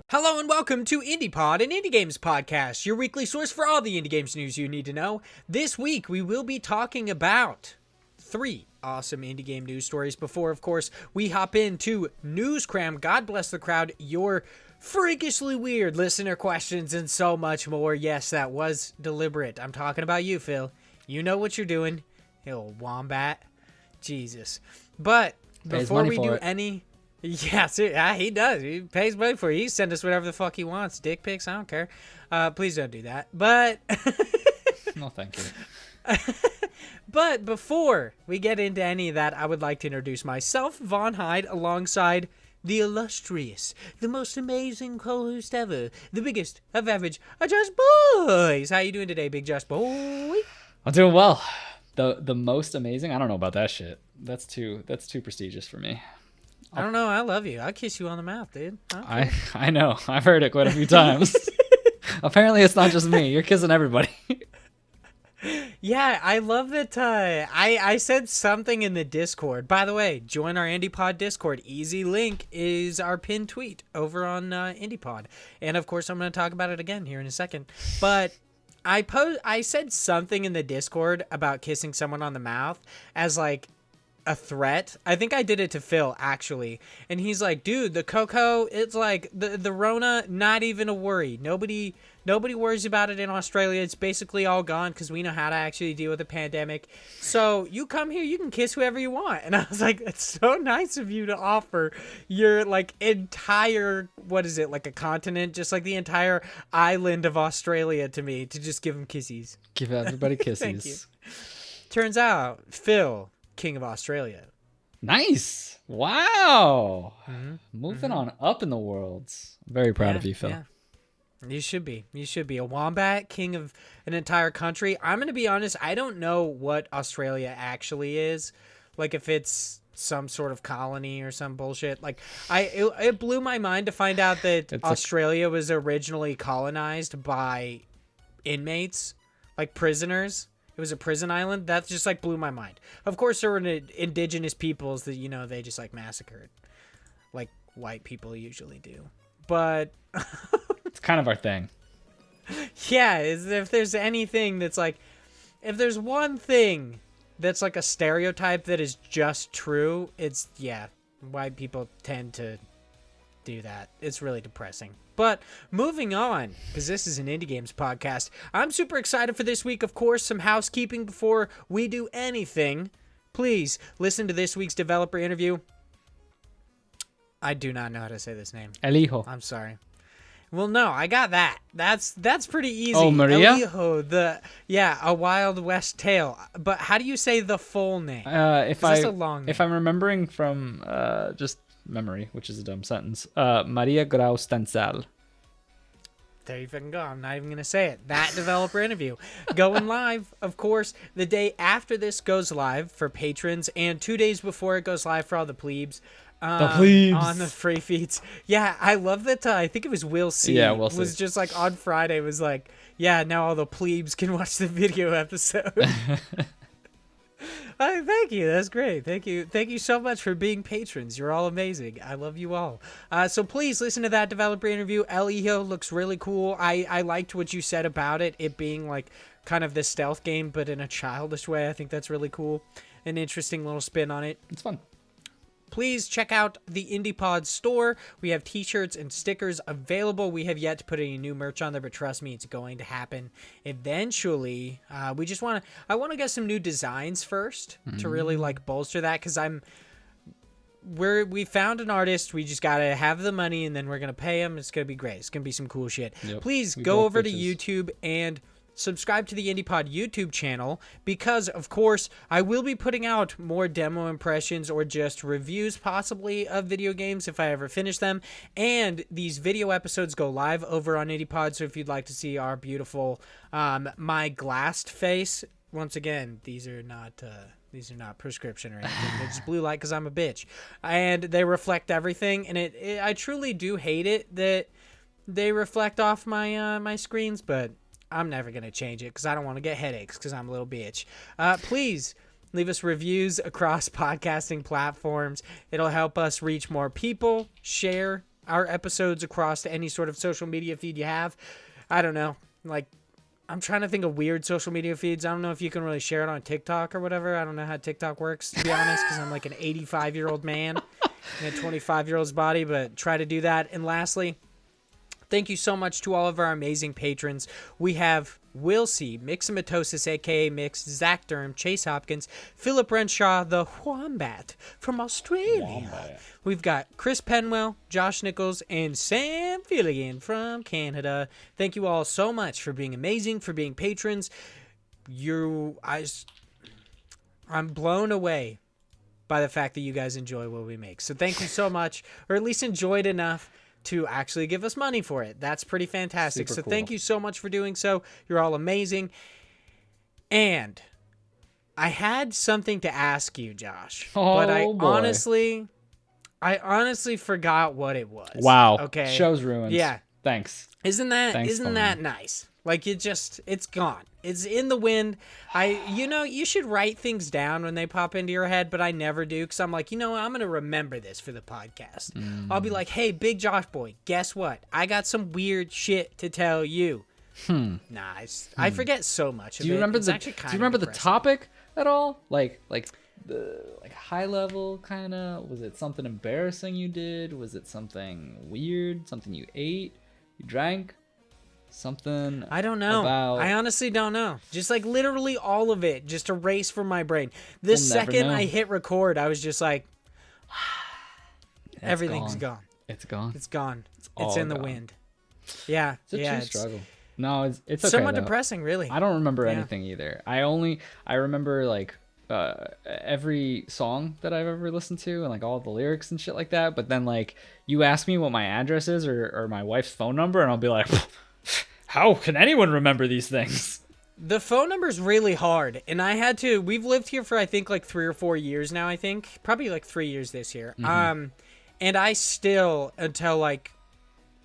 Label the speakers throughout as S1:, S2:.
S1: Hello and welcome to IndiePod, an indie games podcast, your weekly source for all the indie games news you need to know. This week, we will be talking about 3 awesome indie game news stories before, of course, we hop into News Cram, God Bless the Crowd, your freakishly weird listener questions, and so much more. Yes, that was deliberate. I'm talking about you, Phil. You know what you're doing, you little wombat. Jesus. But before we do any... Yes, he does. He pays money for it. He send us whatever the fuck he wants. Dick pics, I don't care. Please don't do that. But...
S2: No, thank you.
S1: But before we get into any of that, I would like to introduce myself, Vaughn Hyde, alongside the illustrious, the most amazing co-host ever, the biggest of average, Just Boys. How you doing today, Big Just Boy?
S2: I'm doing well. The most amazing? I don't know about that shit. That's too prestigious for me.
S1: I don't know. I love you. I'll kiss you on the mouth, dude.
S2: I know. I've heard it quite a few times. Apparently, it's not just me. You're kissing everybody.
S1: Yeah, I love that. I said something in the Discord. By the way, join our IndiePod Discord. Easy link is our pinned tweet over on IndiePod. And, of course, I'm going to talk about it again here in a second. But I said something in the Discord about kissing someone on the mouth as, like, a threat. I think I did it to Phil, actually, and he's like, dude, the cocoa, it's like the Rona, not even a worry. Nobody worries about it in Australia. It's basically all gone because we know how to actually deal with the pandemic. So you come here, you can kiss whoever you want. And I was like, it's so nice of you to offer your like entire, what is it, like a continent, just like the entire island of Australia to me, to just give them kisses.
S2: Give everybody kisses.
S1: Thank you. Turns out Phil, King of Australia.
S2: Nice. Wow. Moving on up in the world. I'm very proud of you, Phil.
S1: Yeah. You should be. You should be a wombat, king of an entire country. I'm going to be honest, I don't know what Australia actually is. Like if it's some sort of colony or some bullshit. Like it blew my mind to find out that Australia was originally colonized by inmates, like prisoners. It was a prison island. That just like blew my mind. Of course, there were indigenous peoples that, you know, they just like massacred, like white people usually do. But
S2: it's kind of our thing.
S1: Yeah, if there's anything that's like, if there's one thing that's like a stereotype that is just true, it's, yeah, white people tend to do that. It's really depressing. But moving on, because this is an indie games podcast, I'm super excited for this week. Of course, some housekeeping before we do anything. Please listen to this week's developer interview. I do not know how to say this name.
S2: El Hijo.
S1: I'm sorry. Well, no, I got that. That's pretty easy.
S2: Oh, Maria?
S1: El Hijo, A Wild West Tale. But how do you say the full name?
S2: If I'm remembering from just memory, which is a dumb sentence, Maria Grau Stansel.
S1: There you fucking go. I'm not even going to say it. That developer interview. Going live, of course, the day after this goes live for patrons and 2 days before it goes live for all the plebes. On the free feeds. Yeah, I love that. I think it was Will C.
S2: Yeah, Will C.
S1: Was just like on Friday was like, yeah, now all the plebes can watch the video episode. Thank you. That's great. Thank you so much for being patrons. You're all amazing. I love you all. So please listen to that developer interview. El Hijo looks really cool. I liked what you said about it being like kind of the stealth game, but in a childish way. I think that's really cool. An interesting little spin on it.
S2: It's fun.
S1: Please check out the IndiePod store. We have t-shirts and stickers available. We have yet to put any new merch on there, but trust me, it's going to happen eventually. I want to get some new designs first to really like bolster that, because we found an artist. We just got to have the money, and then we're going to pay him. It's going to be great. It's going to be some cool shit. Yep. Please go over to YouTube and subscribe to the IndiePod YouTube channel, because, of course, I will be putting out more demo impressions or just reviews, possibly, of video games if I ever finish them. And these video episodes go live over on IndiePod, so if you'd like to see our beautiful, my glassed face, once again, these are not prescription or anything. They're just blue light because I'm a bitch. And they reflect everything, and I truly do hate it that they reflect off my my screens, but I'm never going to change it because I don't want to get headaches because I'm a little bitch. Please Leave us reviews across podcasting platforms. It'll help us reach more people. Share our episodes across to any sort of social media feed you have. I don't know. Like, I'm trying to think of weird social media feeds. I don't know if you can really share it on TikTok or whatever. I don't know how TikTok works, to be honest, because I'm like an 85-year-old man in a 25-year-old's body, but try to do that. And lastly, thank you so much to all of our amazing patrons. We have Will C, Mixomatosis, a.k.a. Mix, Zach Durham, Chase Hopkins, Philip Renshaw, the Wombat from Australia. We've got Chris Penwell, Josh Nichols, and Sam Filligan from Canada. Thank you all so much for being amazing, for being patrons. I'm blown away by the fact that you guys enjoy what we make. So thank you so much, or at least enjoyed enough to actually give us money for it. That's pretty fantastic. Super cool. Thank you so much for doing so. You're all amazing. And I had something to ask you, Josh. But I honestly forgot what it was.
S2: Wow.
S1: Okay.
S2: Show's ruined.
S1: Yeah.
S2: Thanks.
S1: Isn't that nice? Like, it's gone. It's in the wind. You should write things down when they pop into your head, but I never do, because I'm like, I'm going to remember this for the podcast. I'll be like, hey, Big Josh boy, guess what? I got some weird shit to tell you. Nice. I forget so much.
S2: Do you remember the topic at all? Like high level kind of? Was it something embarrassing you did? Was it something weird? Something you ate? You drank? Something
S1: I don't know. I honestly don't know. Just like literally all of it just erased from my brain. The second I hit record, I was just like, everything's gone.
S2: It's gone.
S1: It's gone. It's in the wind. Yeah.
S2: It's a true struggle. No, it's okay,
S1: somewhat
S2: though.
S1: Depressing, really.
S2: I don't remember anything either. I remember like every song that I've ever listened to and like all the lyrics and shit like that. But then like you ask me what my address is or my wife's phone number, and I'll be like, how can anyone remember these things?
S1: The phone number's really hard, and we've lived here for I think like 3 or 4 years now. I think probably like 3 years this year. And I still, until like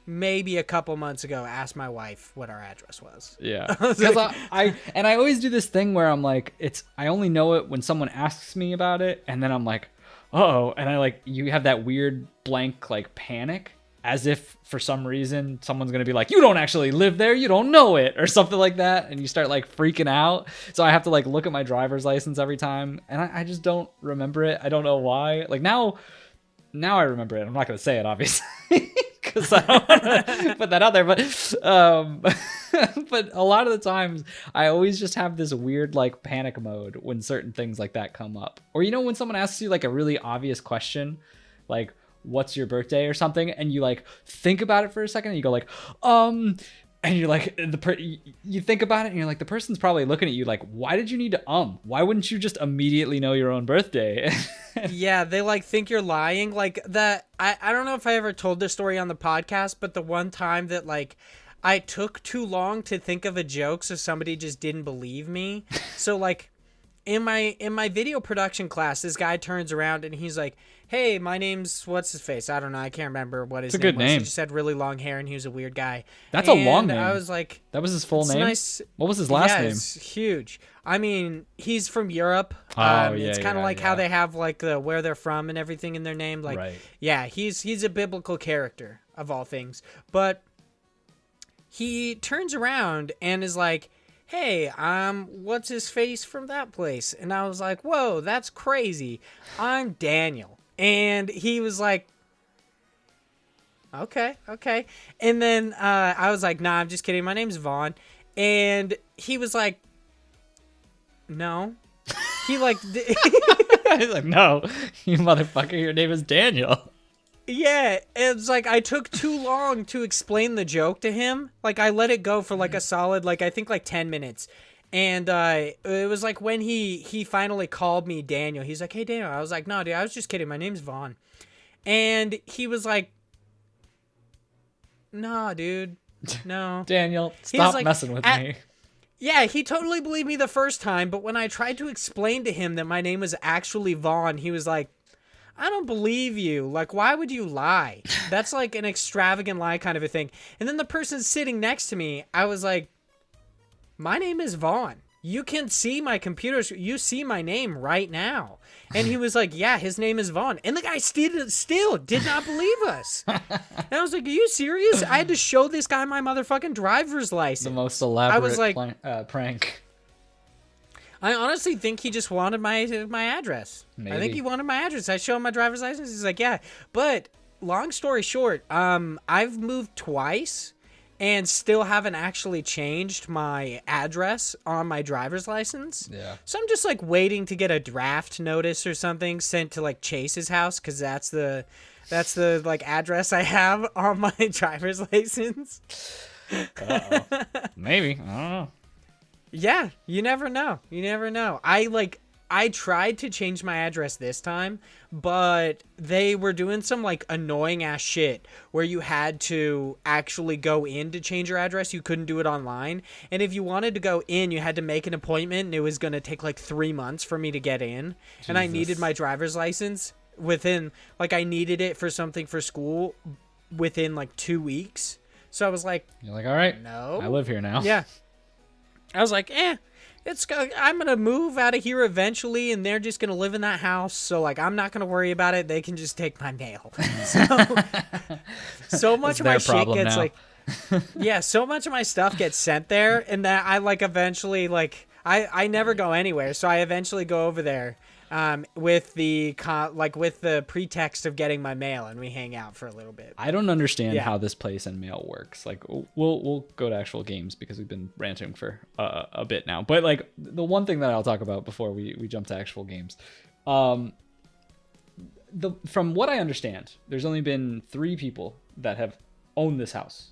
S1: maybe a couple months ago, asked my wife what our address was.
S2: Yeah, because I always do this thing where I'm like, I only know it when someone asks me about it, and then I'm like, oh, and you have that weird blank like panic, as if for some reason someone's gonna be like, you don't actually live there, you don't know it, or something like that, and you start like freaking out. So I have to like look at my driver's license every time, and I just don't remember it. I don't know why. Like now I remember it. I'm not gonna say it, obviously, because I don't want to put that out there. But but a lot of the times I always just have this weird like panic mode when certain things like that come up, or when someone asks you like a really obvious question, like, what's your birthday or something, and you like think about it for a second, and you go like, and you're like, you think about it, and you're like, the person's probably looking at you like, why did you need to why wouldn't you just immediately know your own birthday?
S1: Yeah, they like think you're lying. Like that, I don't know if I ever told this story on the podcast, but the one time that like I took too long to think of a joke, so somebody just didn't believe me. So like in my video production class, this guy turns around and he's like, hey, my name's what's his face? I don't know. I can't remember what his name was. He just had really long hair and he was a weird guy.
S2: That's a long name.
S1: I was like,
S2: that was his full name?
S1: Nice.
S2: What was his last name?
S1: It's huge. I mean, he's from Europe. It's kind of like how they have like where they're from and everything in their name. Like,
S2: right.
S1: Yeah, he's a biblical character of all things. But he turns around and is like, hey, what's his face from that place? And I was like, whoa, that's crazy. I'm Daniel. And he was like, okay. And then I was like, nah, I'm just kidding. My name's Vaughn. And he was like, no. He like,
S2: he's like, no, you motherfucker, your name is Daniel.
S1: Yeah, it's like I took too long to explain the joke to him. Like I let it go for like a solid, like I think like 10 minutes. And it was like when he finally called me Daniel. He's like, hey, Daniel. I was like, no, dude, I was just kidding. My name's Vaughn. And he was like, nah, dude, no.
S2: Daniel, stop like, messing with me.
S1: Yeah, he totally believed me the first time. But when I tried to explain to him that my name was actually Vaughn, he was like, I don't believe you. Like, why would you lie? That's like an extravagant lie kind of a thing. And then the person sitting next to me, I was like, my name is Vaughn. you can see my computers. You see my name right now. And he was like, yeah, his name is Vaughn. And the guy still did not believe us. And I was like, are you serious? I had to show this guy my motherfucking driver's license.
S2: The most elaborate
S1: I was like,
S2: prank.
S1: I honestly think he just wanted my address.
S2: Maybe.
S1: I think he wanted my address. I show him my driver's license. He's like, yeah. But long story short, I've moved twice and still haven't actually changed my address on my driver's license.
S2: Yeah.
S1: So I'm just like waiting to get a draft notice or something sent to like Chase's house, because that's the like address I have on my driver's license.
S2: Uh-oh. Maybe. I don't know.
S1: Yeah, you never know. You never know. I tried to change my address this time, but they were doing some like annoying ass shit where you had to actually go in to change your address. You couldn't do it online. And if you wanted to go in, you had to make an appointment, and it was going to take like 3 months for me to get in. Jesus. And I needed my driver's license within, like, I needed it for something for school within like 2 weeks. So I was like,
S2: you're like, all right,
S1: no,
S2: I live here now.
S1: Yeah. I was like, I'm going to move out of here eventually, and they're just going to live in that house. So, like, I'm not going to worry about it. They can just take my mail. So much of my shit gets, like, yeah, so much of my stuff gets sent there, and that I, like, eventually, like, I never go anywhere. So I eventually go over there with the pretext of getting my mail, and we hang out for a little bit.
S2: I don't understand how this place and mail works. Like, we'll go to actual games because we've been ranting for a bit now. But like, the one thing that I'll talk about before we jump to actual games, from what I understand, there's only been 3 people that have owned this house,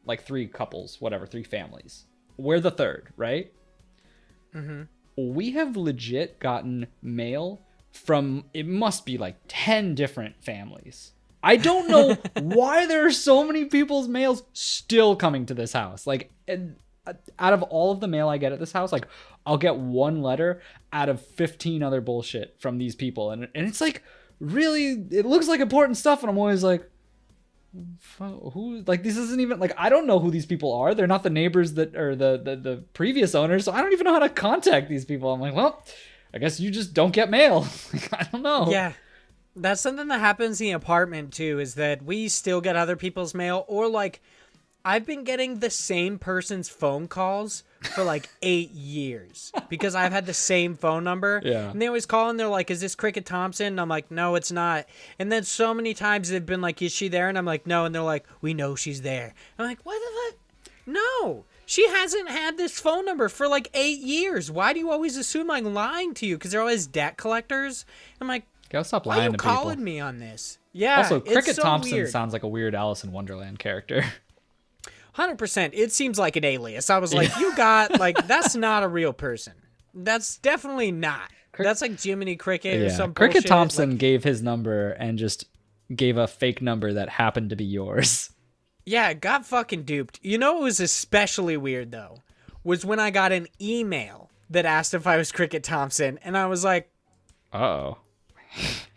S2: like 3 couples, whatever, 3 families. We're the 3rd, right? Mm-hmm. We have legit gotten mail from, it must be like 10 different families. I don't know why there are so many people's mails still coming to this house. Like, out of all of the mail I get at this house, like, I'll get 1 letter out of 15 other bullshit from these people. And it's like, really, it looks like important stuff. And I'm always like, who, like, this isn't even, like, I don't know who these people are. They're not the neighbors that are the previous owners, so I don't even know how to contact these people. I'm like, well, I guess you just don't get mail. Like, I don't know.
S1: Yeah, that's something that happens in the apartment too, is that we still get other people's mail, or like, I've been getting the same person's phone calls for like 8 years because I've had the same phone number.
S2: Yeah. And
S1: they always call and they're like, is this Cricket Thompson? And I'm like, no, it's not. And then so many times they've been like, is she there? And I'm like, no. And they're like, we know she's there. I'm like, what the fuck? No, she hasn't had this phone number for like 8 years. Why do you always assume I'm lying to you? Because they're always debt collectors. I'm like,
S2: go stop
S1: why
S2: lying
S1: are you
S2: to people.
S1: calling me on this? Yeah.
S2: Also, Cricket
S1: so
S2: Thompson
S1: weird.
S2: sounds like a weird Alice in Wonderland character.
S1: 100%. It seems like an alias. I was like, you got, like, that's not a real person. That's definitely not. That's like Jiminy Cricket or some
S2: Cricket
S1: bullshit.
S2: Thompson
S1: like,
S2: gave his number and just gave a fake number that happened to be yours.
S1: Yeah, got fucking duped. You know what was especially weird, though? Was when I got an email that asked if I was Cricket Thompson, and I was like,
S2: uh-oh.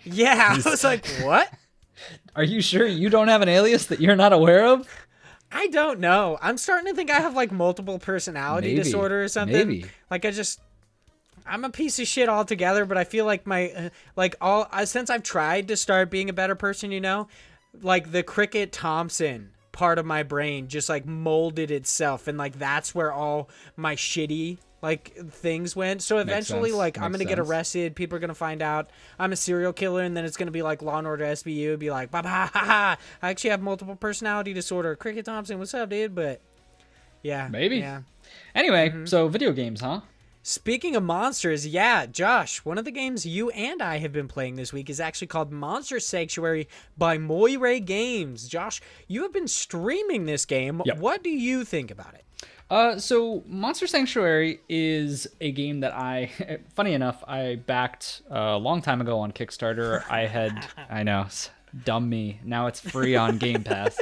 S1: Yeah, I was like, what?
S2: Are you sure you don't have an alias that you're not aware of?
S1: I don't know. I'm starting to think I have like multiple personality disorder or something.
S2: Maybe.
S1: Like I'm a piece of shit altogether, but I feel like my since I've tried to start being a better person, you know, like the Cricket Thompson part of my brain just like molded itself, and like that's where all my shitty like things went. So eventually, like, I'm gonna get arrested. People are gonna find out I'm a serial killer, and then it's gonna be like Law and Order SVU. It'd be like, bah, bah, ha, ha. I actually have multiple personality disorder. Cricket Thompson, what's up, dude? But yeah,
S2: maybe.
S1: Yeah.
S2: Anyway, so video games, huh?
S1: Speaking of monsters, yeah, Josh, one of the games you and I have been playing this week is actually called Monster Sanctuary by Moire Games. Josh, you have been streaming this game.
S2: Yep.
S1: What do you think about it?
S2: So Monster Sanctuary is a game that funny enough, I backed a long time ago on Kickstarter. I know, dumb me. Now it's free on Game Pass.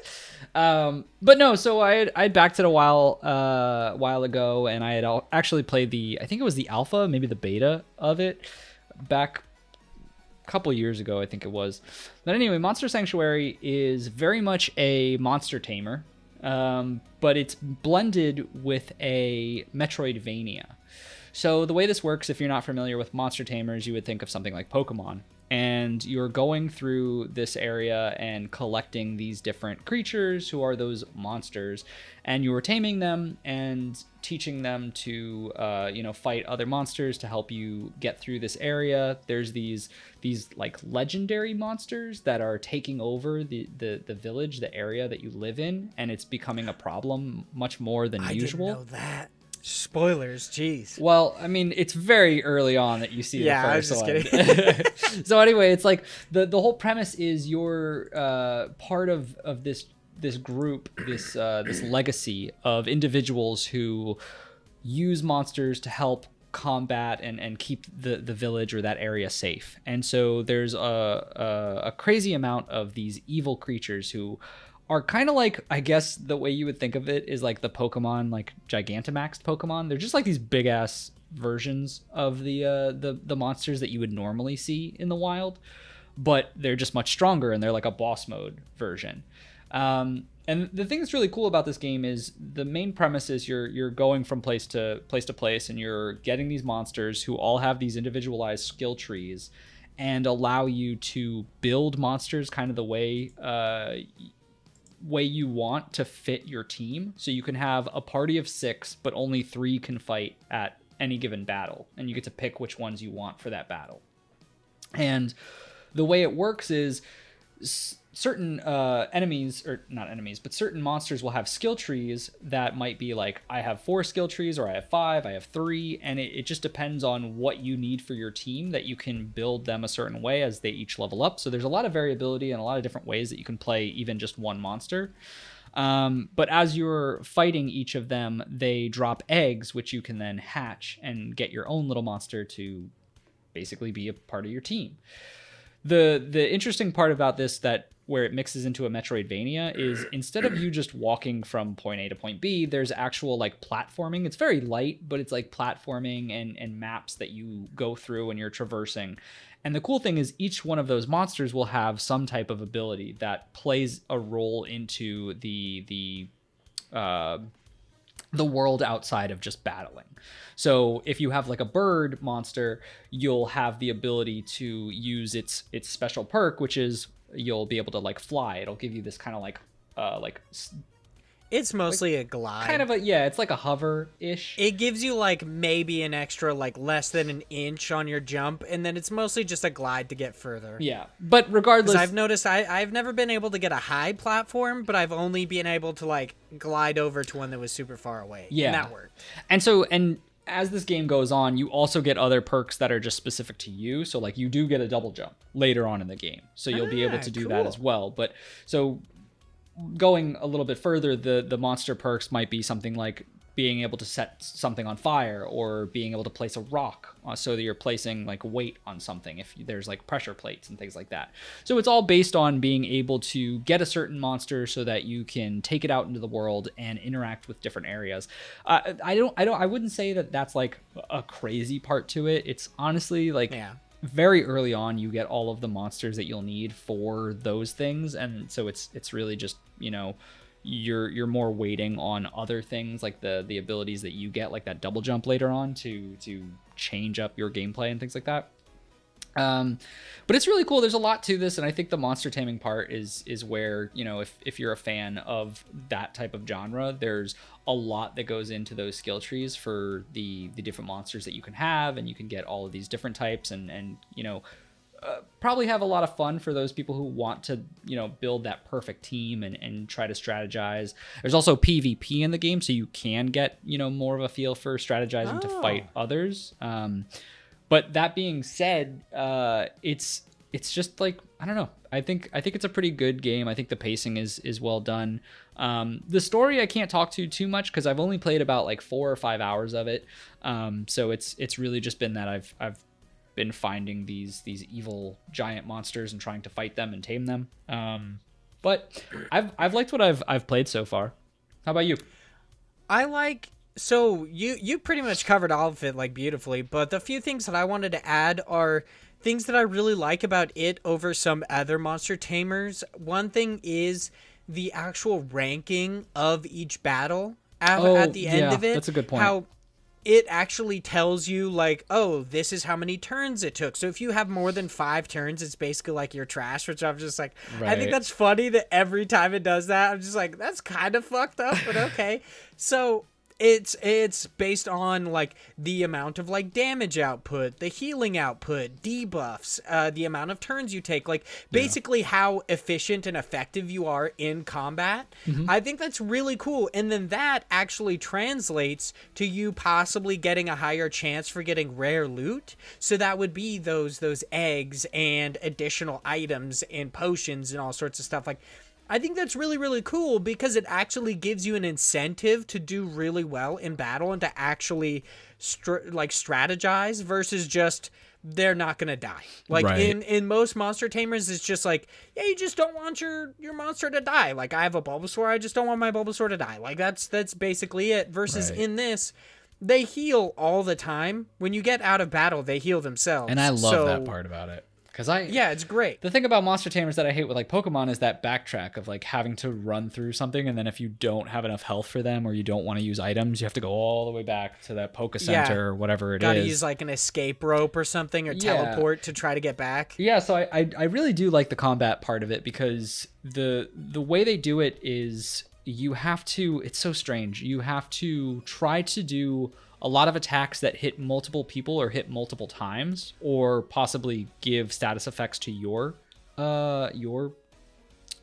S2: But no, so I backed it a while ago, and I had actually played I think it was the alpha, maybe the beta of it back a couple years ago, I think it was. But anyway, Monster Sanctuary is very much a monster tamer. but it's blended with a Metroidvania. So the way this works, if you're not familiar with monster tamers, you would think of something like Pokemon. And you're going through this area and collecting these different creatures who are those monsters, and you're taming them and teaching them to, fight other monsters to help you get through this area. There's these like legendary monsters that are taking over the village, the area that you live in, and it's becoming a problem much more than usual.
S1: I didn't know that. Spoilers, jeez.
S2: Well, I mean, it's very early on that you see the first one.
S1: I was just kidding.
S2: So anyway, it's like the whole premise is you're part of this group, this legacy of individuals who use monsters to help combat and keep the village or that area safe. And so there's a crazy amount of these evil creatures who are kind of like, I guess the way you would think of it is like the Pokemon, like Gigantamaxed Pokemon. They're just like these big ass versions of the monsters that you would normally see in the wild, but they're just much stronger and they're like a boss mode version. And the thing that's really cool about this game is the main premise is you're going from place to place and you're getting these monsters who all have these individualized skill trees and allow you to build monsters kind of the way you want to fit your team. So you can have a party of 6, but only 3 can fight at any given battle, and you get to pick which ones you want for that battle. And the way it works is certain enemies, or not enemies, but certain monsters will have skill trees that might be like, I have 4 skill trees, or I have 5, I have 3, and it just depends on what you need for your team that you can build them a certain way as they each level up. So there's a lot of variability and a lot of different ways that you can play even just one monster. But as you're fighting each of them, they drop eggs, which you can then hatch and get your own little monster to basically be a part of your team. The interesting part about this, that where it mixes into a Metroidvania, is instead of you just walking from point A to point B, there's actual like platforming. It's very light, but it's like platforming and maps that you go through and you're traversing. And the cool thing is each one of those monsters will have some type of ability that plays a role into the world outside of just battling. So if you have like a bird monster, you'll have the ability to use its special perk, which is you'll be able to like fly. It'll give you this kind of like
S1: it's mostly a glide.
S2: Kind of it's like a hover-ish.
S1: It gives you like maybe an extra like less than an inch on your jump, and then it's mostly just a glide to get further.
S2: Yeah, but regardless,
S1: I've noticed I've never been able to get a high platform, but I've only been able to like glide over to one that was super far away.
S2: Yeah,
S1: and that worked.
S2: And as this game goes on, you also get other perks that are just specific to you. So like you do get a double jump later on in the game, so you'll be able to do that as well. But so going a little bit further, the monster perks might be something like being able to set something on fire, or being able to place a rock so that you're placing like weight on something if there's like pressure plates and things like that. So it's all based on being able to get a certain monster so that you can take it out into the world and interact with different areas. I wouldn't say that that's like a crazy part to it. It's honestly like very early on you get all of the monsters that you'll need for those things, and so it's really just, you know, you're more waiting on other things like the abilities that you get, like that double jump later on, to change up your gameplay and things like that. But it's really cool. There's a lot to this, and I think the monster taming part is where, you know, if you're a fan of that type of genre, there's a lot that goes into those skill trees for the different monsters that you can have, and you can get all of these different types, and you know, probably have a lot of fun for those people who want to, you know, build that perfect team and try to strategize. There's also PvP in the game, so you can get, you know, more of a feel for strategizing to fight others. But that being said, it's just like, I don't know. I think it's a pretty good game. I think the pacing is well done. The story I can't talk too much because I've only played about like 4 or 5 hours of it. So it's really just been that I've been finding these evil giant monsters and trying to fight them and tame them. But I've liked what I've played so far. How about you?
S1: So you pretty much covered all of it like beautifully, but the few things that I wanted to add are things that I really like about it over some other monster tamers. One thing is the actual ranking of each battle at the end of it.
S2: That's a good point.
S1: How it actually tells you like, oh, this is how many turns it took. So if you have more than 5 turns, it's basically like you're trash, which I'm just like, I think that's funny that every time it does that, I'm just like, that's kind of fucked up, but okay. So it's based on like the amount of like damage output, the healing output, debuffs, the amount of turns you take, like basically how efficient and effective you are in combat. I think that's really cool. And then that actually translates to you possibly getting a higher chance for getting rare loot. So that would be those eggs and additional items and potions and all sorts of stuff. Like, I think that's really, really cool because it actually gives you an incentive to do really well in battle and to actually strategize versus just they're not going to die. Like in most monster tamers, it's just like, yeah, you just don't want your monster to die. Like I have a Bulbasaur, I just don't want my Bulbasaur to die. Like that's basically it. Versus in this, they heal all the time. When you get out of battle, they heal themselves.
S2: And I love that part about it.
S1: It's great.
S2: The thing about monster tamers that I hate with like Pokemon is that backtrack of like having to run through something, and then if you don't have enough health for them or you don't want to use items, you have to go all the way back to that Poke Center or whatever it is.
S1: Gotta use like an escape rope or something or teleport to try to get back.
S2: Yeah, so I really do like the combat part of it because the way they do it is you have to, it's so strange. You have to try to do a lot of attacks that hit multiple people or hit multiple times, or possibly give status effects to your party.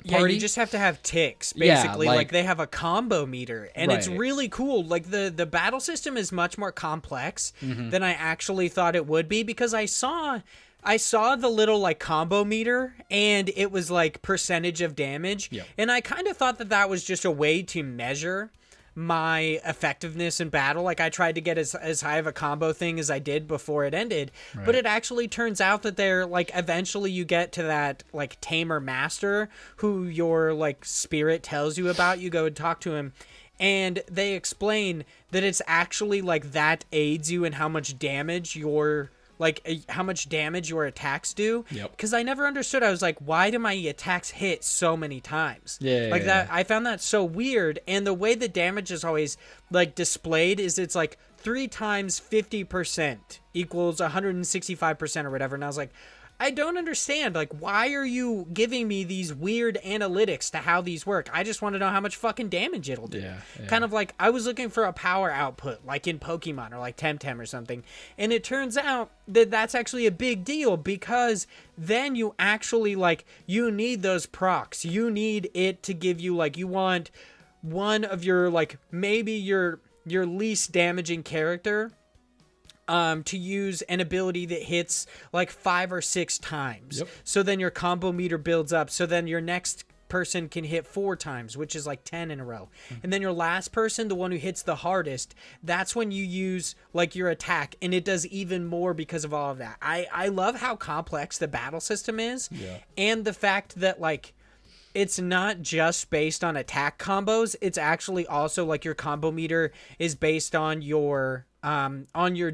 S1: Yeah, you just have to have ticks, basically. Like they have a combo meter, and it's really cool. Like the battle system is much more complex than I actually thought it would be, because I saw the little like combo meter and it was like percentage of damage. And I kind of thought that was just a way to measure my effectiveness in battle. Like I tried to get as high of a combo thing as I did before it ended, but it actually turns out that they're like, eventually you get to that like tamer master who your like spirit tells you about. You go and talk to him, and they explain that it's actually like that aids you in how much damage your attacks do. Because I never understood. I was like, why do my attacks hit so many times? That I found that so weird. And the way the damage is always like displayed is it's like 3 times 50% equals 165% or whatever. And I was like, I don't understand. Like, why are you giving me these weird analytics to how these work? I just want to know how much fucking damage it'll do. Kind of like I was looking for a power output, like in Pokemon or like Temtem or something. And it turns out that that's actually a big deal, because then you actually like, you need those procs. You need it to give you like, you want one of your like, maybe your least damaging character to use an ability that hits like 5 or 6 times. So then your combo meter builds up. So then your next person can hit 4 times, which is like 10 in a row. And then your last person, the one who hits the hardest, that's when you use like your attack, and it does even more because of all of that. I love how complex the battle system is, and the fact that like, it's not just based on attack combos. It's actually also like your combo meter is based on your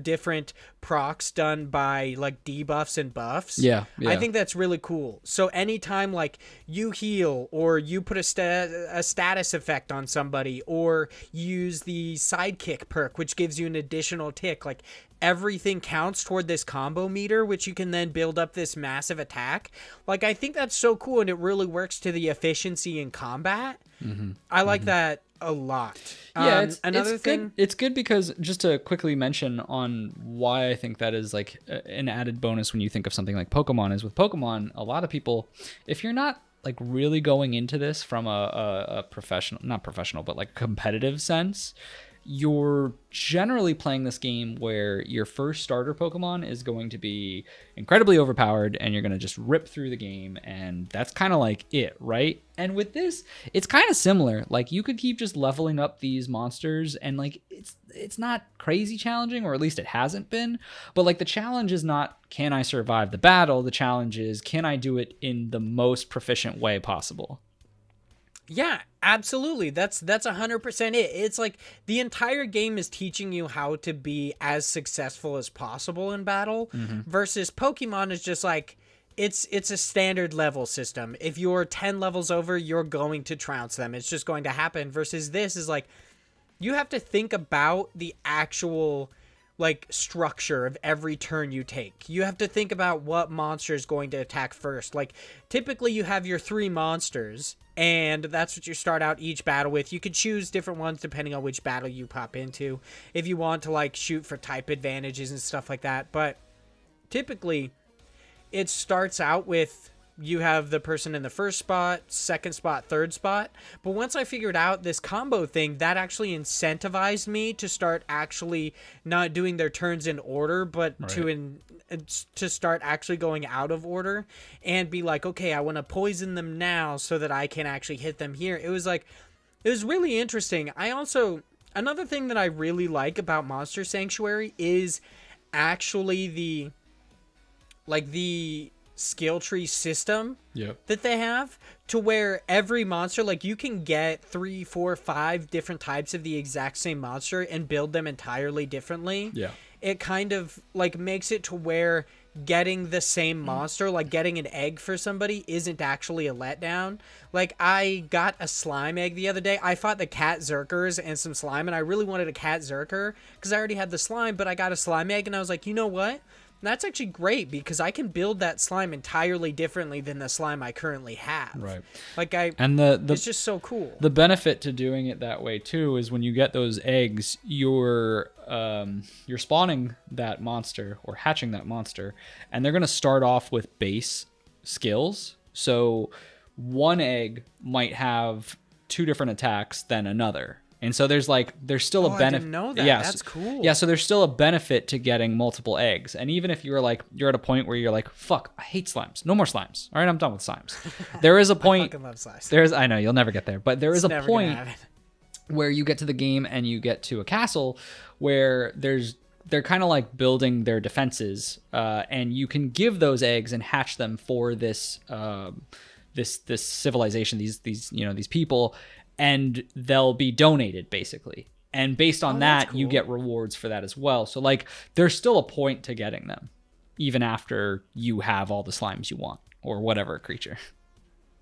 S1: different procs done by like debuffs and buffs. I think that's really cool. So anytime like you heal, or you put a status effect on somebody, or use the sidekick perk, which gives you an additional tick, like everything counts toward this combo meter, which you can then build up this massive attack. Like, I think that's so cool, and it really works to the efficiency in combat. I like that a lot. Another thing,
S2: it's good because, just to quickly mention on why I think that is like an added bonus when you think of something like Pokemon, is with Pokemon, a lot of people, if you're not like really going into this from a not professional, but like competitive sense, you're generally playing this game where your first starter Pokemon is going to be incredibly overpowered, and you're going to just rip through the game, and that's kind of like it, right? And with this, it's kind of similar. Like, you could keep just leveling up these monsters, and like it's not crazy challenging, or at least it hasn't been. But like, the challenge is not, can I survive the battle? The challenge is, can I do it in the most proficient way possible?
S1: Yeah, absolutely. That's 100% it. It's like the entire game is teaching you how to be as successful as possible in battle, versus Pokemon is just like, it's a standard level system. If you're 10 levels over, you're going to trounce them. It's just going to happen. Versus this is like, you have to think about the actual like structure of every turn you take. You have to think about what monster is going to attack first. Like typically you have your 3 monsters, and that's what you start out each battle with. You could choose different ones depending on which battle you pop into, if you want to like shoot for type advantages and stuff like that. But typically it starts out with, you have the person in the first spot, second spot, third spot. But once I figured out this combo thing, that actually incentivized me to start actually not doing their turns in order, but right. to start actually going out of order and be like, okay, I want to poison them now so that I can actually hit them here. It was really interesting. Another thing that I really like about Monster Sanctuary is actually the skill tree system that they have, to where every monster, like you can get 3, 4, 5 different types of the exact same monster and build them entirely differently. It kind of like makes it to where getting the same monster, like getting an egg for somebody, isn't actually a letdown. Like I got a slime egg the other day. I fought the cat zerkers and some slime, and I really wanted a cat zerker because I already had the slime, but I got a slime egg and I was like, you know what? That's actually great because I can build that slime entirely differently than the slime I currently have. Right. Like it's just so cool.
S2: The benefit to doing it that way too is when you get those eggs, you're spawning that monster or hatching that monster, and they're going to start off with base skills. So one egg might have 2 different attacks than another. And so there's still a benefit. I didn't know that. Yeah, that's cool. Yeah, so there's still a benefit to getting multiple eggs. And even if you're at a point where you're like, fuck, I hate slimes. No more slimes. All right, I'm done with slimes. There is a point.
S1: I fucking love slimes.
S2: I know, you'll never get there. But there is a point where you get to the game and you get to a castle where they're kind of like building their defenses, and you can give those eggs and hatch them for this civilization, these people, and they'll be donated basically. And based on that, cool. You get rewards for that as well. So like there's still a point to getting them, even after you have all the slimes you want or whatever creature.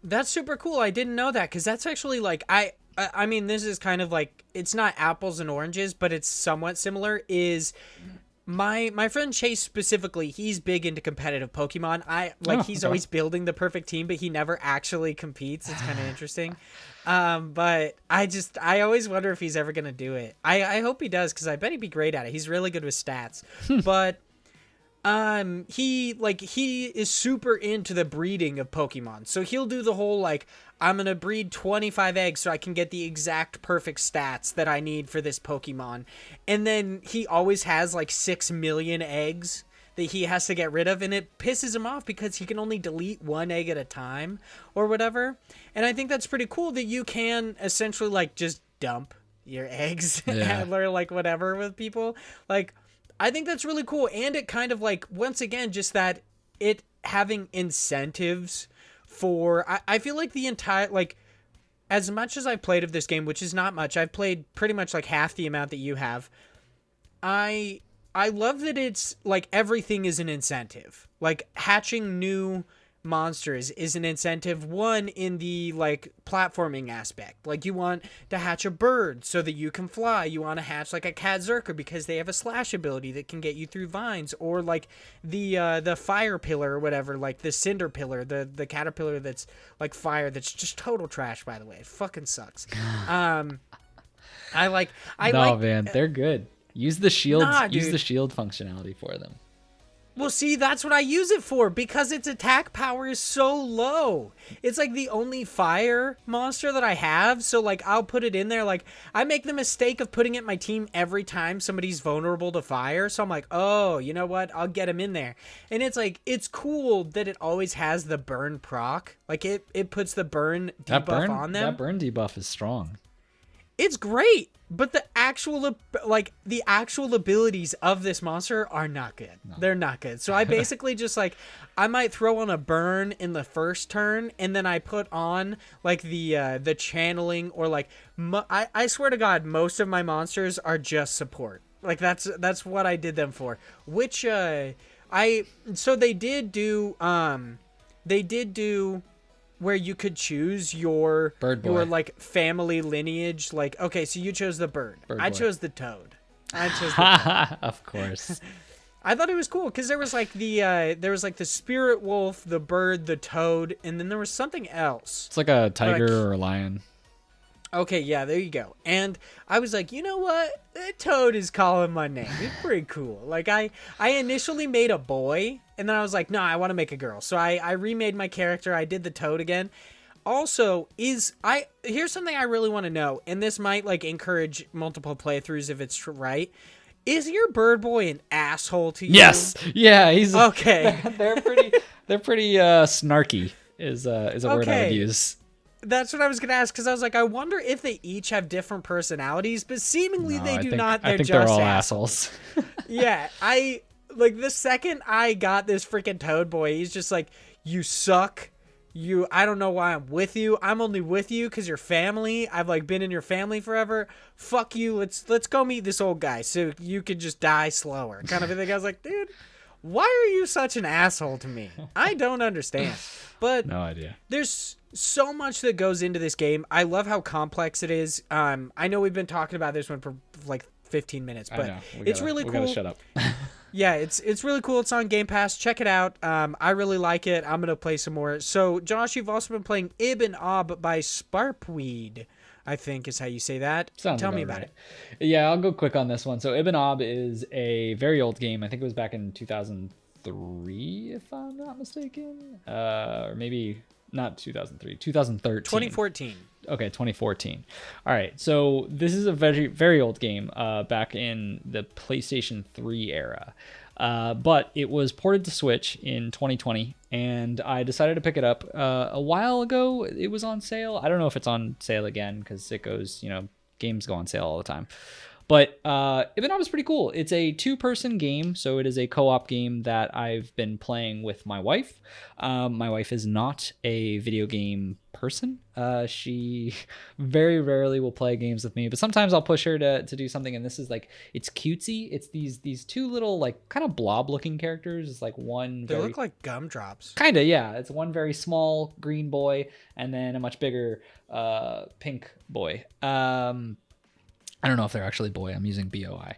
S1: That's super cool. I didn't know that, because that's actually like, I mean, this is kind of like, it's not apples and oranges, but it's somewhat similar. Is my friend Chase specifically, he's big into competitive Pokemon. He's always building the perfect team, but he never actually competes. It's kind of interesting. But I always wonder if he's ever going to do it. I hope he does, because I bet he'd be great at it. He's really good with stats. But he is super into the breeding of Pokemon. So he'll do the whole like, I'm going to breed 25 eggs so I can get the exact perfect stats that I need for this Pokemon. And then he always has like 6 million eggs that he has to get rid of, and it pisses him off because he can only delete 1 egg at a time or whatever. And I think that's pretty cool that you can essentially like just dump your eggs or like whatever with people. Like, I think that's really cool. And it kind of like, once again, just that it having incentives for, I feel like the entire, like, as much as I've played of this game, which is not much, I've played pretty much like half the amount that you have. I love that it's like everything is an incentive. Like hatching new monsters is an incentive. One, in the like platforming aspect, like you want to hatch a bird so that you can fly. You want to hatch like a cat zerker because they have a slash ability that can get you through vines, or like the fire pillar or whatever, like the cinder pillar, the caterpillar that's like fire, that's just total trash, by the way. It fucking sucks. Man,
S2: they're good. Use the shield. Use the shield functionality for them.
S1: Well, see, that's what I use it for, because its attack power is so low. It's like the only fire monster that I have, so like I'll put it in there. Like I make the mistake of putting it in my team every time somebody's vulnerable to fire, so I'm like, oh, you know what? I'll get him in there. And it's like, it's cool that it always has the burn proc. Like it puts the burn debuff on them.
S2: That burn debuff is strong.
S1: It's great, but the actual abilities of this monster are not good. No. They're not good. So I basically just like, I might throw on a burn in the first turn, and then I put on like the channeling, or like I swear to God, most of my monsters are just support. Like that's what I did them for. Which so they did do they did do where you could choose your
S2: Bird boy.
S1: your like family lineage. Like, okay, so you chose the bird. I
S2: boy.
S1: chose the toad. I chose the toad.
S2: Of course.
S1: I thought it was cool because there was like the spirit wolf, the bird, the toad, and then there was something else.
S2: It's like a tiger or a lion.
S1: Okay, yeah, there you go. And I was like, you know what? That toad is calling my name. It's pretty cool. Like I initially made a boy, and then I was like, no, I want to make a girl. So I remade my character. I did the toad again. Also, here's something I really want to know, and this might like encourage multiple playthroughs if it's right. Is your bird boy an asshole to you?
S2: Yes. Yeah, he's
S1: okay.
S2: They're pretty snarky is a word I would use.
S1: That's what I was gonna ask, because I was like, I wonder if they each have different personalities, but seemingly they do not.
S2: I think they're all assholes.
S1: Yeah, the second I got this freaking toad boy, he's just like, you suck. I don't know why I'm with you. I'm only with you because you're family. I've like been in your family forever. Fuck you. Let's go meet this old guy so you could just die slower. Kind of a thing. I was like, dude, why are you such an asshole to me? I don't understand. But
S2: no idea.
S1: There's so much that goes into this game. I love how complex it is. I know we've been talking about this one for like 15 minutes, but it's really cool.
S2: We gotta shut up.
S1: Yeah, it's really cool. It's on Game Pass. Check it out. I really like it. I'm gonna play some more. So, Josh, you've also been playing Ibb and Obb by Sparpweed, I think is how you say that. Tell me about it.
S2: Yeah, I'll go quick on this one. So, Ibb and Obb is a very old game. I think it was back in 2003, if I'm not mistaken, or maybe not 2003, 2013.
S1: 2014.
S2: Okay, 2014. All right, so this is a very, very old game back in the PlayStation 3 era. But it was ported to Switch in 2020, and I decided to pick it up a while ago. It was on sale. I don't know if it's on sale again, because it goes, games go on sale all the time. But Ibb and Obb is pretty cool. It's a two-person game, so it is a co-op game that I've been playing with my wife. My wife is not a video game person. She very rarely will play games with me, but sometimes I'll push her to do something, and this is like, it's cutesy. It's these two little like kind of blob-looking characters. It's like one.
S1: They look like gumdrops.
S2: Kind of, yeah. It's one very small green boy, and then a much bigger pink boy. I don't know if they're actually boy. I'm using BOI.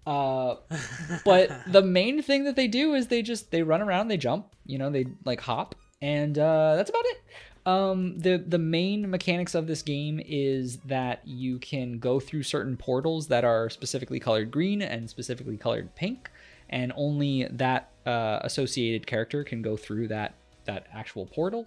S2: But the main thing that they do is they run around, they jump, they like hop, and that's about it. The main mechanics of this game is that you can go through certain portals that are specifically colored green and specifically colored pink, and only that associated character can go through that actual portal.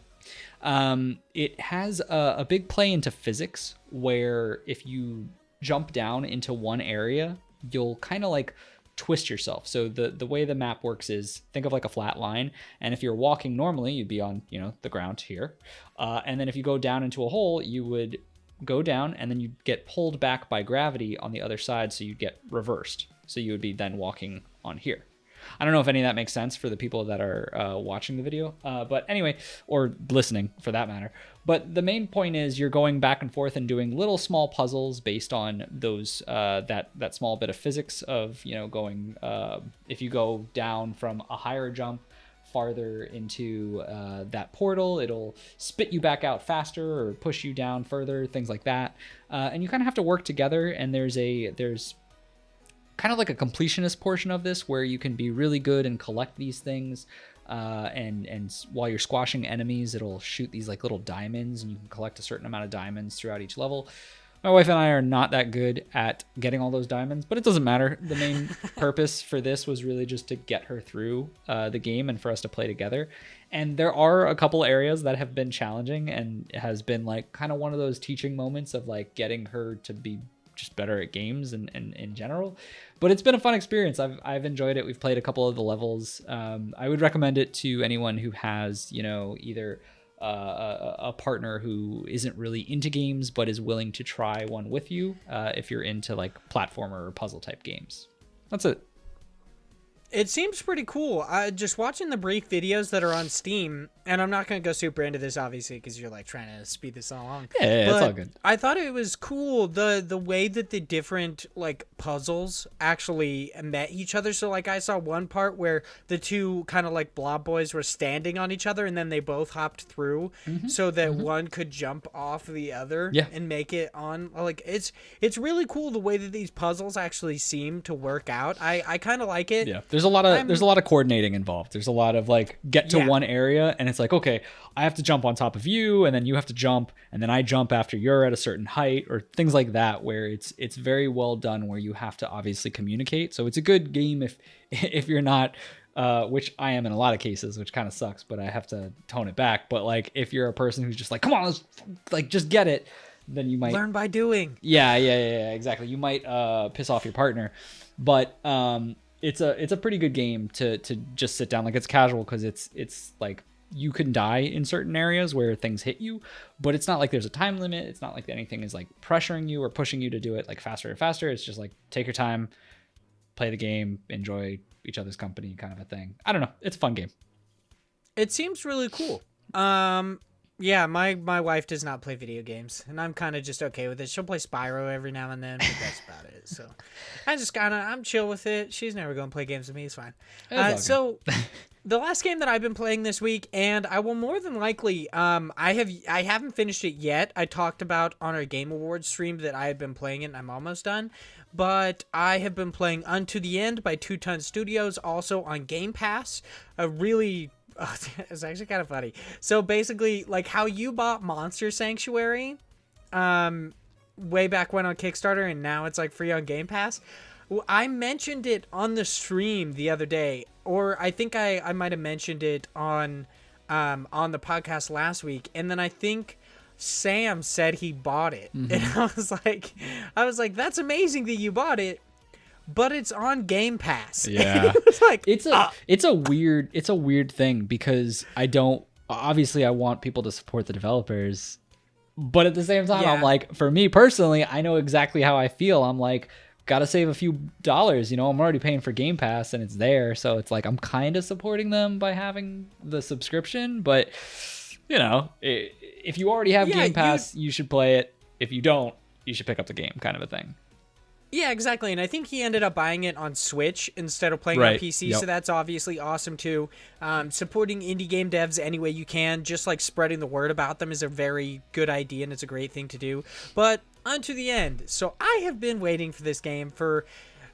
S2: It has a big play into physics, where if you jump down into one area, you'll kind of like twist yourself. So the way the map works is, think of like a flat line, and if you're walking normally, you'd be on the ground here, and then if you go down into a hole, you would go down, and then you'd get pulled back by gravity on the other side, so you'd get reversed, so you would be then walking on here. I don't know if any of that makes sense for the people that are watching the video, but anyway, or listening for that matter. But the main point is you're going back and forth and doing little small puzzles based on those that small bit of physics of going. If you go down from a higher jump farther into that portal, it'll spit you back out faster or push you down further, things like that. And you kind of have to work together. And there's kind of like a completionist portion of this where you can be really good and collect these things, and while you're squashing enemies, it'll shoot these like little diamonds, and you can collect a certain amount of diamonds throughout each level. My wife and I are not that good at getting all those diamonds, but it doesn't matter. The main purpose for this was really just to get her through the game and for us to play together. And there are a couple areas that have been challenging, and it has been like kind of one of those teaching moments of like getting her to be just better at games and in general. But it's been a fun experience. I've enjoyed it. We've played a couple of the levels. I would recommend it to anyone who has either a partner who isn't really into games but is willing to try one with you, if you're into like platformer or puzzle type games. That's it.
S1: It seems pretty cool. Just watching the brief videos that are on Steam, and I'm not going to go super into this, obviously, because you're like trying to speed this along.
S2: Yeah, it's all good.
S1: I thought it was cool the way that the different like puzzles actually met each other. So like I saw one part where the two kind of like blob boys were standing on each other, and then they both hopped through so that one could jump off the other and make it on. Like it's really cool the way that these puzzles actually seem to work out. I kind of like it.
S2: Yeah. There's a lot of coordinating involved. There's a lot of like get to one area and it's like, okay, I have to jump on top of you and then you have to jump and then I jump after you're at a certain height or things like that, where it's very well done, where you have to obviously communicate. So it's a good game if you're not which I am in a lot of cases, which kind of sucks, but I have to tone it back. But like if you're a person who's just like, come on, let's like just get it, then you might
S1: learn by doing.
S2: Yeah, exactly. You might piss off your partner. But it's a pretty good game to just sit down. Like it's casual because it's like you can die in certain areas where things hit you, but it's not like there's a time limit. It's not like anything is like pressuring you or pushing you to do it like faster and faster. It's just like take your time, play the game, enjoy each other's company kind of a thing. I don't know. It's a fun game.
S1: It seems really cool. Yeah, my wife does not play video games, and I'm kind of just okay with it. She'll play Spyro every now and then, but that's about it. So I'm chill with it. She's never going to play games with me. It's fine. So the last game that I've been playing this week, and I will more than likely, I haven't finished it yet. I talked about on our Game Awards stream that I have been playing it, and I'm almost done. But I have been playing Unto the End by Two Ton Studios, also on Game Pass. It's actually kind of funny. So basically, like how you bought Monster Sanctuary way back when on Kickstarter, and now it's like free on Game Pass. Well, I mentioned it on the stream the other day, or I think I might have mentioned it on the podcast last week, and then I think Sam said he bought it, and I was like, that's amazing that you bought it. But it's on Game Pass.
S2: Yeah.
S1: It's like
S2: it's a weird thing, because I want people to support the developers, but at the same time I'm like, for me personally, I know exactly how I feel. I'm like, gotta save a few dollars, I'm already paying for Game Pass and it's there, so it's like I'm kind of supporting them by having the subscription. But if you already have Game Pass, you should play it. If you don't, you should pick up the game, kind of a thing.
S1: Yeah, exactly. And I think he ended up buying it on Switch instead of playing on PC. Yep. So that's obviously awesome too. Supporting indie game devs any way you can, just like spreading the word about them, is a very good idea, and it's a great thing to do. But Unto the End. So I have been waiting for this game for,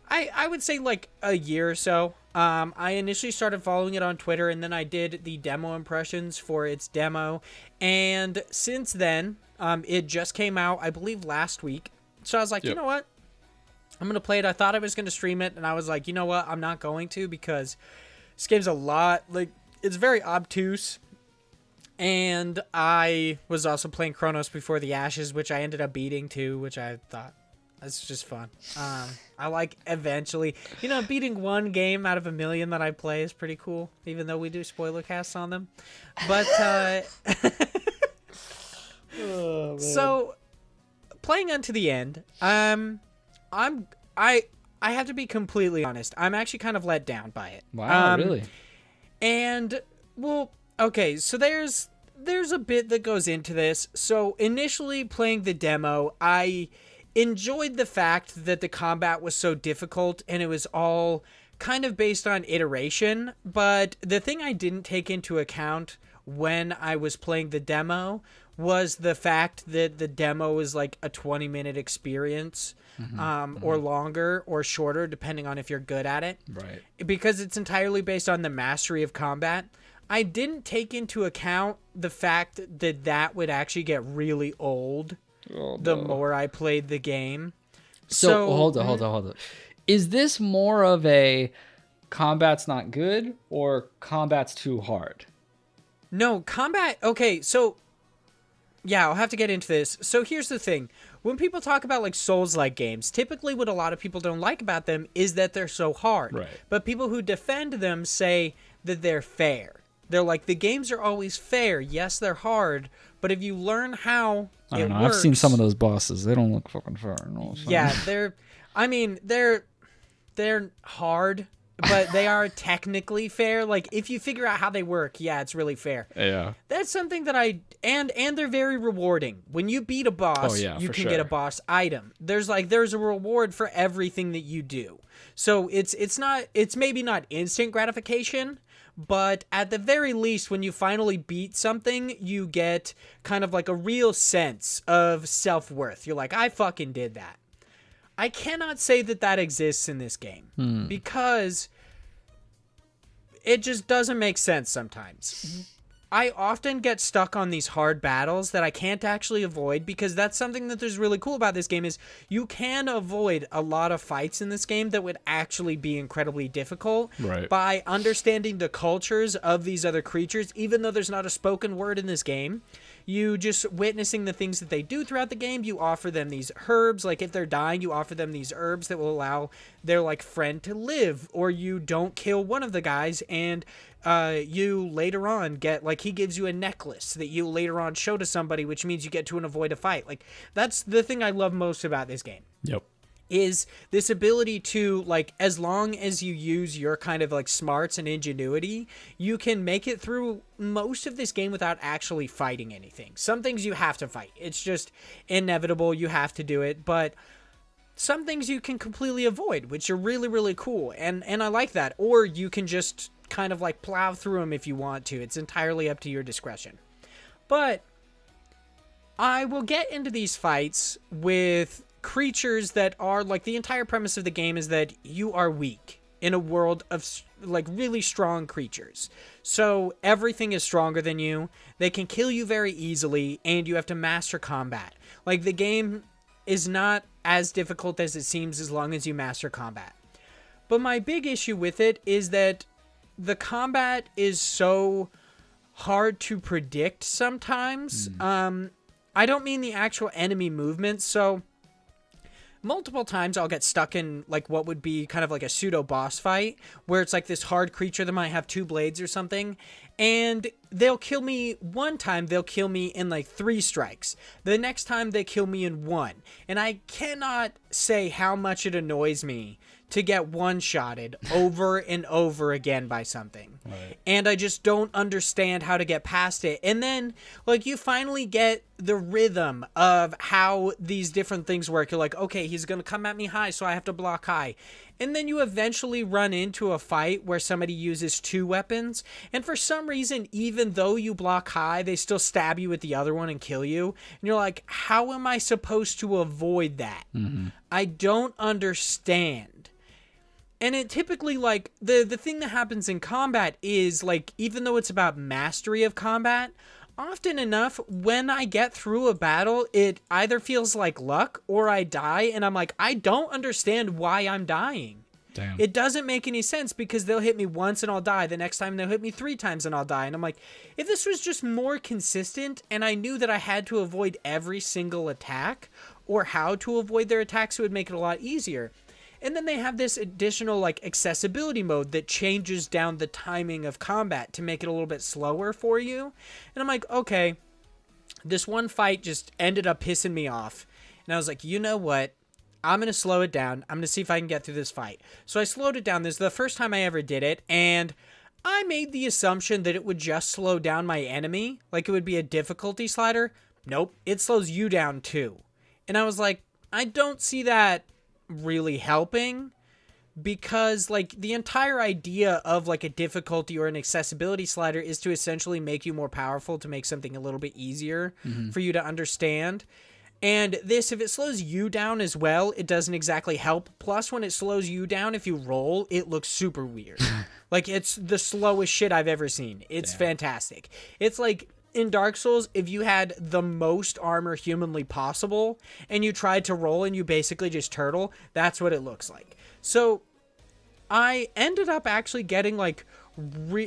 S1: I would say like a year or so. I initially started following it on Twitter, and then I did the demo impressions for its demo. And since then, it just came out, I believe, last week. So I was like, you know what? I'm going to play it. I thought I was going to stream it, and I was like, you know what? I'm not going to, because this game's a lot. Like, it's very obtuse. And I was also playing Chronos Before the Ashes, which I ended up beating too, which I thought that's just fun. I like eventually, beating one game out of a million that I play is pretty cool, even though we do spoiler casts on them. But, so playing Unto the End, I have to be completely honest. I'm actually kind of let down by it.
S2: Wow, really?
S1: And well, okay, so there's a bit that goes into this. So initially playing the demo, I enjoyed the fact that the combat was so difficult and it was all kind of based on iteration. But the thing I didn't take into account when I was playing the demo was the fact that the demo is like a 20-minute experience. Or longer or shorter, depending on if you're good at it.
S2: Right.
S1: Because it's entirely based on the mastery of combat. I didn't take into account the fact that would actually get really old the more I played the game.
S2: So hold on. Is this more of a combat's not good or combat's too hard?
S1: No, combat... Okay, so... Yeah, I'll have to get into this. So here's the thing. When people talk about like Souls-like games, typically what a lot of people don't like about them is that they're so hard.
S2: Right.
S1: But people who defend them say that they're fair. They're like, the games are always fair. Yes, they're hard, but if you learn how
S2: I don't know.
S1: works,
S2: I've seen some of those bosses. They don't look fucking fair.
S1: Yeah, they're hard, but they are technically fair. Like, if you figure out how they work, yeah, it's really fair.
S2: Yeah.
S1: That's something that and they're very rewarding. When you beat a boss, you can get a boss item. There's a reward for everything that you do. So it's maybe not instant gratification, but at the very least, when you finally beat something, you get kind of like a real sense of self-worth. You're like, I fucking did that. I cannot say that exists in this game because it just doesn't make sense sometimes. I often get stuck on these hard battles that I can't actually avoid, because that's something that there's really cool about this game is you can avoid a lot of fights in this game that would actually be incredibly difficult by understanding the cultures of these other creatures, even though there's not a spoken word in this game. You just witnessing the things that they do throughout the game. You offer them these herbs. Like, if they're dying, you offer them these herbs that will allow their, like, friend to live. Or you don't kill one of the guys, and you later on get, like, he gives you a necklace that you later on show to somebody, which means you get to avoid a fight. Like, that's the thing I love most about this game.
S2: Yep.
S1: Is this ability to, like, as long as you use your kind of, like, smarts and ingenuity, you can make it through most of this game without actually fighting anything. Some things you have to fight. It's just inevitable. You have to do it. But some things you can completely avoid, which are really, really cool. And I like that. Or you can just kind of, like, plow through them if you want to. It's entirely up to your discretion. But I will get into these fights with creatures that are, like, the entire premise of the game is that you are weak in a world of, like, really strong creatures. So everything is stronger than you. They can kill you very easily, and you have to master combat. Like, the game is not as difficult as it seems as long as you master combat. But my big issue with it is that the combat is so hard to predict sometimes. I don't mean the actual enemy movement. So multiple times I'll get stuck in, like, what would be kind of like a pseudo boss fight where it's like this hard creature that might have 2 blades or something, and they'll kill me one time. They'll kill me in like 3 strikes. The next time they kill me in 1, and I cannot say how much it annoys me to get one-shotted over and over again by something. Right. And I just don't understand how to get past it. And then, like, you finally get the rhythm of how these different things work. You're like, okay, he's going to come at me high, so I have to block high. And then you eventually run into a fight where somebody uses 2 weapons. And for some reason, even though you block high, they still stab you with the other one and kill you. And you're like, how am I supposed to avoid that? I don't understand. And it typically, like, the thing that happens in combat is, like, even though it's about mastery of combat, often enough, when I get through a battle, it either feels like luck or I die, and I'm like, I don't understand why I'm dying.
S2: Damn.
S1: It doesn't make any sense, because they'll hit me once and I'll die. The next time they'll hit me 3 times and I'll die. And I'm like, if this was just more consistent and I knew that I had to avoid every single attack or how to avoid their attacks, it would make it a lot easier. And then they have this additional, like, accessibility mode that changes down the timing of combat to make it a little bit slower for you. And I'm like, okay, this one fight just ended up pissing me off. And I was like, you know what? I'm going to slow it down. I'm going to see if I can get through this fight. So I slowed it down. This is the first time I ever did it. And I made the assumption that it would just slow down my enemy. Like, it would be a difficulty slider. Nope. It slows you down too. And I was like, I don't see that really helping, because, like, the entire idea of, like, a difficulty or an accessibility slider is to essentially make you more powerful, to make something a little bit easier for you to understand. And this, if it slows you down as well, it doesn't exactly help. Plus, when it slows you down, if you roll, it looks super weird. Like, it's the slowest shit I've ever seen. It's fantastic. It's like in Dark Souls, if you had the most armor humanly possible and you tried to roll and you basically just turtle, that's what it looks like. So I ended up actually getting, like,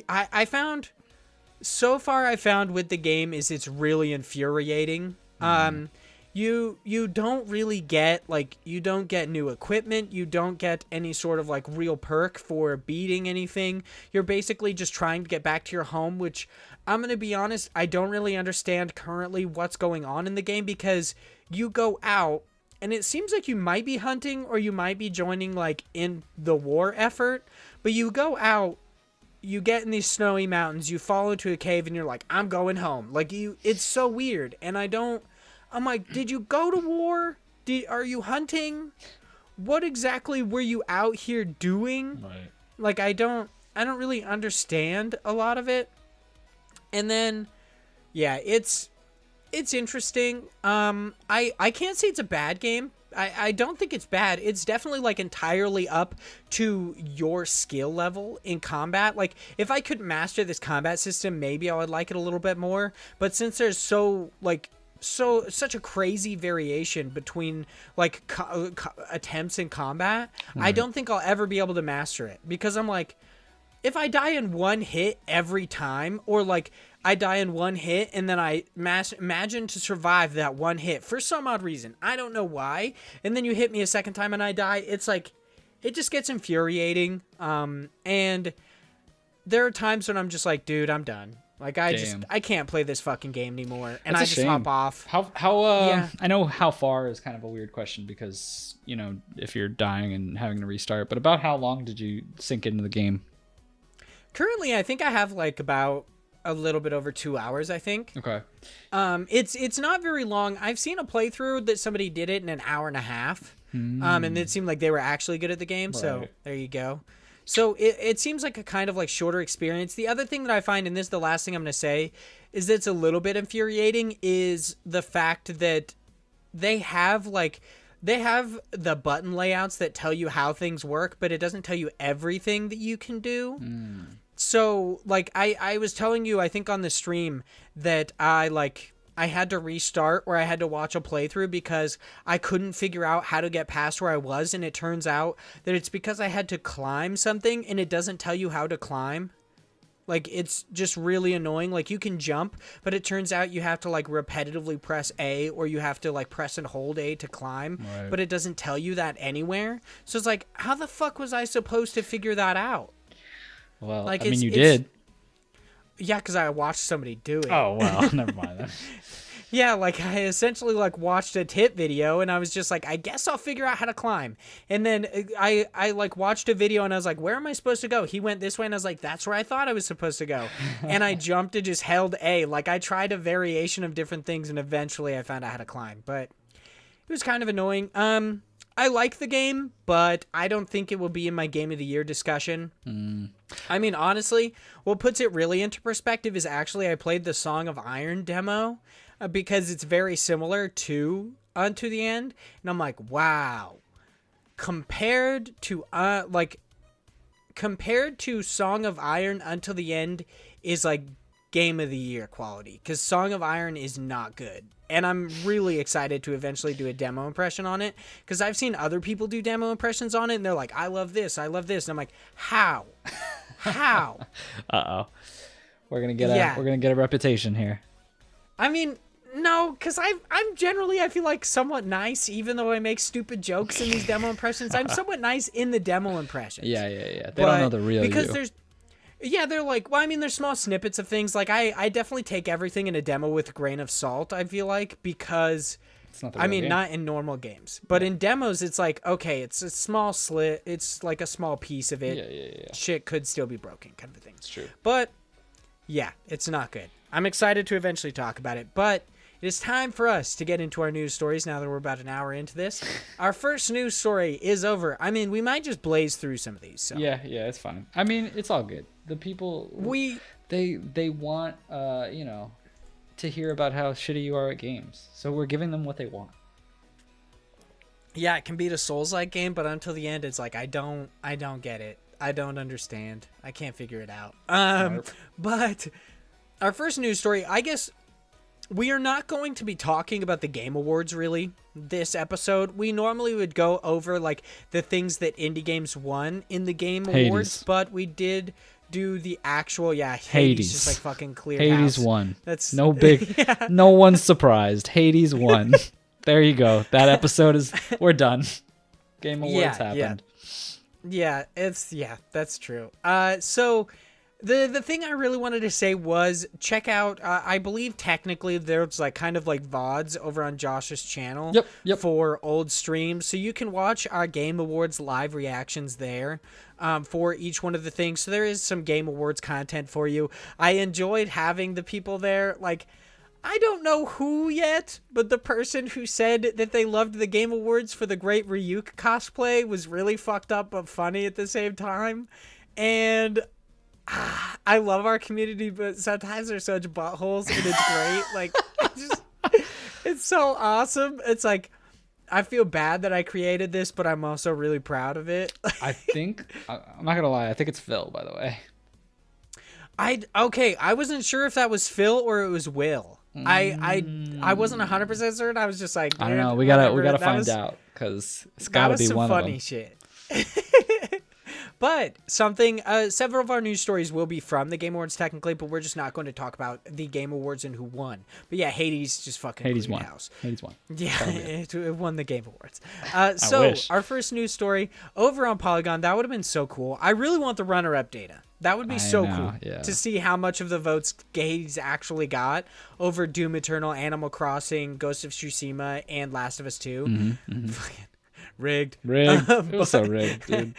S1: I found with the game is it's really infuriating. You don't really get, like, you don't get new equipment. You don't get any sort of, like, real perk for beating anything. You're basically just trying to get back to your home, which, I'm going to be honest, I don't really understand currently what's going on in the game, because you go out and it seems like you might be hunting or you might be joining like in the war effort, but you go out, you get in these snowy mountains, you fall into a cave, and you're like, I'm going home. Like it's so weird. And I'm like, did you go to war? Are you hunting? What exactly were you out here doing?
S2: Right.
S1: Like, I don't really understand a lot of it. And then, yeah, it's interesting. I can't say it's a bad game. I don't think it's bad. It's definitely like entirely up to your skill level in combat. Like, if I could master this combat system, maybe I would like it a little bit more. But since there's such a crazy variation between like attempts in combat, I don't think I'll ever be able to master it, because I'm like, if I die in one hit every time, or like I die in one hit and then I imagine to survive that one hit for some odd reason, I don't know why, and then you hit me a second time and I die, it's like, it just gets infuriating. And there are times when I'm just like, dude, I'm done. Like, I can't play this fucking game anymore, and I just hop off.
S2: Yeah. I know how far is kind of a weird question, because, you know, if you're dying and having to restart, but about how long did you sink into the game?
S1: Currently, I think I have like about a little bit over 2 hours, I think.
S2: Okay.
S1: It's not very long. I've seen a playthrough that somebody did it in an hour and a half. And it seemed like they were actually good at the game. Right. So there you go. So it seems like a kind of like shorter experience. The other thing that I find, and this is the last thing I'm going to say, is that it's a little bit infuriating, is the fact that they have the button layouts that tell you how things work, but it doesn't tell you everything that you can do. So like I was telling you, I think on the stream, that I had to restart, or I had to watch a playthrough because I couldn't figure out how to get past where I was. And it turns out that it's because I had to climb something and it doesn't tell you how to climb. Like, it's just really annoying. Like, you can jump, but it turns out you have to like repetitively press A, or you have to like press and hold A to climb, right. But it doesn't tell you that anywhere. So it's like, how the fuck was I supposed to figure that out?
S2: Well, like, I mean, you did.
S1: Yeah, because I watched somebody do it.
S2: Oh, well, never mind then.
S1: Yeah, like, I essentially like watched a tip video, and I was just like, I guess I'll figure out how to climb. And then I like watched a video, and I was like, where am I supposed to go? He went this way, and I was like, that's where I thought I was supposed to go. And I jumped and just held A. Like, I tried a variation of different things, and eventually I found out how to climb. But it was kind of annoying. I like the game, but I don't think it will be in my Game of the Year discussion. I mean, honestly, what puts it really into perspective is actually I played the Song of Iron demo, because it's very similar to Unto the End, and I'm like, wow. Compared to Song of Iron, Until the End is like Game of the Year quality, because Song of Iron is not good. And I'm really excited to eventually do a demo impression on it, because I've seen other people do demo impressions on it, and they're like, I love this. And I'm like, how? How?
S2: Uh-oh. We're gonna get a reputation here.
S1: I mean, no, because I'm generally, I feel like, somewhat nice, even though I make stupid jokes in these demo impressions. I'm somewhat nice in the demo impressions.
S2: Yeah. They don't know the real
S1: because
S2: you.
S1: They're like, well, I mean, there's small snippets of things. Like, I definitely take everything in a demo with a grain of salt, I feel like, because,
S2: it's not the real game.
S1: Not in normal games. But in demos, it's like, okay, it's a small slit. It's like a small piece of it.
S2: Yeah.
S1: Shit could still be broken, kind of a thing.
S2: It's true.
S1: But, yeah, it's not good. I'm excited to eventually talk about it, but it is time for us to get into our news stories now that we're about an hour into this. Our first news story is over. I mean, we might just blaze through some of these. So.
S2: Yeah, it's fine. I mean, it's all good. The people, they want, to hear about how shitty you are at games. So we're giving them what they want.
S1: Yeah, it can be a Souls-like game, but until the end, it's like, I don't get it. I don't understand. I can't figure it out. But our first news story, I guess we are not going to be talking about the Game Awards, really, this episode. We normally would go over, like, the things that indie games won in the Game Awards, but we did do the actual, Hades. Just like fucking clear
S2: Hades
S1: house.
S2: Won.
S1: That's
S2: no big, no one's surprised. Hades won. There you go. That episode we're done. Game Awards happened.
S1: Yeah, that's true. So The thing I really wanted to say was check out, I believe technically there's like kind of like VODs over on Josh's channel
S2: Yep.
S1: for old streams. So you can watch our Game Awards live reactions there for each one of the things. So there is some Game Awards content for you. I enjoyed having the people there. Like, I don't know who yet, but the person who said that they loved the Game Awards for the Great Ryuk cosplay was really fucked up but funny at the same time. And I love our community, but sometimes they're such buttholes, and it's great. Like, it's so awesome. It's like, I feel bad that I created this, but I'm also really proud of it.
S2: I think, I'm not gonna lie, I think it's Phil, by the way.
S1: I wasn't sure if that was Phil or it was Will. I wasn't 100% certain. I was just like,
S2: I don't know. We gotta find out, because it's gotta be one of them. That was some funny shit.
S1: But several of our news stories will be from the Game Awards technically, but we're just not going to talk about the Game Awards and who won. But yeah, Hades just fucking
S2: Hades won.
S1: House.
S2: Hades won.
S1: Yeah, it won the Game Awards.
S2: Wish.
S1: Our first news story over on Polygon, that would have been so cool. I really want the runner-up data. That would be so cool to see how much of the votes Hades actually got over Doom Eternal, Animal Crossing, Ghost of Tsushima, and Last of Us 2. Fucking rigged.
S2: It was so rigged, dude.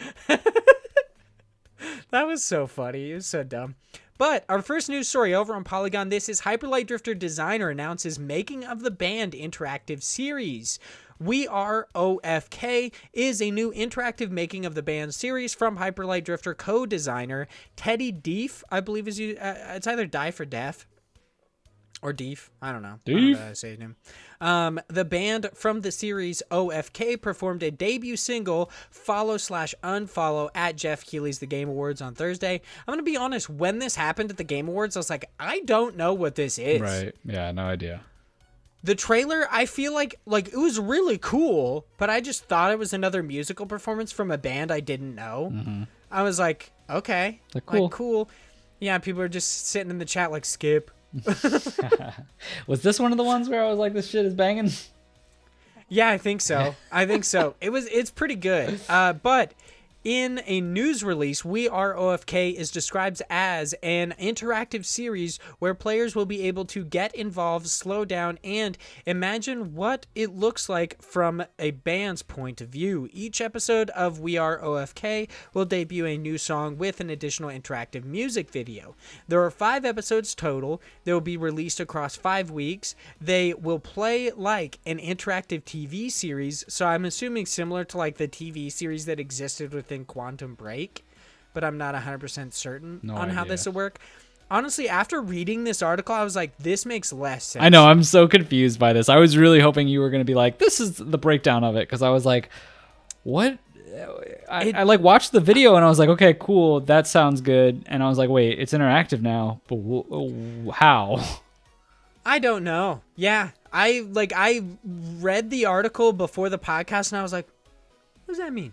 S1: That was so funny. It was so dumb. But our first news story over on Polygon, this is Hyperlight Drifter designer announces making of the band interactive series. We Are OFK is a new interactive making of the band series from Hyperlight Drifter co-designer Teddy Deef, I believe is it's either Dief or Def. Or Deef. I don't know. I don't know how to say his name. The band from the series OFK performed a debut single, Follow/Unfollow, at Jeff Keighley's The Game Awards on Thursday. I'm going to be honest, when this happened at the Game Awards, I was like, I don't know what this is.
S2: Right. Yeah, no idea.
S1: The trailer, I feel like it was really cool, but I just thought it was another musical performance from a band I didn't know. I was like, okay. Cool. Yeah, people are just sitting in the chat like, skip.
S2: Was this one of the ones where I was like, this shit is banging?
S1: Yeah, I think so. It's pretty good. But in a news release, We Are OFK is described as an interactive series where players will be able to get involved, slow down, and imagine what it looks like from a band's point of view. Each episode of We Are OFK will debut a new song with an additional interactive music video. There are 5 episodes total. They will be released across 5 weeks. They will play like an interactive TV series, so I'm assuming similar to like the TV series that existed within Quantum Break, but I'm not 100% certain on how this will work. Honestly, after reading this article, I was like, this makes less sense.
S2: I know, I'm so confused by this. I was really hoping you were going to be like, this is the breakdown of it, because I was like, what? I like watched the video and I was like, okay, cool, that sounds good. And I was like, wait, it's interactive now, but how?
S1: I don't know. Yeah, I read the article before the podcast and I was like, what does that mean?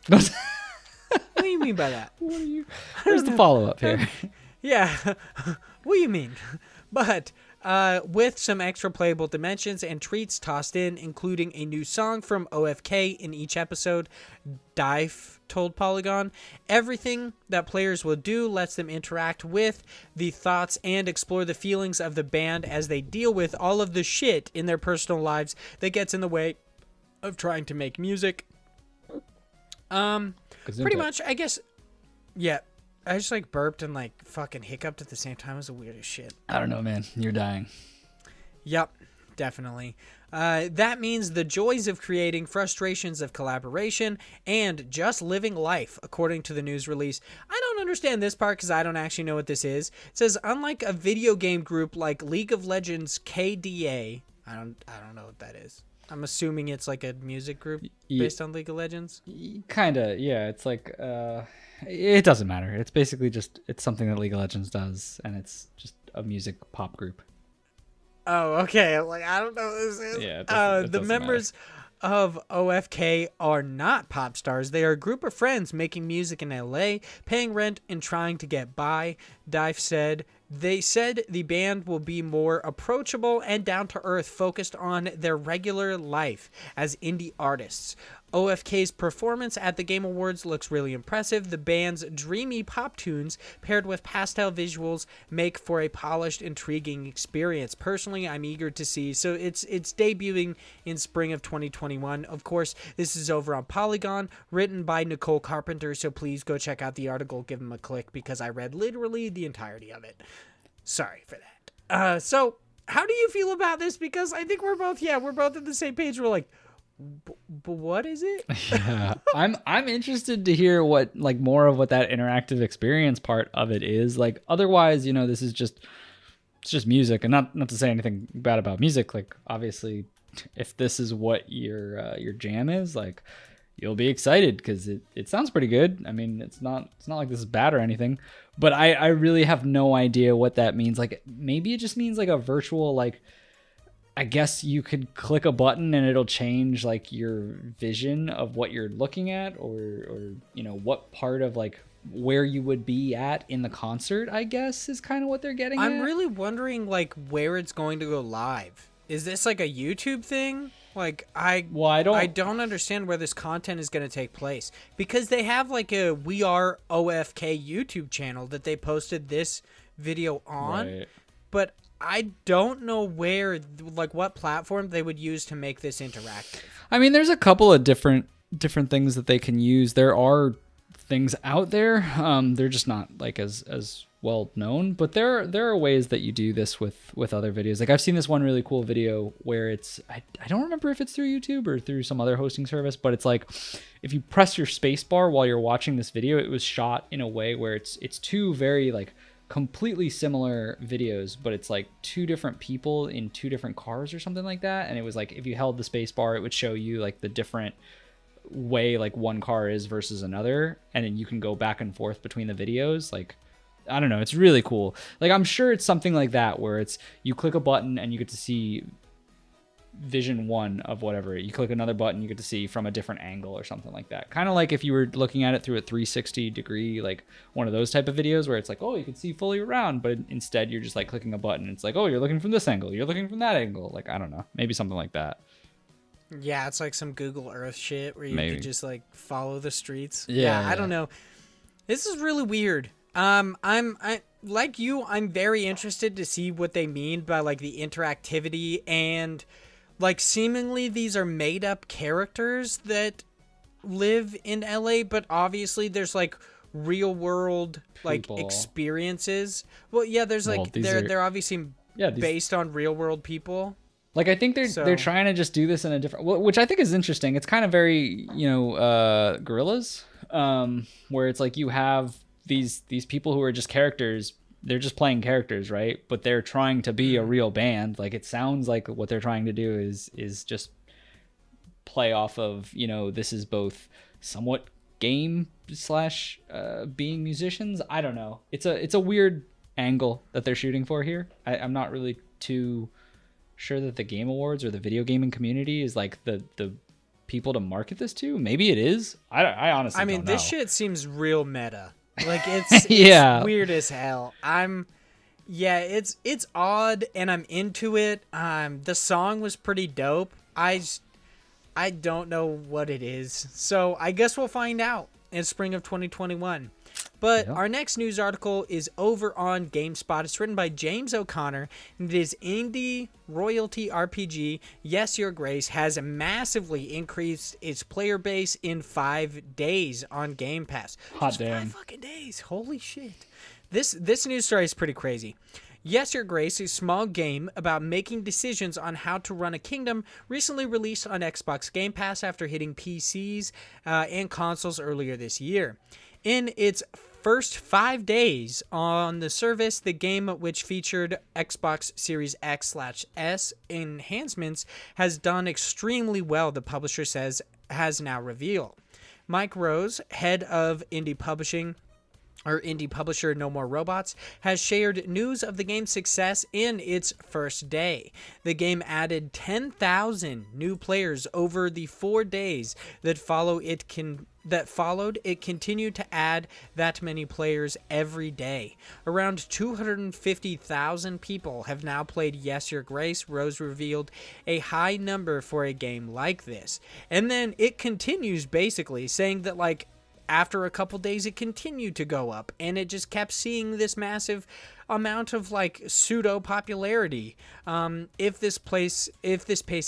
S1: What do you mean by that?
S2: Where's the follow-up here?
S1: Yeah, what do you mean? But with some extra playable dimensions and treats tossed in, including a new song from OFK in each episode, Dife told Polygon, everything that players will do lets them interact with the thoughts and explore the feelings of the band as they deal with all of the shit in their personal lives that gets in the way of trying to make music. Pretty much, I guess. Yeah, I just like burped and like fucking hiccuped at the same time. It was the weirdest shit.
S2: I don't know, man. You're dying.
S1: Yep, definitely. That means the joys of creating, frustrations of collaboration, and just living life, according to the news release. I don't understand this part because I don't actually know what this is. It says, unlike a video game group like League of Legends KDA, I don't know what that is. I'm assuming it's like a music group based on League of Legends.
S2: Kinda, yeah. It's like, it doesn't matter. It's basically just, it's something that League of Legends does, and it's just a music pop group.
S1: Oh, okay. Like, I don't know what this is.
S2: Yeah,
S1: the members of OFK are not pop stars. They are a group of friends making music in LA, paying rent, and trying to get by, Dife said. They said the band will be more approachable and down-to-earth, focused on their regular life as indie artists. OFK's performance at the Game Awards looks really impressive. The band's dreamy pop tunes paired with pastel visuals make for a polished, intriguing experience. Personally, I'm eager to see. So it's debuting in spring of 2021. Of course, this is over on Polygon, written by Nicole Carpenter. So please go check out the article, give them a click, because I read literally the entirety of it. Sorry for that. So how do you feel about this? Because I think we're both on the same page. We're like, but what is it?
S2: Yeah, I'm interested to hear what, like, more of what that interactive experience part of it is. Like, otherwise, you know, this is just it's just music, and not to say anything bad about music. Like, obviously, if this is what your jam is, like, you'll be excited because it sounds pretty good. I mean, it's not like this is bad or anything, but I really have no idea what that means. Like, maybe it just means like a virtual, like, I guess you could click a button and it'll change like your vision of what you're looking at, or you know, what part of like where you would be at in the concert, I guess, is kind of what they're getting at.
S1: I'm really wondering like where it's going to go live. Is this like a YouTube thing? Like, I don't understand where this content is going to take place, because they have like a We Are OFK YouTube channel that they posted this video on,
S2: Right.
S1: but I don't know where, like, what platform they would use to make this interactive.
S2: I mean, there's a couple of different things that they can use. There are things out there. They're just not like as well known, but there are ways that you do this with other videos. Like, I've seen this one really cool video where it's I don't remember if it's through YouTube or through some other hosting service, but it's like if you press your space bar while you're watching this video, it was shot in a way where it's two very like completely similar videos, but it's like two different people in two different cars or something like that. And it was like if you held the space bar, it would show you like the different way like one car is versus another, and then you can go back and forth between the videos. Like, I don't know, it's really cool. Like, I'm sure it's something like that where it's you click a button and you get to see vision one of whatever. You click another button, you get to see from a different angle or something like that. Kind of like if you were looking at it through a 360 degree, like one of those type of videos where it's like, oh, you can see fully around, but instead you're just like clicking a button. It's like, oh, you're looking from this angle, you're looking from that angle. Like, I don't know, maybe something like that.
S1: Yeah, it's like some Google Earth shit where you
S2: Maybe.
S1: could just like follow the streets.
S2: Yeah.
S1: I don't know. This is really weird. I like you, I'm very interested to see what they mean by like the interactivity, and like seemingly these are made up characters that live in LA, but obviously there's like real world like
S2: People.
S1: experiences. Well, yeah, there's like
S2: Well,
S1: they're obviously
S2: these-
S1: based on real world people.
S2: Like, I think they're trying to just do this in a different, which I think is interesting. It's kind of very, you know, Gorillas, where it's like you have these people who are just characters. They're just playing characters, right? But they're trying to be a real band. Like, it sounds like what they're trying to do is just play off of, you know, this is both somewhat game slash being musicians. I don't know. It's a weird angle that they're shooting for here. I'm not really too sure that the Game Awards or the video gaming community is like the people to market this to. Maybe it is. I honestly don't know.
S1: This shit seems real meta. Like, it's
S2: Yeah.
S1: it's weird as hell. It's odd, and I'm into it. The song was pretty dope. I don't know what it is, so I guess we'll find out in spring of 2021. But our next news article is over on GameSpot. It's written by James O'Connor, and it is indie royalty RPG Yes Your Grace has massively increased its player base in 5 days on Game Pass.
S2: Hot damn.
S1: 5 fucking days. Holy shit. This news story is pretty crazy. Yes Your Grace, a small game about making decisions on how to run a kingdom, recently released on Xbox Game Pass after hitting PCs and consoles earlier this year. In its first 5 days on the service, the game, which featured Xbox Series X/S enhancements, has done extremely well, the publisher says, has now revealed. Mike Rose, head of indie publisher No More Robots, has shared news of the game's success in its first day. The game added 10,000 new players over the 4 days that follow it that followed, it continued to add that many players every day. Around 250,000 people have now played Yes Your Grace. Rose revealed a high number for a game like this. And then it continues basically saying that, like, after a couple days it continued to go up, and it just kept seeing this massive amount of like pseudo popularity. If this pace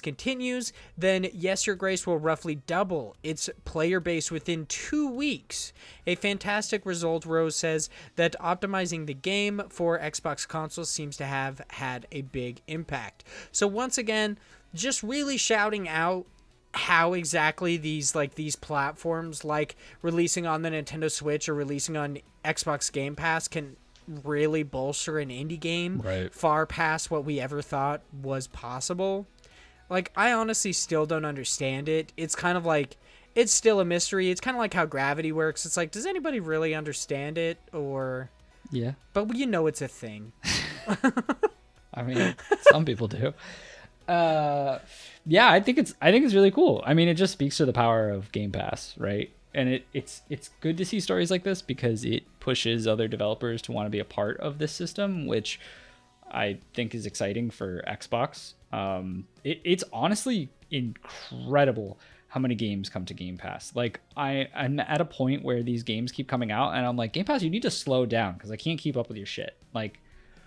S1: continues, then Yes Your Grace will roughly double its player base within 2 weeks. A fantastic result, Rose says that optimizing the game for Xbox consoles seems to have had a big impact. So once again, just really shouting out how exactly these platforms, like releasing on the Nintendo Switch or releasing on Xbox Game Pass, can really bolster an indie game far past what we ever thought was possible. Like, I honestly still don't understand it. It's kind of like, it's still a mystery. It's kind of like how Gravity works. It's like, does anybody really understand it? Or
S2: yeah,
S1: but you know it's a thing.
S2: I mean, some people do. Yeah, I think it's really cool. I mean, it just speaks to the power of Game Pass, right? And it's good to see stories like this because it pushes other developers to want to be a part of this system, which I think is exciting for Xbox. It's honestly incredible how many games come to Game Pass. Like, I'm at a point where these games keep coming out, and I'm like, Game Pass, you need to slow down because I can't keep up with your shit. Like,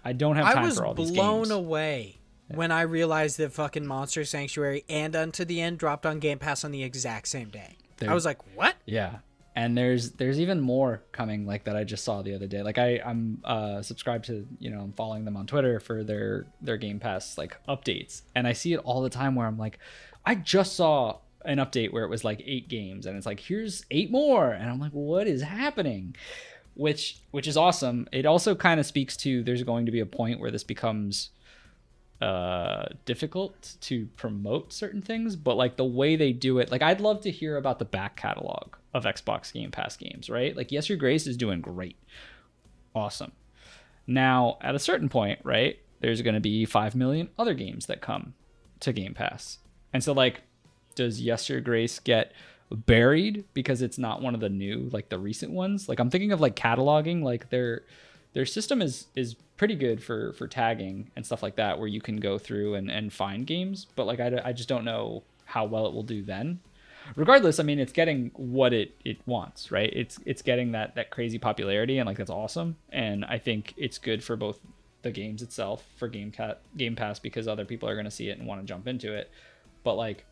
S2: I don't have time for all these games.
S1: I was blown away when I realized that fucking Monster Sanctuary and Unto the End dropped on Game Pass on the exact same day. I was like, what?
S2: Yeah. And there's even more coming like that I just saw the other day. Like I'm subscribed to, I'm following them on Twitter for their Game Pass like updates. And I see it all the time where I'm like, I just saw an update where it was like 8 games and it's like, here's 8 more. And I'm like, what is happening? Which is awesome. It also kind of speaks to there's going to be a point where this becomes difficult to promote certain things, but like the way they do it, like I'd love to hear about the back catalog of Xbox Game Pass games, right? Like Yes Your Grace is doing great. Awesome. Now at a certain point, right, there's going to be 5 million other games that come to Game Pass. And so like, does Yes Your Grace get buried because it's not one of the new, like the recent ones? Like I'm thinking of like cataloging, like their system is pretty good for tagging and stuff like that, where you can go through and find games, but like I just don't know how well it will do then. Regardless, I mean, it's getting what it wants, right? It's getting that crazy popularity, and like that's awesome. And I think it's good for both the games itself, for Game Pass, because other people are going to see it and want to jump into it. But like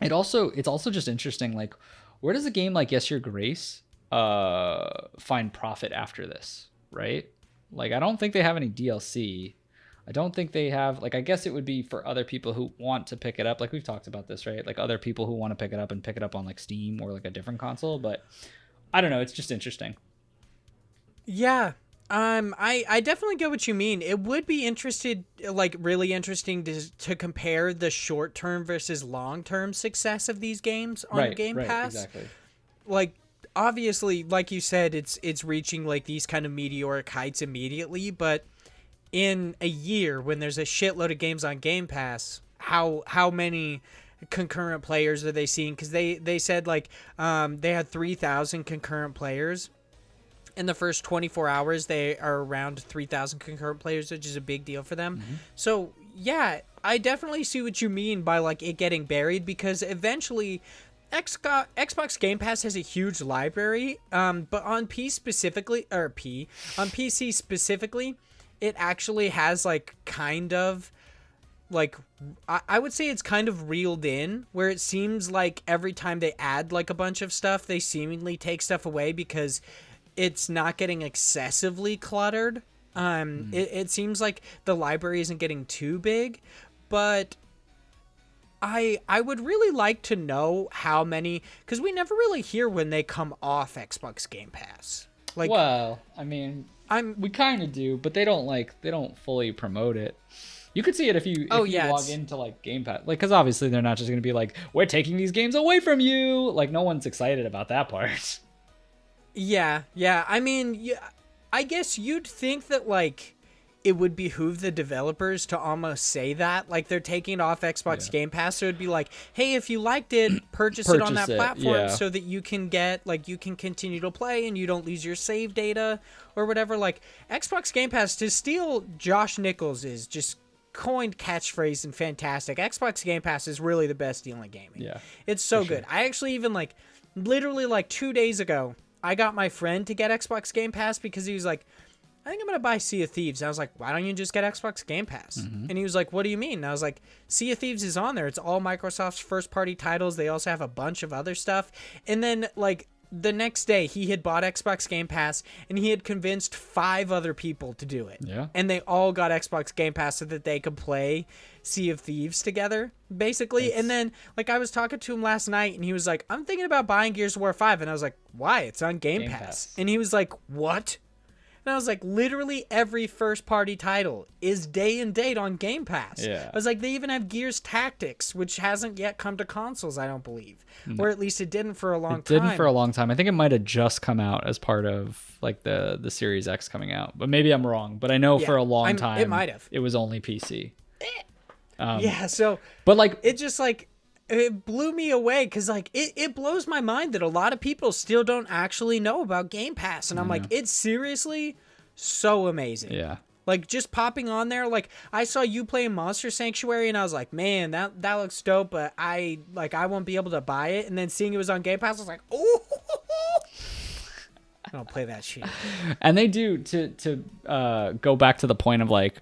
S2: it's also just interesting, like where does a game like Yes Your Grace find profit after this, right? Like, I don't think they have any DLC. I don't think they have, like, I guess it would be for other people who want to pick it up. Like, we've talked about this, right? Like, other people who want to pick it up on, like, Steam or, like, a different console. But, I don't know. It's just interesting.
S1: Yeah. I definitely get what you mean. It would be really interesting to compare the short-term versus long-term success of these games on Game Pass.
S2: Right, exactly.
S1: Like, obviously, like you said, it's reaching like these kind of meteoric heights immediately, but in a year when there's a shitload of games on Game Pass, how many concurrent players are they seeing? Because they said like they had 3,000 concurrent players in the first 24 hours. They are around 3,000 concurrent players, which is a big deal for them. Mm-hmm. So yeah, I definitely see what you mean by like it getting buried, because eventually Xbox Game Pass has a huge library, but on PC specifically, it actually has like kind of like, I would say it's kind of reeled in, where it seems like every time they add like a bunch of stuff, they seemingly take stuff away because it's not getting excessively cluttered. It seems like the library isn't getting too big, but I would really like to know how many, because we never really hear when they come off Xbox Game Pass. Like,
S2: well, I mean, we kind of do, but they don't fully promote it. You could see it if you log into like Game Pass, like, because obviously they're not just gonna be like, we're taking these games away from you. Like, no one's excited about that part.
S1: Yeah. I mean, I guess you'd think that like it would behoove the developers to almost say that, like they're taking it off Xbox Game Pass, so it'd be like, hey, if you liked it, purchase it on that platform so that you can get, like, you can continue to play and you don't lose your save data or whatever. Like, Xbox Game Pass, to steal Josh Nichols' is just coined catchphrase and fantastic. Xbox Game Pass is really the best deal in gaming.
S2: Yeah,
S1: it's so good. I actually even, like, literally like 2 days ago, I got my friend to get Xbox Game Pass because he was like, I think I'm going to buy Sea of Thieves. And I was like, why don't you just get Xbox Game Pass? And he was like, what do you mean? And I was like, Sea of Thieves is on there. It's all Microsoft's first-party titles. They also have a bunch of other stuff. And then, like, the next day, he had bought Xbox Game Pass, and he had convinced 5 other people to do it.
S2: Yeah.
S1: And they all got Xbox Game Pass so that they could play Sea of Thieves together, basically. And then, like, I was talking to him last night, and he was like, I'm thinking about buying Gears of War 5. And I was like, why? It's on Game Pass. And he was like, what? And I was like, literally every first-party title is day and date on Game Pass.
S2: Yeah.
S1: I was like, they even have Gears Tactics, which hasn't yet come to consoles, I don't believe. Or at least it didn't for a long time.
S2: It didn't for a long time. I think it might have just come out as part of, like, the Series X coming out. But maybe I'm wrong. But I know for a long time
S1: it might have.
S2: It was only PC.
S1: So...
S2: But, like...
S1: It just, like... It blew me away because, like, it blows my mind that a lot of people still don't actually know about Game Pass. And I'm like, it's seriously so amazing.
S2: Yeah.
S1: Like, just popping on there. Like, I saw you playing Monster Sanctuary, and I was like, man, that looks dope, but I won't be able to buy it. And then seeing it was on Game Pass, I was like, oh, I don't play that shit.
S2: And they do, to go back to the point of, like,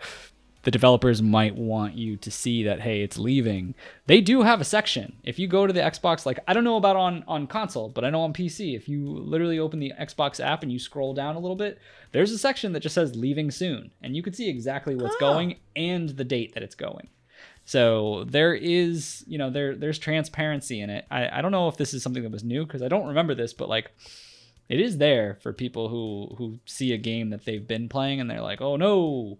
S2: the developers might want you to see that, hey, it's leaving. They do have a section. If you go to the Xbox, like, I don't know about on console, but I know on PC, if you literally open the Xbox app and you scroll down a little bit, there's a section that just says leaving soon. And you can see exactly what's going and the date that it's going. So there is, you know, there's transparency in it. I don't know if this is something that was new, because I don't remember this, but, like, it is there for people who see a game that they've been playing and they're like, oh no,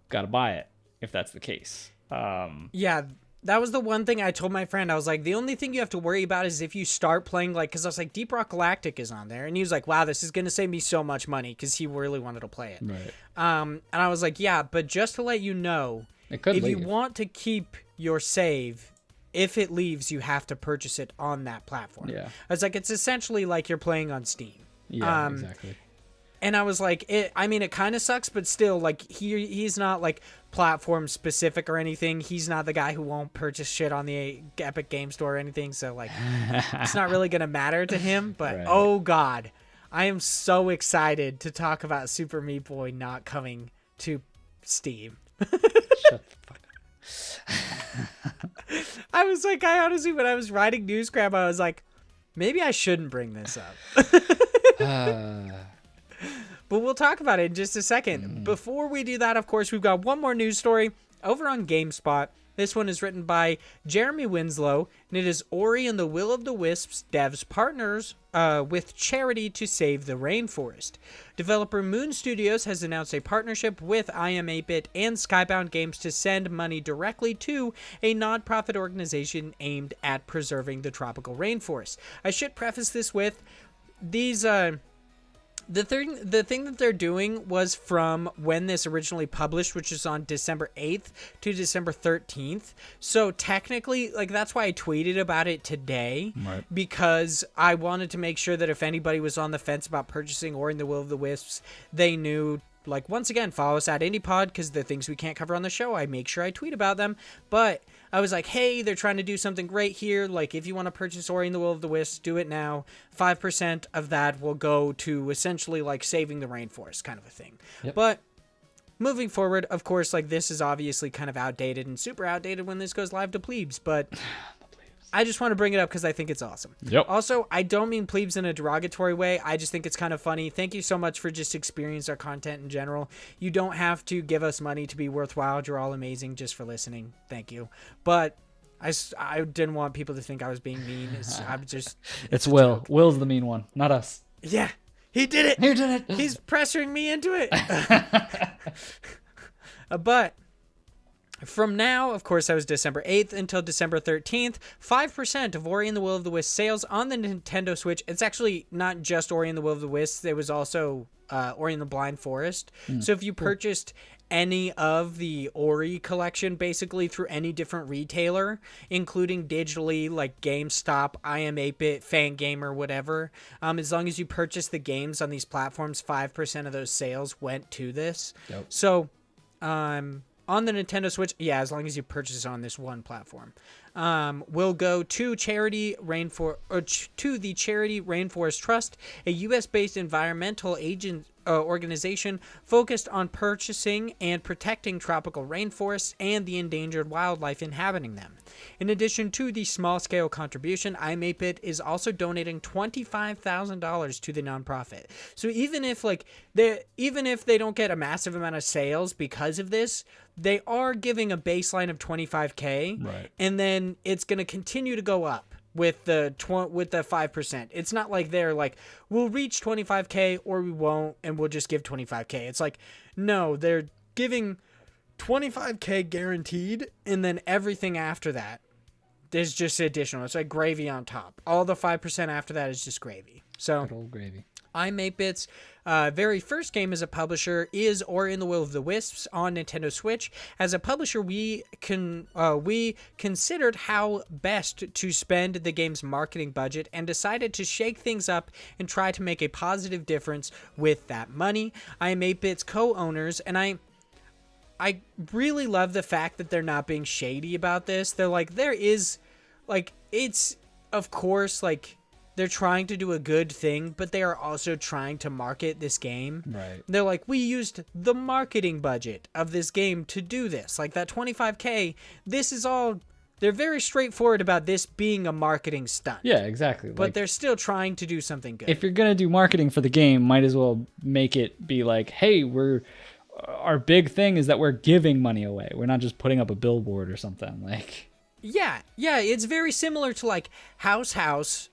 S2: gotta buy it, if that's the case.
S1: Yeah, that was the one thing I told my friend. I was like, the only thing you have to worry about is if you start playing, like, because I was like, Deep Rock Galactic is on there, and he was like, wow, this is gonna save me so much money, because he really wanted to play it.
S2: Right.
S1: And I was like, yeah, but just to let you know, if you want to keep your save, if it leaves, you have to purchase it on that platform.
S2: Yeah.
S1: I was like, it's essentially like you're playing on Steam.
S2: Yeah, exactly.
S1: And I was like, it kind of sucks, but still, like, he's not, like, platform specific or anything. He's not the guy who won't purchase shit on the Epic Game Store or anything. So, like, it's not really going to matter to him. But, right. Oh, God, I am so excited to talk about Super Meat Boy not coming to Steam.
S2: Shut the fuck up.
S1: I was like, I honestly, when I was writing Newscrab, I was like, maybe I shouldn't bring this up. But we'll talk about it in just a second. Before we do that, of course, we've got one more news story over on GameSpot. This one is written by Jeremy Winslow, and it is Ori and the Will of the Wisps devs partners with charity to save the rainforest. Developer Moon Studios has announced a partnership with Iam8bit and Skybound Games to send money directly to a nonprofit organization aimed at preserving the tropical rainforest. I should preface this with these... The thing that they're doing was from when this originally published, which is on December 8th to December 13th. So technically, like, that's why I tweeted about it today, right? Because I wanted to make sure that if anybody was on the fence about purchasing Ori and the Will of the Wisps, they knew, like, once again, follow us at IndiePod, because the things we can't cover on the show, I make sure I tweet about them. But I was like, hey, they're trying to do something great here. Like, if you want to purchase Ori and the Will of the Wisps, do it now. 5% of that will go to essentially, like, saving the rainforest kind of a thing. Yep. But moving forward, of course, like, this is obviously kind of outdated and super outdated when this goes live to plebes, but I just want to bring it up because I think it's awesome.
S2: Yep.
S1: Also, I don't mean plebes in a derogatory way. I just think it's kind of funny. Thank you so much for just experiencing our content in general. You don't have to give us money to be worthwhile. You're all amazing just for listening. Thank you. But I didn't want people to think I was being mean. It's
S2: Will.
S1: Joke.
S2: Will's the mean one, not us.
S1: Yeah. He did it.
S2: He did it.
S1: He's pressuring me into it. But from now, of course, that was December 8th until December 13th, 5% of Ori and the Will of the Wisps sales on the Nintendo Switch. It's actually not just Ori and the Will of the Wisps. There was also Ori and the Blind Forest. So if you purchased any of the Ori collection basically through any different retailer, including digitally like GameStop, Iam8bit, Fangamer, whatever, as long as you purchase the games on these platforms, 5% of those sales went to this.
S2: Yep.
S1: So on the Nintendo Switch, yeah, as long as you purchase on this one platform, will go to charity to the Charity Rainforest Trust, a U.S.-based environmental organization focused on purchasing and protecting tropical rainforests and the endangered wildlife inhabiting them. In addition to the small-scale contribution, Iam8bit is also donating $25,000 to the nonprofit. So even if they don't get a massive amount of sales because of this, they are giving a baseline of $25K,
S2: Right.
S1: and then it's going to continue to go up with the 5%. It's not like they're like, we'll reach 25K or we won't, and we'll just give 25K. It's like, no, they're giving 25K guaranteed, and then everything after that is just additional. It's like gravy on top. All the 5% after that is just gravy. So
S2: Good old gravy.
S1: Iam8bit's very first game as a publisher is Ori and the Will of the Wisps on Nintendo Switch. As a publisher, we considered how best to spend the game's marketing budget and decided to shake things up and try to make a positive difference with that money. Iam8bit's co-owners, and I really love the fact that they're not being shady about this. They're like, it's of course like, they're trying to do a good thing, but they are also trying to market this game.
S2: Right.
S1: They're like, we used the marketing budget of this game to do this. Like that 25K, this is all... They're very straightforward about this being a marketing stunt.
S2: Yeah, exactly.
S1: But they're still trying to do something good.
S2: If you're going to do marketing for the game, might as well make it be like, hey, our big thing is that we're giving money away. We're not just putting up a billboard or something. Like...
S1: Yeah, it's very similar to like House,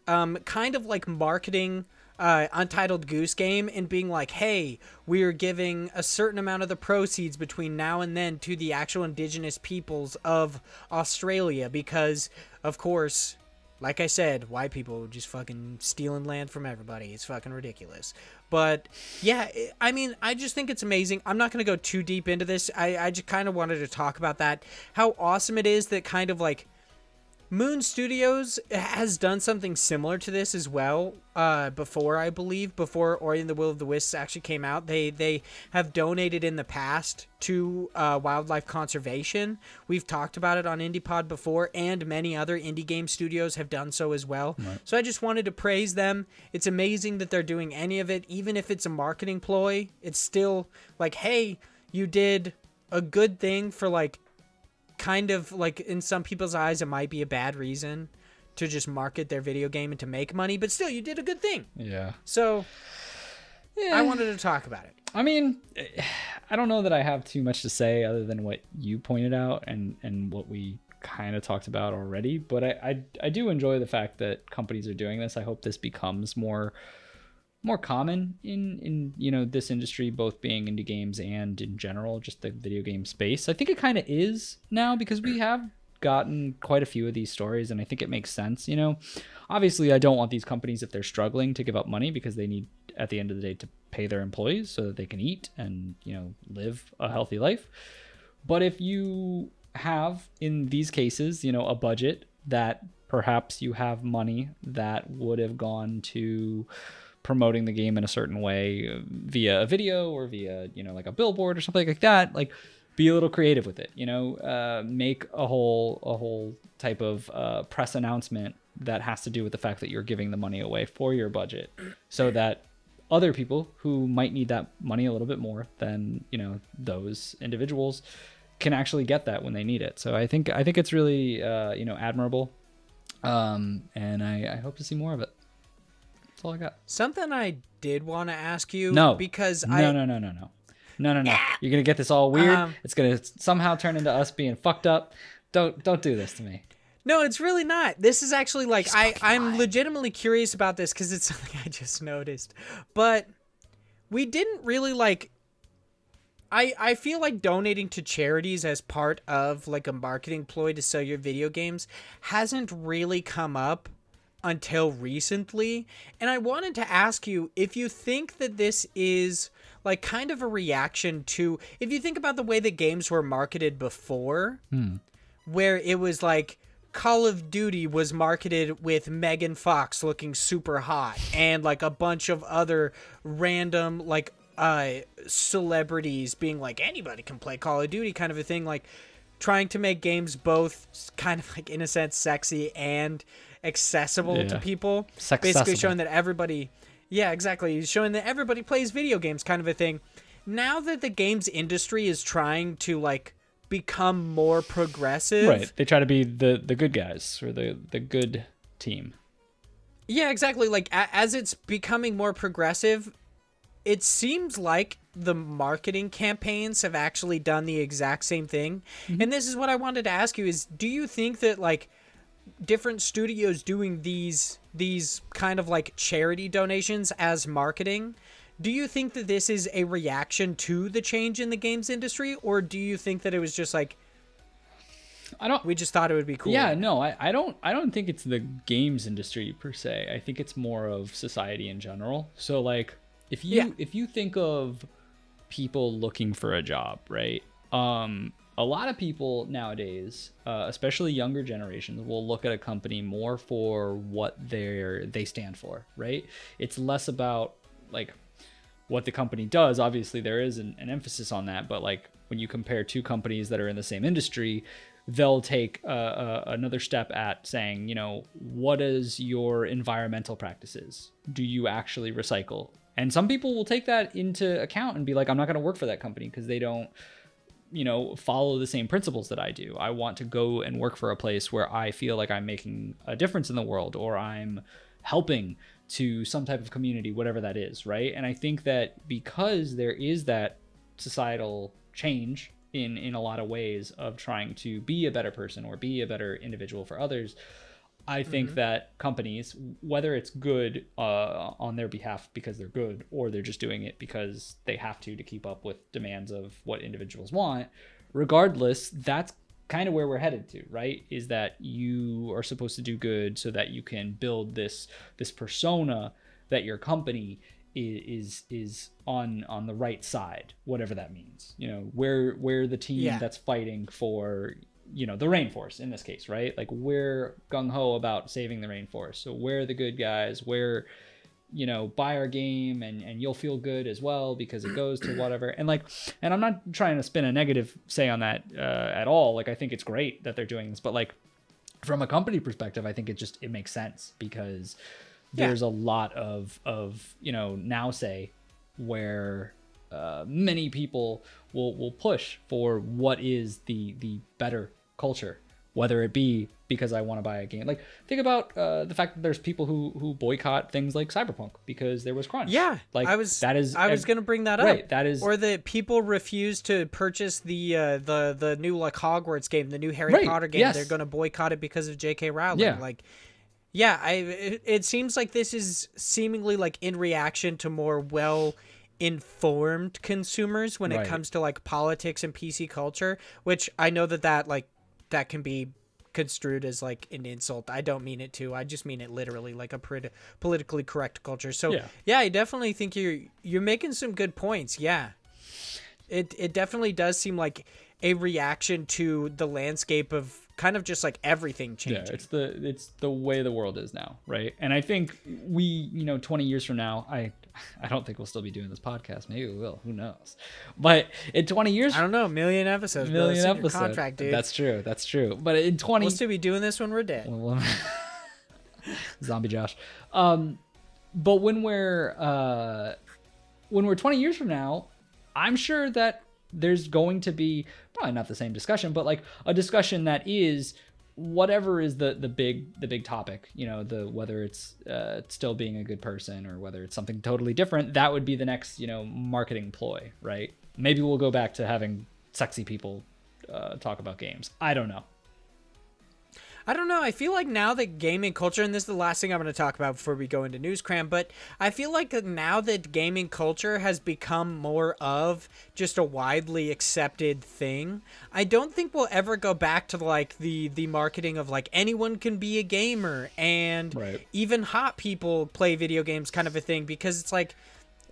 S1: kind of like marketing Untitled Goose Game and being like, hey, we're giving a certain amount of the proceeds between now and then to the actual indigenous peoples of Australia because, of course, like I said, white people just fucking stealing land from everybody. It's fucking ridiculous. But yeah, I mean, I just think it's amazing. I'm not going to go too deep into this. I just kind of wanted to talk about that. How awesome it is that kind of like Moon Studios has done something similar to this as well before, I believe, before Ori and the Will of the Wisps actually came out. They have donated in the past to wildlife conservation. We've talked about it on IndiePod before, and many other indie game studios have done so as well. Right. So I just wanted to praise them. It's amazing that they're doing any of it, even if it's a marketing ploy. It's still like, hey, you did a good thing for like, kind of like in some people's eyes, it might be a bad reason to just market their video game and to make money, but still, you did a good thing.
S2: Yeah.
S1: So I wanted to talk about it.
S2: I mean, I don't know that I have too much to say other than what you pointed out and what we kind of talked about already, but I do enjoy the fact that companies are doing this. I hope this becomes more common in this industry, both being indie games and in general just the video game space. I think it kind of is now because we have gotten quite a few of these stories, and I think it makes sense. Obviously I don't want these companies, if they're struggling, to give up money because they need at the end of the day to pay their employees so that they can eat and live a healthy life. But if you have in these cases a budget that perhaps you have money that would have gone to promoting the game in a certain way via a video or via like a billboard or something like that, like be a little creative with it, make a whole type of press announcement that has to do with the fact that you're giving the money away for your budget so that other people who might need that money a little bit more than those individuals can actually get that when they need it. So I think it's really admirable, and I hope to see more of it. That's all I got.
S1: Something I did want to ask you.
S2: No.
S1: Because
S2: No. You're gonna get this all weird. It's gonna somehow turn into us being fucked up. Don't do this to me.
S1: No, it's really not. This is actually like I'm legitimately curious about this because it's something I just noticed. But we didn't really like. I feel like donating to charities as part of like a marketing ploy to sell your video games hasn't really come up until recently. And I wanted to ask you if you think that this is like kind of a reaction to, if you think about the way that games were marketed before, where it was like Call of Duty was marketed with Megan Fox looking super hot and like a bunch of other random like celebrities being like, anybody can play Call of Duty kind of a thing, like trying to make games both kind of like in a sense sexy and accessible to people. Basically showing that everybody, yeah, exactly, showing that everybody plays video games kind of a thing. Now that the games industry is trying to like become more progressive,
S2: right? They try to be the good guys or the good team.
S1: Yeah, exactly. Like as it's becoming more progressive, it seems like the marketing campaigns have actually done the exact same thing. And this is what I wanted to ask you is, do you think that like different studios doing these kind of like charity donations as marketing, do you think that this is a reaction to the change in the games industry, or do you think that it was just like, we just thought it would be cool?
S2: Yeah, no, I don't think it's the games industry per se. I think it's more of society in general. So like if you think of people looking for a job, right? A lot of people nowadays, especially younger generations, will look at a company more for what they stand for, right? It's less about like what the company does. Obviously there is an emphasis on that, but like when you compare two companies that are in the same industry, they'll take another step at saying, you know, what is your environmental practices? Do you actually recycle? And some people will take that into account and be like, I'm not going to work for that company because they don't, you know, follow the same principles that I do. I want to go and work for a place where I feel like I'm making a difference in the world, or I'm helping to some type of community, whatever that is, right? And I think that because there is that societal change in a lot of ways of trying to be a better person or be a better individual for others, I think that companies, whether it's good on their behalf because they're good, or they're just doing it because they have to keep up with demands of what individuals want, regardless, that's kind of where we're headed to, right? Is that you are supposed to do good so that you can build this persona that your company is on the right side, whatever that means. You know, we're the team that's fighting for, you know, the rainforest in this case, right? Like we're gung-ho about saving the rainforest, so we're the good guys. We're, you know, buy our game and you'll feel good as well because it goes to whatever. And like, and I'm not trying to spin a negative say on that at all. Like I think it's great that they're doing this, but like from a company perspective, I think it makes sense because there's a lot of you know, now say where many people will push for what is the better culture, whether it be because I want to buy a game. Like think about the fact that there's people who boycott things like Cyberpunk because there was crunch.
S1: Yeah,
S2: like I was
S1: going to bring that up.
S2: Right, that is,
S1: or that people refuse to purchase the new like Hogwarts game, the new Harry Potter game. Yes. They're going to boycott it because of J.K. Rowling.
S2: Yeah.
S1: Like, yeah, it seems like this is seemingly like in reaction to more well-informed consumers when it comes to like politics and PC culture, which I know that can be construed as like an insult. I don't mean it to. I just mean it literally, like a politically correct culture. So yeah, I definitely think you're making some good points. Yeah, it definitely does seem like a reaction to the landscape of kind of just like everything changing.
S2: Yeah, it's the way the world is now, right? And I think we, you know, 20 years from now, I don't think we'll still be doing this podcast. Maybe we will. Who knows? But in 20 years,
S1: I don't know. Million episodes. Contract, dude.
S2: That's true. But in 20,
S1: we'll still be doing this when we're dead.
S2: Zombie Josh. But when we're 20 years from now, I'm sure that there's going to be probably not the same discussion, but like a discussion that is whatever is the big topic, you know, whether it's still being a good person or whether it's something totally different. That would be the next, you know, marketing ploy, right? Maybe we'll go back to having sexy people talk about games. I don't know.
S1: I don't know. I feel like now that gaming culture, and this is the last thing I'm going to talk about before we go into news, Cram, but I feel like now that gaming culture has become more of just a widely accepted thing, I don't think we'll ever go back to like the marketing of like anyone can be a gamer and even hot people play video games kind of a thing, because it's like,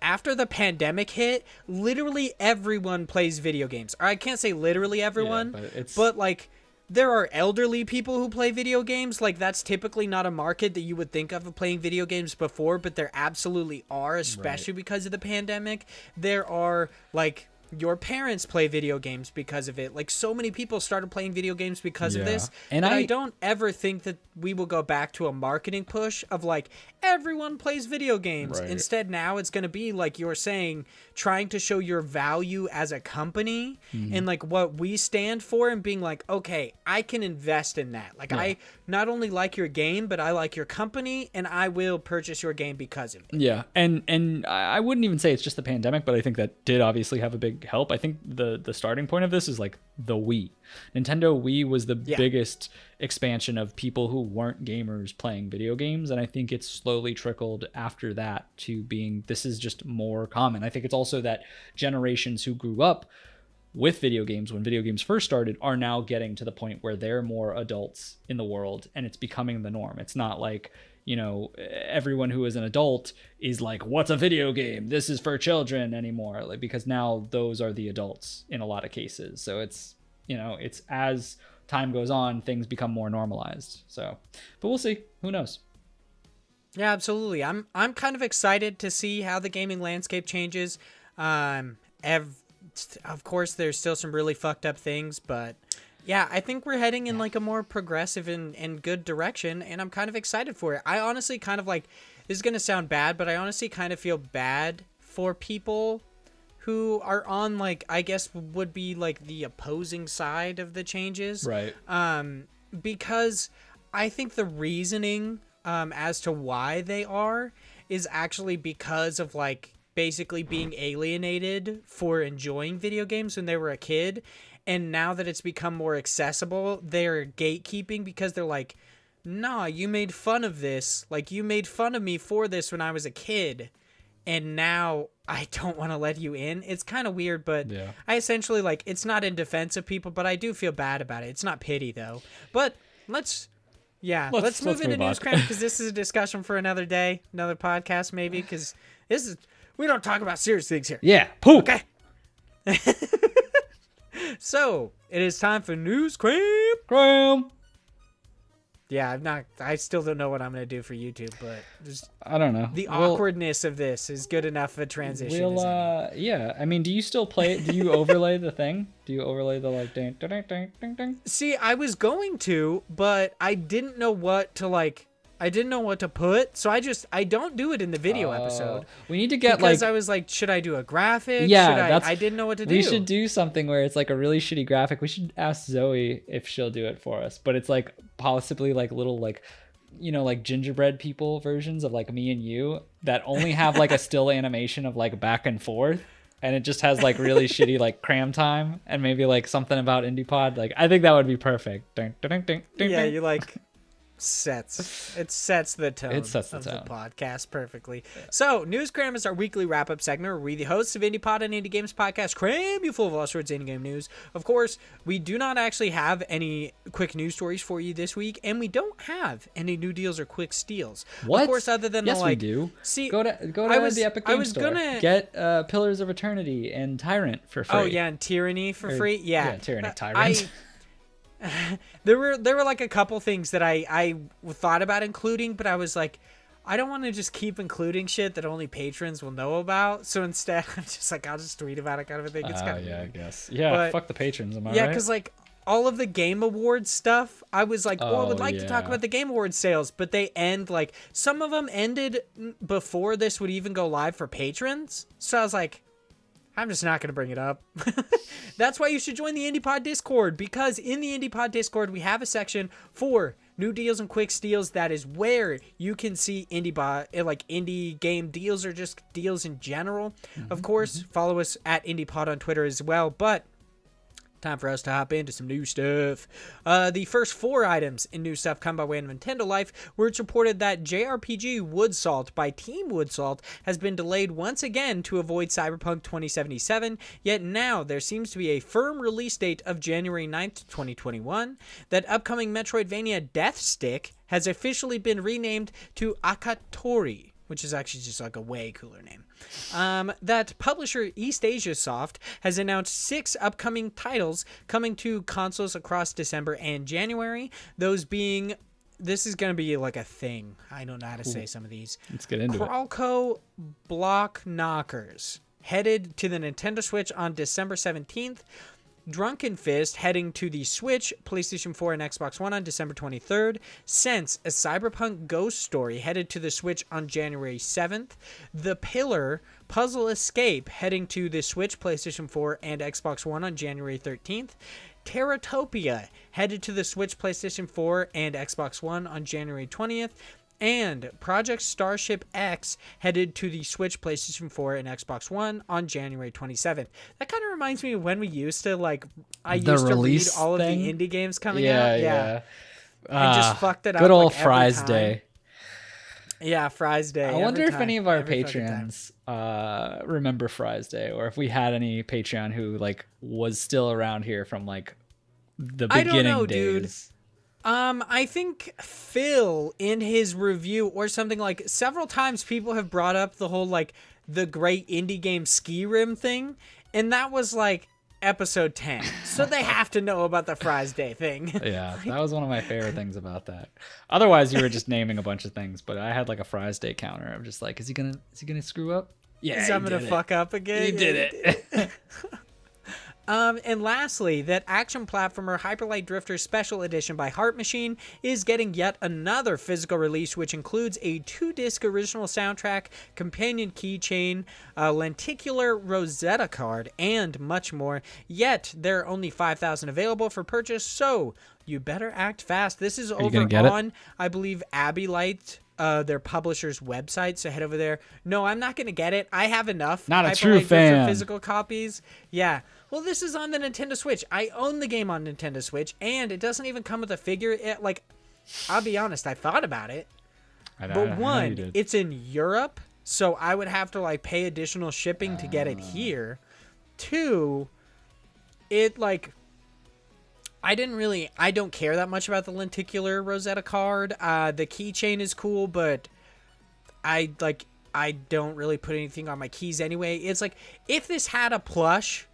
S1: after the pandemic hit, literally everyone plays video games. Or I can't say literally everyone, but like there are elderly people who play video games. Like that's typically not a market that you would think of playing video games before, but there absolutely are, especially because of the pandemic. There are like your parents play video games because of it. Like so many people started playing video games because of this. And I don't ever think that we will go back to a marketing push of like everyone plays video games. Instead, now it's going to be like you're saying, trying to show your value as a company and like what we stand for, and being like, okay, I can invest in that. Like I not only like your game, but I like your company, and I will purchase your game because of it.
S2: Yeah. And I wouldn't even say it's just the pandemic, but I think that did obviously have a big help. I think the starting point of this is like the Wii. Nintendo Wii was the biggest expansion of people who weren't gamers playing video games, and I think it's slowly trickled after that to being, this is just more common. I think it's also that generations who grew up with video games when video games first started are now getting to the point where they're more adults in the world, and it's becoming the norm. It's not like, you know, everyone who is an adult is like, what's a video game? This is for children anymore. Like, because now those are the adults in a lot of cases. So it's, you know, it's as time goes on, things become more normalized. So, but we'll see. Who knows?
S1: Yeah, absolutely. I'm kind of excited to see how the gaming landscape changes. Of course, there's still some really fucked up things, but yeah, I think we're heading in like a more progressive and good direction, and I'm kind of excited for it. I honestly kind of like, this is going to sound bad, but I honestly kind of feel bad for people who are on like, I guess would be like the opposing side of the changes.
S2: Right.
S1: Because I think the reasoning as to why they are is actually because of like basically being alienated for enjoying video games when they were a kid. And now that it's become more accessible, they're gatekeeping because they're like, nah, you made fun of this. Like, you made fun of me for this when I was a kid, and now I don't want to let you in. It's kind of weird, but I essentially, like, it's not in defense of people, but I do feel bad about it. It's not pity, though. But let's move into news, Cram, because this is a discussion for another day, another podcast maybe, because we don't talk about serious things here.
S2: Yeah, poop.
S1: Okay. So, it is time for news, Cram. Yeah, I still don't know what I'm going to do for YouTube, but
S2: I don't know.
S1: The awkwardness of this is good enough of a transition.
S2: Yeah. I mean, do you still play it? Do you overlay the thing? Do you overlay the like ding, ding, ding, ding, ding?
S1: See, I was going to, but I didn't know what to put, so I don't do it in the video episode.
S2: We need to get
S1: because I was like, should I do a graphic?
S2: Yeah,
S1: I didn't know what to do.
S2: We should do something where it's like a really shitty graphic. We should ask Zoe if she'll do it for us, but it's like possibly like little like, you know, like gingerbread people versions of like me and you that only have like a still animation of like back and forth. And it just has like really shitty like cram time and maybe like something about IndiePod. Like I think that would be perfect. Ding, ding, ding, ding,
S1: yeah,
S2: ding.
S1: you like sets the tone of the podcast perfectly. So News Cram is our weekly wrap-up segment where we, the hosts of IndiePod and Indie Games podcast, cram you full of all sorts of indie game news. Of course, we do not actually have any quick news stories for you this week, and we don't have any new deals or quick steals.
S2: What?
S1: Of course, other than
S2: yes,
S1: we
S2: do.
S1: See,
S2: go to the Epic Games Store. Get Pillars of Eternity and Tyrant for free.
S1: Oh yeah, and Tyranny for free. Yeah,
S2: Tyranny, Tyrant.
S1: There were like a couple things that I thought about including, but I was like, I don't want to just keep including shit that only patrons will know about. So instead, I'm just like, I'll just tweet about it kind of a thing. It's kind of
S2: I guess. Yeah, fuck the patrons, am I right?
S1: Yeah, because like all of the Game Awards stuff, I was like, I would like to talk about the Game Awards sales, but they end like, some of them ended before this would even go live for patrons. So I was like, I'm just not going to bring it up. That's why you should join the IndiePod Discord, because in the IndiePod Discord, we have a section for new deals and quick steals. That is where you can see indie game deals or just deals in general. Of course, follow us at IndiePod on Twitter as well. But Time for us to hop into some new stuff. The first 4 items in new stuff come by way of Nintendo Life, where it's reported that JRPG Wood Salt by Team Wood Salt has been delayed once again to avoid Cyberpunk 2077, yet now there seems to be a firm release date of January 9th, 2021. That upcoming Metroidvania Death Stick has officially been renamed to Akatori, which is actually just like a way cooler name. That publisher East Asia Soft has announced 6 upcoming titles coming to consoles across December and January. Those being, this is going to be like a thing. I don't know how to say some of these.
S2: Let's get into it.
S1: Crawlco Block Knockers, headed to the Nintendo Switch on December 17th. Drunken Fist heading to the Switch, PlayStation 4, and Xbox One on December 23rd. Sense, a Cyberpunk Ghost Story, headed to the Switch on January 7th. The Pillar Puzzle Escape heading to the Switch, PlayStation 4, and Xbox One on January 13th. Terratopia headed to the Switch, PlayStation 4, and Xbox One on January 20th. And Project Starship X headed to the Switch, PlayStation 4, and Xbox One on January 27th. That kind of reminds me of when we used to, like, I used to read all of the indie games coming out. Yeah. And just fucked it up.
S2: Good old
S1: like,
S2: Fry's Day.
S1: Yeah, Fry's Day.
S2: I wonder if any of our Patreons remember Fry's Day, or if we had any Patreon who, like, was still around here from, like, the beginning
S1: I don't know,
S2: days.
S1: Dude. I think Phil in his review or something, like, several times people have brought up the whole, like, the great indie game ski rim thing, and that was like episode 10. So they have to know about the Fry's Day thing.
S2: Yeah, that was one of my favorite things about that. Otherwise, you were just naming a bunch of things, but I had like a Fry's Day counter. I'm just like, is he gonna screw up?
S1: Yeah, is I'm gonna fuck up again?
S2: He did it.
S1: And lastly, that action platformer Hyper Light Drifter Special Edition by Heart Machine is getting yet another physical release, which includes a 2-disc original soundtrack, companion keychain, a lenticular Rosetta card, and much more. Yet, there are only 5,000 available for purchase, so you better act fast. This is over on, I believe, Abbey Light, their publisher's website, so head over there. No, I'm not going to get it. I have enough.
S2: Not a true fan.
S1: Physical copies. Yeah. Well, this is on the Nintendo Switch. I own the game on Nintendo Switch, and it doesn't even come with a figure. Like, I'll be honest, I thought about it. But one, it's in Europe, so I would have to, like, pay additional shipping to get it here. 2, it, like, I don't care that much about the lenticular Rosetta card. The keychain is cool, but I don't really put anything on my keys anyway. It's like, if this had a plush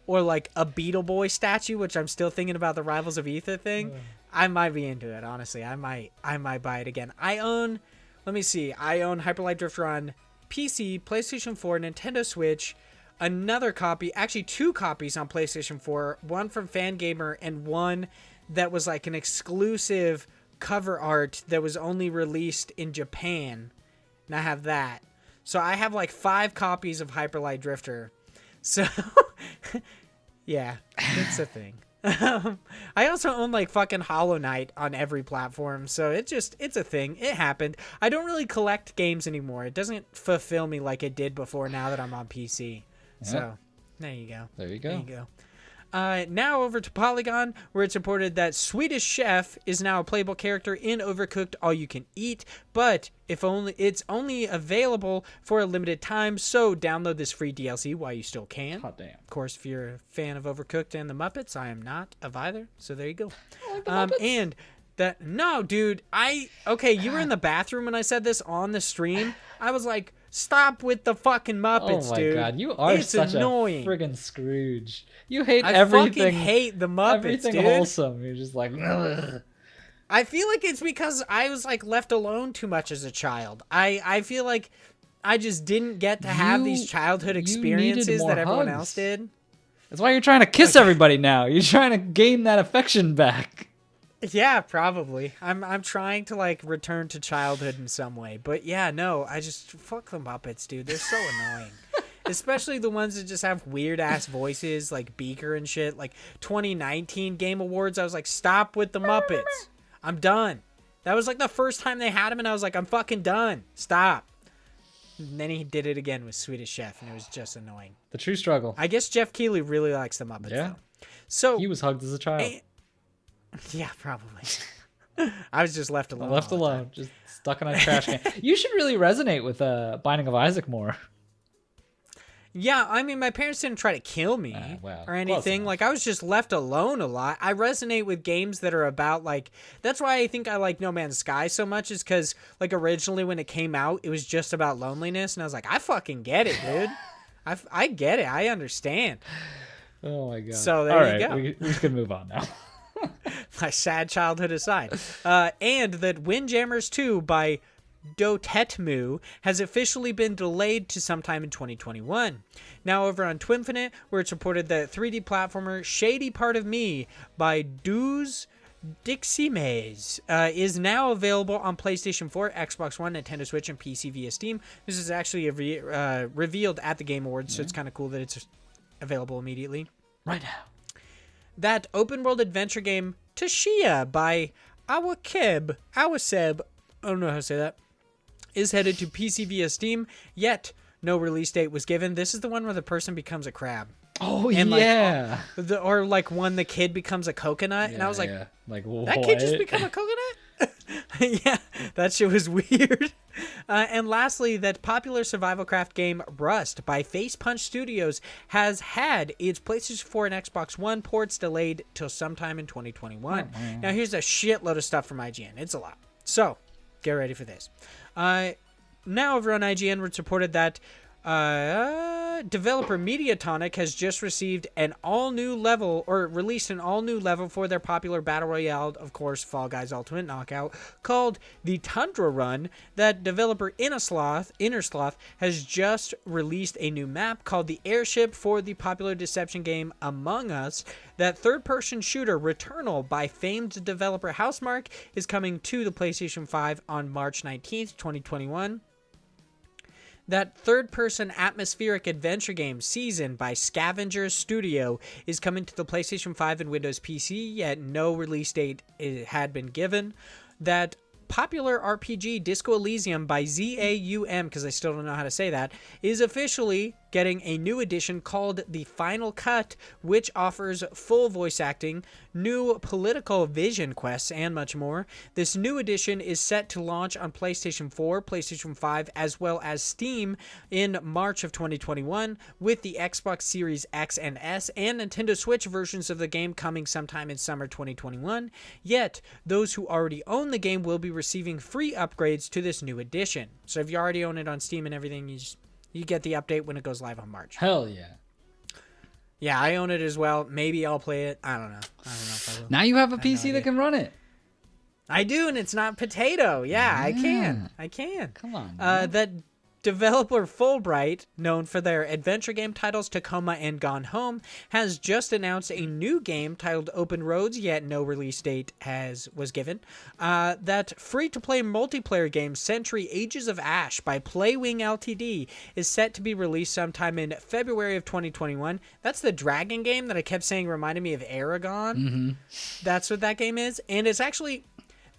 S1: or like a Beetle Boy statue, which I'm still thinking about the Rivals of Ether thing, I might be into it, honestly. I might buy it again. I own Hyper Light Drifter on PC, PlayStation 4, Nintendo Switch, another copy, actually 2 copies on PlayStation 4, one from Fangamer and one that was like an exclusive cover art that was only released in Japan. And I have that. So I have like 5 copies of Hyper Light Drifter. So, yeah, it's a thing. I also own like fucking Hollow Knight on every platform, so it's a thing. It happened. I don't really collect games anymore. It doesn't fulfill me like it did before now that I'm on PC. Yep. So, there you go.
S2: There you go.
S1: Now over to Polygon, where it's reported that Swedish Chef is now a playable character in Overcooked All You Can Eat, but it's only available for a limited time, so download this free DLC while you still can.
S2: Hot damn.
S1: Of course, if you're a fan of Overcooked and the Muppets, I am not of either, so there you go.
S2: I like the Muppets.
S1: And that, no, dude, you were in the bathroom when I said this on the stream. I was like, stop with the fucking Muppets, dude.
S2: Oh my god, you are such
S1: annoying.
S2: A friggin' Scrooge. You hate everything.
S1: I fucking hate the Muppets,
S2: everything
S1: dude.
S2: Wholesome. You're just like, ugh.
S1: I feel like it's because I was like left alone too much as a child. I feel like I just didn't get to have these childhood experiences that everyone else did.
S2: That's why you're trying to kiss everybody now. You're trying to gain that affection back.
S1: Yeah, probably. I'm trying to like return to childhood in some way. But yeah, no, I just fuck the Muppets, dude. They're so annoying. Especially the ones that just have weird ass voices like Beaker and shit. Like 2019 Game Awards, I was like, stop with the Muppets. I'm done. That was like the first time they had him and I was like, I'm fucking done. Stop. And then he did it again with Swedish Chef and it was just annoying.
S2: The true struggle.
S1: I guess Jeff Keighley really likes the Muppets though. So
S2: He was hugged as a child.
S1: yeah, probably. I was just left alone.
S2: Left alone, just stuck in a trash can. You should really resonate with Binding of Isaac more.
S1: Yeah, I mean, my parents didn't try to kill me
S2: well,
S1: or anything. Like, I was just left alone a lot. I resonate with games that are about, like, that's why I think I like No Man's Sky so much, is because, like, originally when it came out, it was just about loneliness. And I was like, I fucking get it, dude. I get it. I understand.
S2: Oh, my God.
S1: So there you go.
S2: We can move on now.
S1: My sad childhood aside. And that Windjammers 2 by Dotetmu has officially been delayed to sometime in 2021. Now over on Twinfinite, where it's reported that 3D platformer Shady Part of Me by Duz Diximes is now available on PlayStation 4, Xbox One, Nintendo Switch, and PC via Steam. This is actually revealed at the Game Awards, so it's kind of cool that it's available immediately.
S2: Right now.
S1: That open world adventure game Tashia by Awaseb, I don't know how to say that, is headed to PC via Steam, yet no release date was given. This is the one where the person becomes a crab.
S2: Oh,
S1: and
S2: yeah.
S1: Or like when the kid becomes a coconut. And I was like,
S2: like
S1: that kid just become a coconut? Yeah, that shit was weird. And lastly, that popular survival craft game Rust by Face Punch Studios has had its PlayStation 4 and Xbox One ports delayed till sometime in 2021. Now here's a shitload of stuff from IGN. It's a lot. So get ready for this. Now over on IGN, it's reported that developer Mediatonic has just received an all-new level, or released an all-new level for their popular Battle Royale, of course, Fall Guys Ultimate Knockout, called the Tundra Run. That developer Innersloth has just released a new map called the Airship for the popular deception game Among Us. That third-person shooter Returnal by famed developer Housemarque is coming to the PlayStation 5 on March 19th, 2021. That third-person atmospheric adventure game Season by Scavenger Studio is coming to the PlayStation 5 and Windows PC, yet no release date had been given. That popular RPG Disco Elysium by ZAUM, because I still don't know how to say that, is officially getting a new edition called The Final Cut, which offers full voice acting, new political vision quests, and much more. This new edition is set to launch on PlayStation 4, PlayStation 5, as well as Steam in March of 2021, with the Xbox Series X and S and Nintendo Switch versions of the game coming sometime in summer 2021. Yet, those who already own the game will be receiving free upgrades to this new edition. So if you already own it on Steam and everything, you get the update when it goes live on March.
S2: Hell yeah.
S1: Yeah, I own it as well. Maybe I'll play it. I don't know if I will.
S2: Now you have a PC that can run it.
S1: I do, and it's not potato. Yeah, I can.
S2: Come on.
S1: That developer Fulbright, known for their adventure game titles Tacoma and Gone Home, has just announced a new game titled Open Roads, yet no release date was given. That free-to-play multiplayer game Century Ages of Ash by Playwing Ltd. is set to be released sometime in February of 2021. That's the dragon game that I kept saying reminded me of Aragon.
S2: Mm-hmm.
S1: That's what that game is. And it's actually...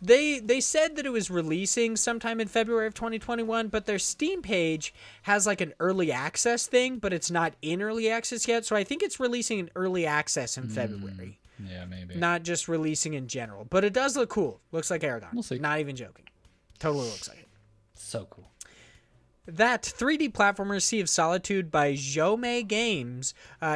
S1: They said that it was releasing sometime in February of 2021, but their Steam page has like an early access thing, but it's not in early access yet. So I think it's releasing in early access in February.
S2: Yeah, maybe.
S1: Not just releasing in general. But it does look cool. Looks like Aragon.
S2: We'll see.
S1: Not even joking. Totally looks like it.
S2: So cool.
S1: That 3D platformer Sea of Solitude by Jomei Games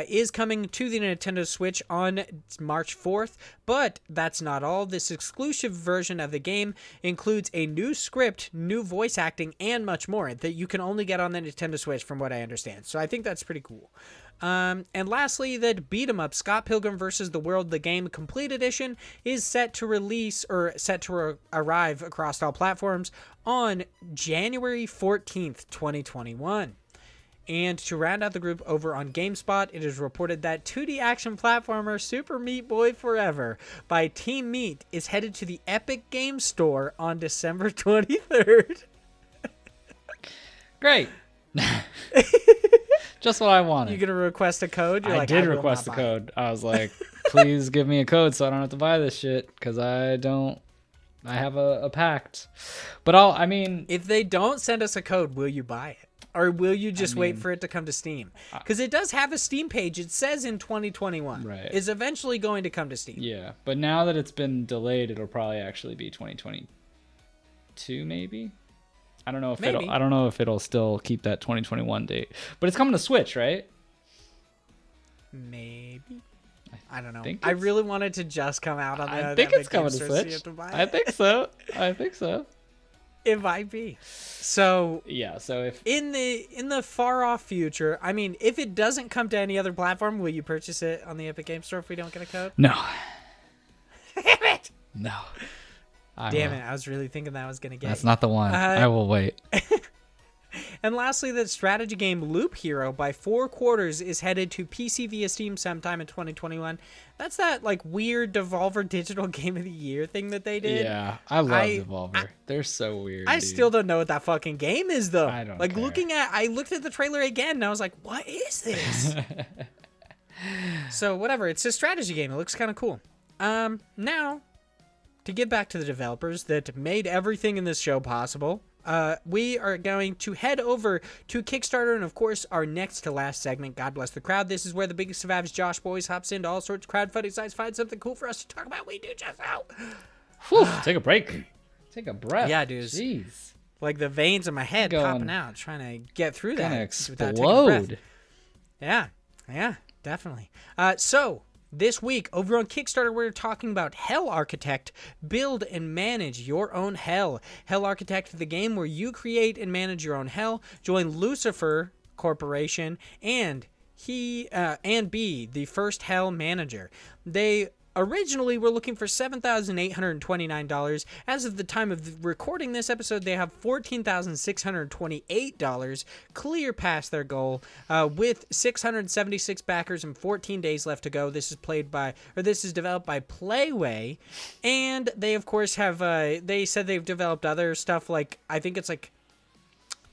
S1: is coming to the Nintendo Switch on March 4th, but that's not all. This exclusive version of the game includes a new script, new voice acting, and much more that you can only get on the Nintendo Switch from what I understand. So I think that's pretty cool. And lastly, that Beat 'em Up Scott Pilgrim vs. the World, the Game Complete Edition, is set to release or set to arrive across all platforms on January 14th, 2021. And to round out the group over on GameSpot, it is reported that 2D action platformer Super Meat Boy Forever by Team Meat is headed to the Epic Games Store on December 23rd.
S2: Great. Just what I wanted.
S1: You gonna request a code?
S2: I did request the code. I was like, please give me a code so I don't have to buy this shit, because I don't I have a pact. But I mean,
S1: If they don't send us a code, will you buy it? Or will you just wait for it to come to Steam? Because it does have a Steam page. It says in 2021.
S2: Right.
S1: Is eventually going to come to Steam.
S2: yeah. But now that it's been delayed, it'll probably actually be 2022, maybe. I don't know if
S1: Maybe.
S2: I don't know if it'll still keep that 2021 date. But it's coming to Switch, right?
S1: Maybe. I don't know.
S2: think
S1: I
S2: it's-
S1: really wanted to just come out on the
S2: I think it's coming to
S1: Store so you
S2: Switch.
S1: have to buy
S2: I
S1: it.
S2: think so. I think so.
S1: It might be. So
S2: Yeah. So if
S1: in the far off future, I mean, if it doesn't come to any other platform, will you purchase it on the Epic Game Store if we don't get a code?
S2: no,
S1: Damn it!
S2: no.
S1: Damn it! I was really thinking that was gonna get.
S2: That's not the one.
S1: Uh,
S2: I will wait.
S1: And lastly, the strategy game Loop Hero by 4 Quarters is headed to PC via Steam sometime in 2021. That's that like weird Devolver Digital Game of the Year thing that they did.
S2: Yeah, I love Devolver. They're so weird.
S1: I
S2: dude.
S1: still don't know what that fucking game is though.
S2: I don't
S1: like
S2: care.
S1: I looked at the trailer again and I was like, what is this? So whatever, it's a strategy game. It looks kind of cool. Now, to get back to the developers that made everything in this show possible, we are going to head over to Kickstarter and, of course, our next to last segment, God Bless the Crowd. This is where the biggest survivors, Josh Boys, hops into all sorts of crowdfunding sites, find something cool for us to talk about. We do just so.
S2: Whew, take a break. Take a breath.
S1: Yeah, dude.
S2: Jeez.
S1: Like the veins in my head
S2: Going-
S1: popping out, trying to get through that.
S2: Gonna
S1: without taking a breath.
S2: explode.
S1: Yeah, definitely. So this week over on Kickstarter, we're talking about Hell Architect. Build and manage your own hell. Hell Architect, the game where you create and manage your own hell. Join Lucifer Corporation and be the first hell manager. They originally were looking for $7,829. As of the time of recording this episode, they have $14,628, clear past their goal, with 676 backers and 14 days left to go. This is developed by Playway, and they of course have they said they've developed other stuff like I think it's like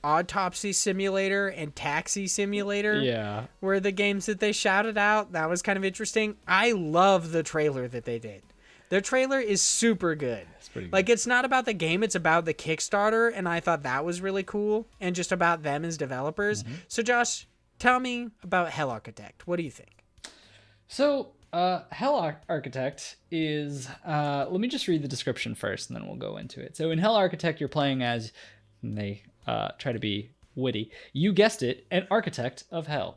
S1: Autopsy Simulator and Taxi Simulator.
S2: Yeah.
S1: Were the games that they shouted out. That was kind of interesting. I love the trailer that they did. Their trailer is super good.
S2: It's pretty good.
S1: Like, it's not about the game, it's about the Kickstarter, and I thought that was really cool, and just about them as developers. So, Josh, tell me about Hell Architect. What do you think?
S2: So, Hell Architect is, let me just read the description first and then we'll go into it. So in Hell Architect, you're playing as, and they try to be witty, you guessed it, an architect of hell.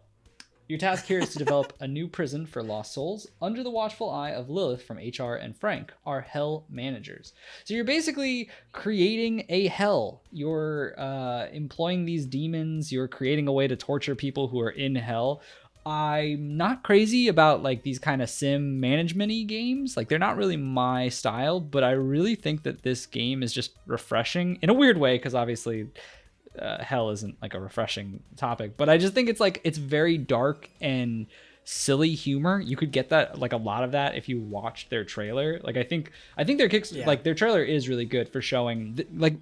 S2: Your task here is to develop a new prison for lost souls under the watchful eye of Lilith from HR and Frank, our hell managers. So you're basically creating a hell. You're employing these demons. You're creating a way to torture people who are in hell. I'm not crazy about like these kind of sim management-y games. Like they're not really my style, but I really think that this game is just refreshing in a weird way because obviously hell isn't like a refreshing topic, but I just think it's like it's very dark and silly humor. You could get that like a lot of that if you watched their trailer. Like I think their like their trailer is really good for showing like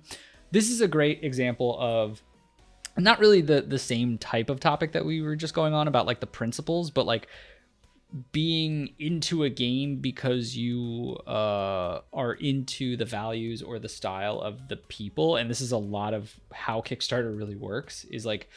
S2: this is a great example of not really the same type of topic that we were just going on about like the principles, but like being into a game because you are into the values or the style of the people. And this is a lot of how Kickstarter really works, is like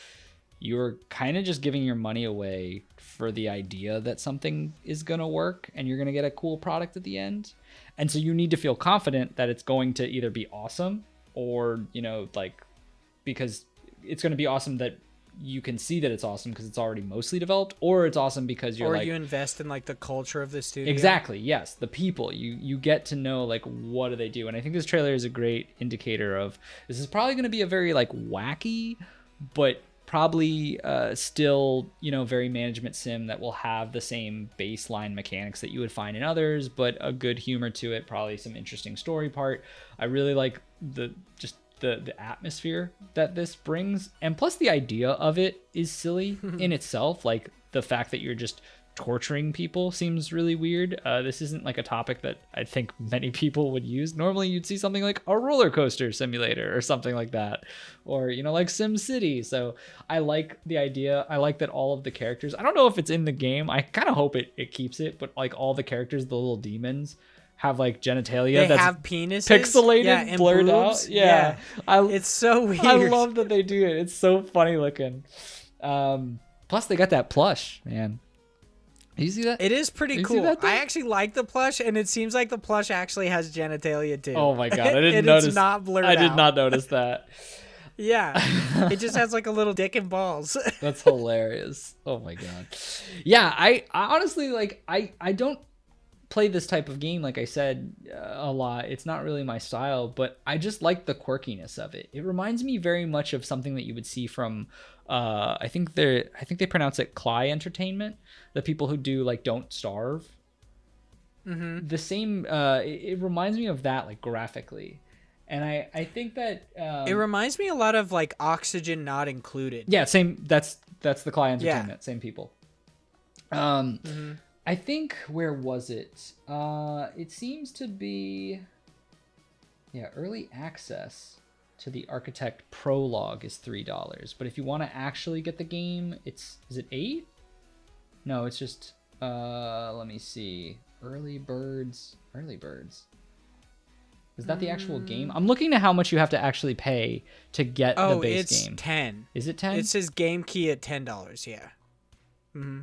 S2: you're kind of just giving your money away for the idea that something is going to work and you're going to get a cool product at the end. And so you need to feel confident that it's going to either be awesome or, you know, like, because it's going to be awesome that you can see that it's awesome because it's already mostly developed, or it's awesome because you're
S1: you invest in like the culture of the studio.
S2: Exactly. Yes. The people, you get to know like what do they do. And I think this trailer is a great indicator of this is probably going to be a very like wacky, but probably still, you know, very management sim that will have the same baseline mechanics that you would find in others, but a good humor to it, probably some interesting story part. I really like the atmosphere that this brings, and plus the idea of it is silly in itself. Like the fact that you're just torturing people seems really weird. This isn't like a topic that I think many people would use. Normally you'd see something like a roller coaster simulator or something like that, or, you know, like Sim City. So I like the idea. I like that all of the characters, I don't know if it's in the game, I kind of hope it keeps it, but like all the characters, the little demons, have like genitalia
S1: They
S2: that's
S1: have penises,
S2: pixelated,
S1: and
S2: blurred
S1: boobs.
S2: out. Yeah.
S1: It's so weird.
S2: I love that they do it. It's so funny looking. Plus they got that plush, man. You see that?
S1: It is pretty
S2: You see
S1: cool.
S2: that thing?
S1: I actually like the plush, and it seems like the plush actually has genitalia too.
S2: Oh my god, I didn't
S1: and
S2: notice.
S1: It's not blurred
S2: I did
S1: out.
S2: not notice that.
S1: Yeah, it just has like a little dick and balls.
S2: That's hilarious. Oh my god. Yeah, I honestly like I don't play this type of game, like I said, a lot. It's not really my style, but I just like the quirkiness of it. It reminds me very much of something that you would see from I think they pronounce it Cly Entertainment, the people who do like Don't Starve. Mm-hmm. The same it reminds me of that, like graphically. And I think that
S1: it reminds me a lot of like Oxygen Not Included.
S2: Yeah, same. That's the Cly Entertainment, same people. I think, where was it? It seems to be, early access to the Architect Prologue is $3, but if you want to actually get the game, is it $8? No, it's just let me see. Early birds. Is that the actual game? I'm looking at how much you have to actually pay to get the base game.
S1: It's 10.
S2: Is it 10?
S1: It says game key at $10. Yeah. Mm-hmm.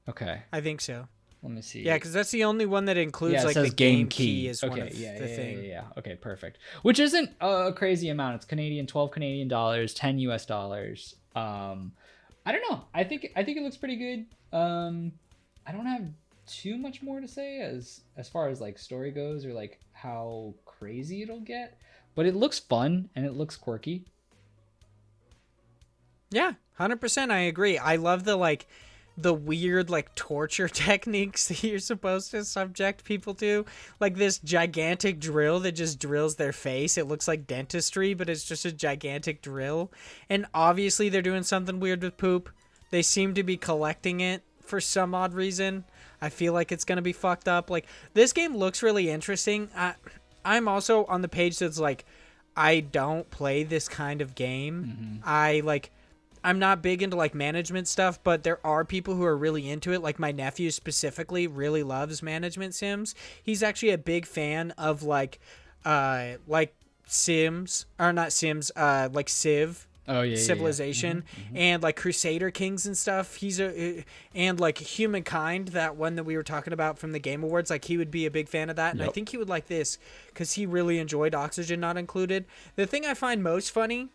S2: Okay.
S1: I think so.
S2: Let me see.
S1: Yeah, because that's the only one that includes like the game key is one of the thing.
S2: Yeah. Okay, perfect. Which isn't a crazy amount. It's 12 Canadian dollars, 10 US dollars. I don't know. I think it looks pretty good. I don't have too much more to say as far as like story goes or like how crazy it'll get, but it looks fun and it looks quirky.
S1: Yeah, 100%. I agree. I love the weird like torture techniques that you're supposed to subject people to, like this gigantic drill that just drills their face. It looks like dentistry, but it's just a gigantic drill. And obviously they're doing something weird with poop. They seem to be collecting it for some odd reason. I feel like it's going to be fucked up. Like, this game looks really interesting. I'm also on the page that's like, I don't play this kind of game. Mm-hmm. I'm not big into like management stuff, but there are people who are really into it. Like my nephew specifically really loves management sims. He's actually a big fan of like Sims, or not Sims, like Civ.
S2: Oh yeah,
S1: Civilization,
S2: yeah. Mm-hmm.
S1: And like Crusader Kings and stuff. And like Humankind, that one that we were talking about from the Game Awards. Like he would be a big fan of that, and I think he would like this because he really enjoyed Oxygen Not Included. The thing I find most funny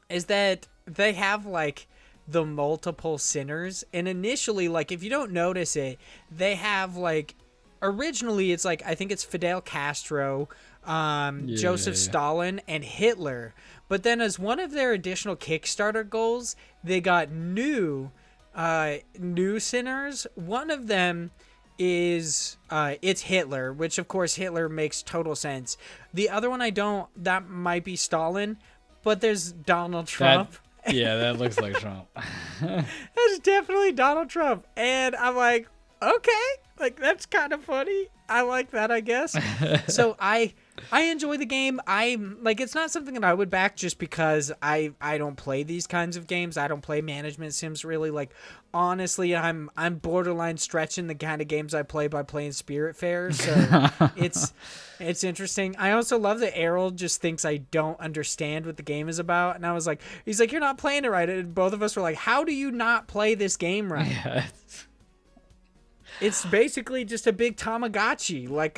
S1: is that they have like the multiple sinners, and initially, like if you don't notice it, they have like originally it's like I think it's Fidel Castro, Joseph Stalin, and Hitler. But then as one of their additional Kickstarter goals, they got new sinners. One of them is it's Hitler, which of course Hitler makes total sense. The other one that might be Stalin, but there's Donald Trump.
S2: That looks like Trump.
S1: That's definitely Donald Trump. And I'm like, okay, like that's kind of funny. I like that, I guess. So I enjoy the game. I'm like, it's not something that I would back just because I don't play these kinds of games. I don't play management sims really. Like honestly, I'm borderline stretching the kind of games I play by playing Spiritfarer. So it's interesting. I also love that Errol just thinks I don't understand what the game is about, and I was like, he's like, you're not playing it right. And both of us were like, how do you not play this game right?
S2: Yeah.
S1: It's basically just a big Tamagotchi. Like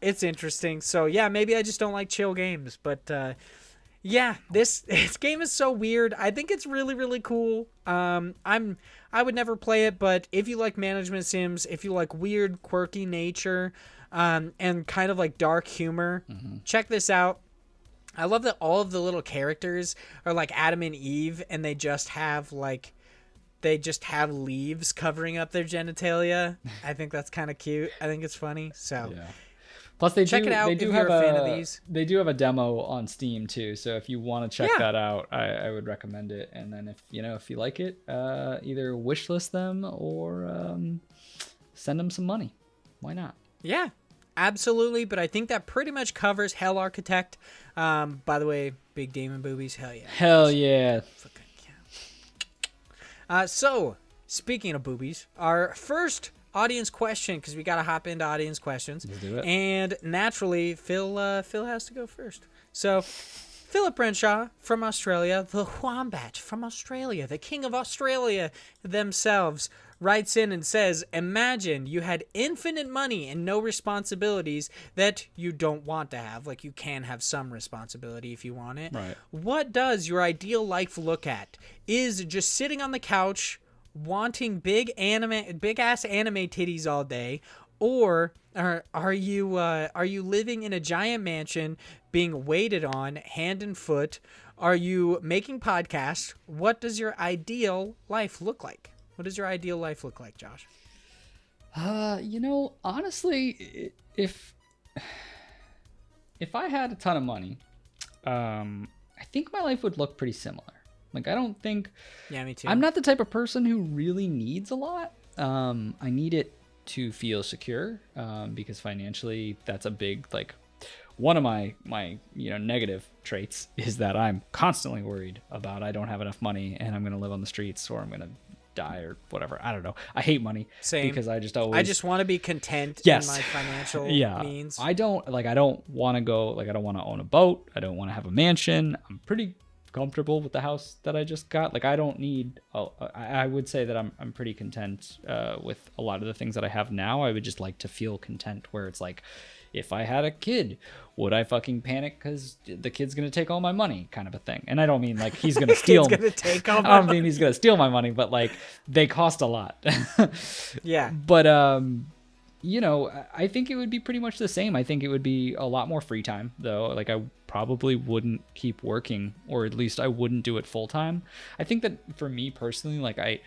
S1: it's interesting. So yeah, maybe I just don't like chill games, but yeah, this game is so weird. I think it's really, really cool. I would never play it, but if you like management sims, if you like weird, quirky nature, and kind of like dark humor, check this out. I love that all of the little characters are like Adam and Eve, and they just have leaves covering up their genitalia. I think that's kind of cute. I think it's funny. So
S2: yeah. Plus check
S1: it out
S2: they
S1: if
S2: do
S1: you're
S2: have
S1: a fan of these.
S2: They do have a demo on Steam too. So if you want to check that out, I would recommend it. And then if you like it, either wishlist them or send them some money. Why not?
S1: Yeah, absolutely. But I think that pretty much covers Hell Architect. By the way, big demon boobies. Hell yeah.
S2: Hell yeah.
S1: So, speaking of boobies, our first audience question, because we got to hop into audience questions.
S2: Let's do it.
S1: And naturally, Phil has to go first. So, Philip Renshaw from Australia, the Wombat from Australia, the king of Australia themselves, writes in and says, imagine you had infinite money and no responsibilities that you don't want to have. Like, you can have some responsibility if you want it.
S2: Right.
S1: What does your ideal life look at? Is just sitting on the couch wanting big ass anime titties all day, or are you living in a giant mansion being waited on hand and foot? Are you making podcasts? What does your ideal life look like? What does your ideal life look like, Josh?
S2: Honestly, if I had a ton of money, I think my life would look pretty similar. Like, I don't think...
S1: Yeah, me too.
S2: I'm not the type of person who really needs a lot. I need it to feel secure, because financially, that's a big, like... One of my negative traits is that I'm constantly worried about I don't have enough money and I'm going to live on the streets or I'm going to die or whatever. I don't know. I hate money.
S1: Same.
S2: Because I just
S1: want to be content
S2: Yes.
S1: in my financial means.
S2: I don't want to go, I don't want to own a boat. I don't want to have a mansion. I'm pretty comfortable with the house that I just got. Like, I don't need, I would say that I'm pretty content with a lot of the things that I have now. I would just like to feel content where it's like, if I had a kid, would I fucking panic because the kid's going to take all my money, kind of a thing. And I don't mean like he's going to steal.
S1: He's going to take all my
S2: I don't mean he's going to steal my money, but like they cost a lot.
S1: Yeah.
S2: But, I think it would be pretty much the same. I think it would be a lot more free time, though. Like, I probably wouldn't keep working, or at least I wouldn't do it full time. I think that for me personally, like I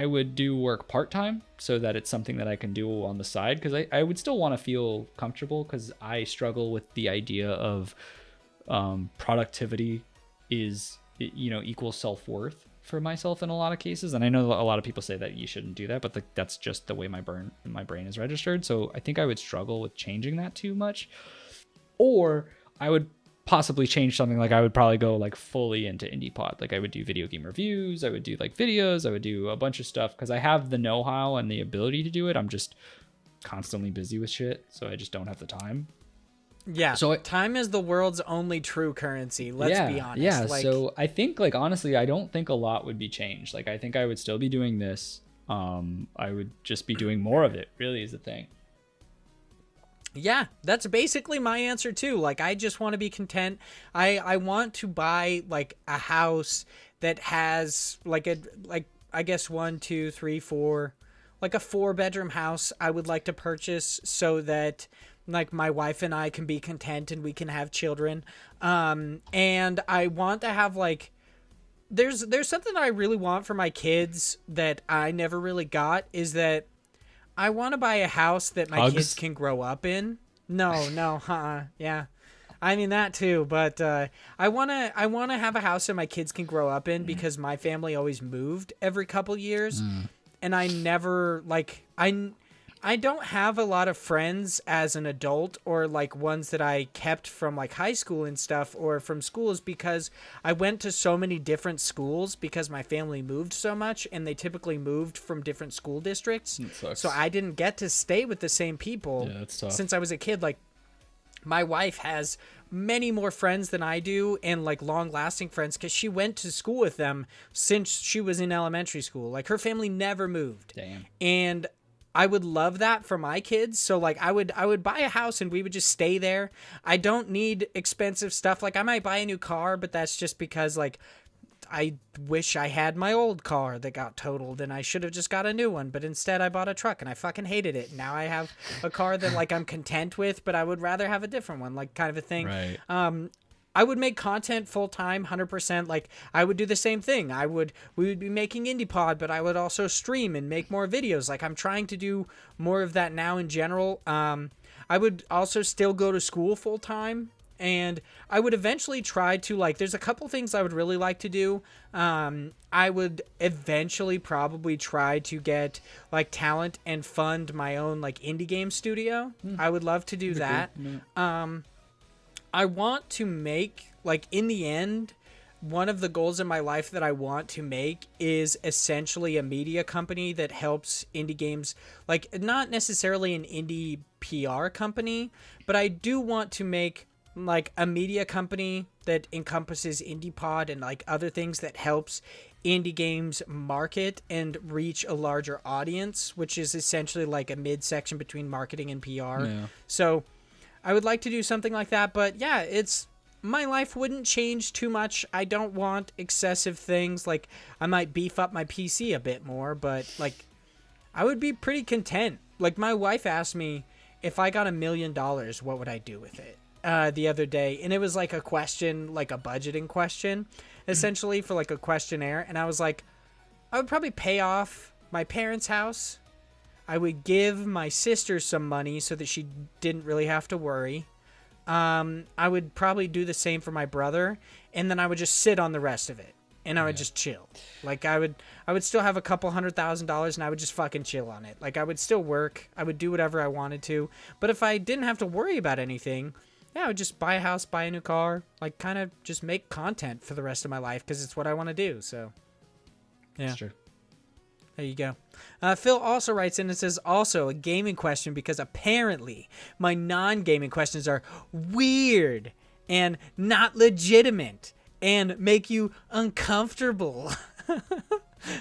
S2: would do work part-time so that it's something that I can do on the side, because I would still want to feel comfortable, because I struggle with the idea of productivity is, equals self-worth for myself in a lot of cases. And I know a lot of people say that you shouldn't do that, but that's just the way my brain is registered. So I think I would struggle with changing that too much. Or I would possibly change something, like I would probably go like fully into indie pod. Like, I would do video game reviews, I would do like videos, I would do a bunch of stuff, because I have the know-how and the ability to do it. I'm just constantly busy with shit, so I just don't have the time.
S1: Yeah, so time is the world's only true currency, let's be honest.
S2: Yeah, so I think, like, honestly, I don't think a lot would be changed. Like, I think I would still be doing this. I would just be doing more of it, really, is the thing.
S1: Yeah, that's basically my answer too. Like, I just want to be content. I want to buy like a house that has like I guess 1, 2, 3, 4, like a 4-bedroom house I would like to purchase so that like my wife and I can be content and we can have children. And I want to have like, there's something that I really want for my kids that I never really got, is that I want to buy a house that my kids can grow up in. No, yeah. I mean that too, but I want to have a house that my kids can grow up in, because my family always moved every couple years, and I never like I don't have a lot of friends as an adult, or like ones that I kept from like high school and stuff, or from schools, because I went to so many different schools because my family moved so much, and they typically moved from different school districts. So I didn't get to stay with the same people since I was a kid. Like, my wife has many more friends than I do, and like long lasting friends, because she went to school with them since she was in elementary school. Like, her family never moved.
S2: Damn.
S1: And I would love that for my kids. So like I would buy a house and we would just stay there. I don't need expensive stuff. Like, I might buy a new car, but that's just because like I wish I had my old car that got totaled and I should have just got a new one, but instead I bought a truck and I fucking hated it. Now I have a car that like I'm content with, but I would rather have a different one, like kind of a thing.
S2: Right.
S1: I would make content full time, 100%. Like, I would do the same thing. We would be making Indie Pod, but I would also stream and make more videos. Like, I'm trying to do more of that now in general. I would also still go to school full time, and I would eventually try to, like, there's a couple things I would really like to do. I would eventually probably try to get like talent and fund my own like indie game studio. I would love to do that. I want to make, like, in the end, one of the goals in my life that I want to make is essentially a media company that helps indie games, like not necessarily an indie PR company, but I do want to make like a media company that encompasses IndiePod and like other things that helps indie games market and reach a larger audience, which is essentially like a midsection between marketing and PR.
S2: Yeah.
S1: So I would like to do something like that, but yeah, my life wouldn't change too much. I don't want excessive things. Like, I might beef up my PC a bit more, but, like, I would be pretty content. Like, my wife asked me if I got $1 million, what would I do with it the other day? And it was, like, a question, like a budgeting question, essentially, for, like, a questionnaire. And I was like, I would probably pay off my parents' house. I would give my sister some money so that she didn't really have to worry. I would probably do the same for my brother, and then I would just sit on the rest of it, and I would just chill. Like, I would still have a couple $100,000, and I would just fucking chill on it. Like, I would still work. I would do whatever I wanted to. But if I didn't have to worry about anything, yeah, I would just buy a house, buy a new car, like, kind of just make content for the rest of my life, because it's what I want to do, so. Yeah.
S2: That's true.
S1: There you go. Phil also writes in and says, also a gaming question, because apparently my non-gaming questions are weird and not legitimate and make you uncomfortable.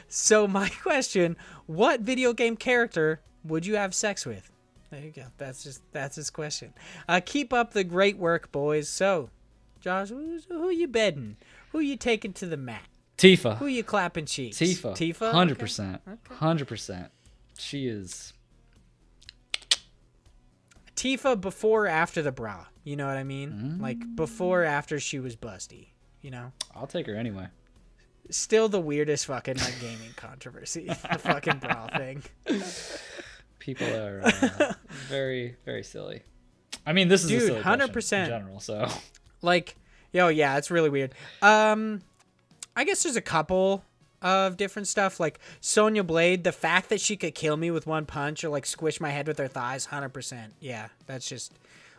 S1: So my question, what video game character would you have sex with? There you go. That's his question. Keep up the great work, boys. So, Josh, who you bedding? Who you taking to the mat?
S2: Tifa.
S1: Who you clapping cheeks?
S2: Tifa.
S1: Tifa?
S2: 100%.
S1: Okay.
S2: 100%. She is.
S1: Tifa before or after the bra. You know what I mean? Like before or after she was busty. You know?
S2: I'll take her anyway.
S1: Still the weirdest fucking like gaming controversy. The fucking bra thing.
S2: People are very, very silly. I mean, this is a silly
S1: 100%.
S2: question in general, so.
S1: Like, yeah, it's really weird. I guess there's a couple of different stuff. Like Sonya Blade, the fact that she could kill me with one punch or like squish my head with her thighs, 100%. Yeah, that's just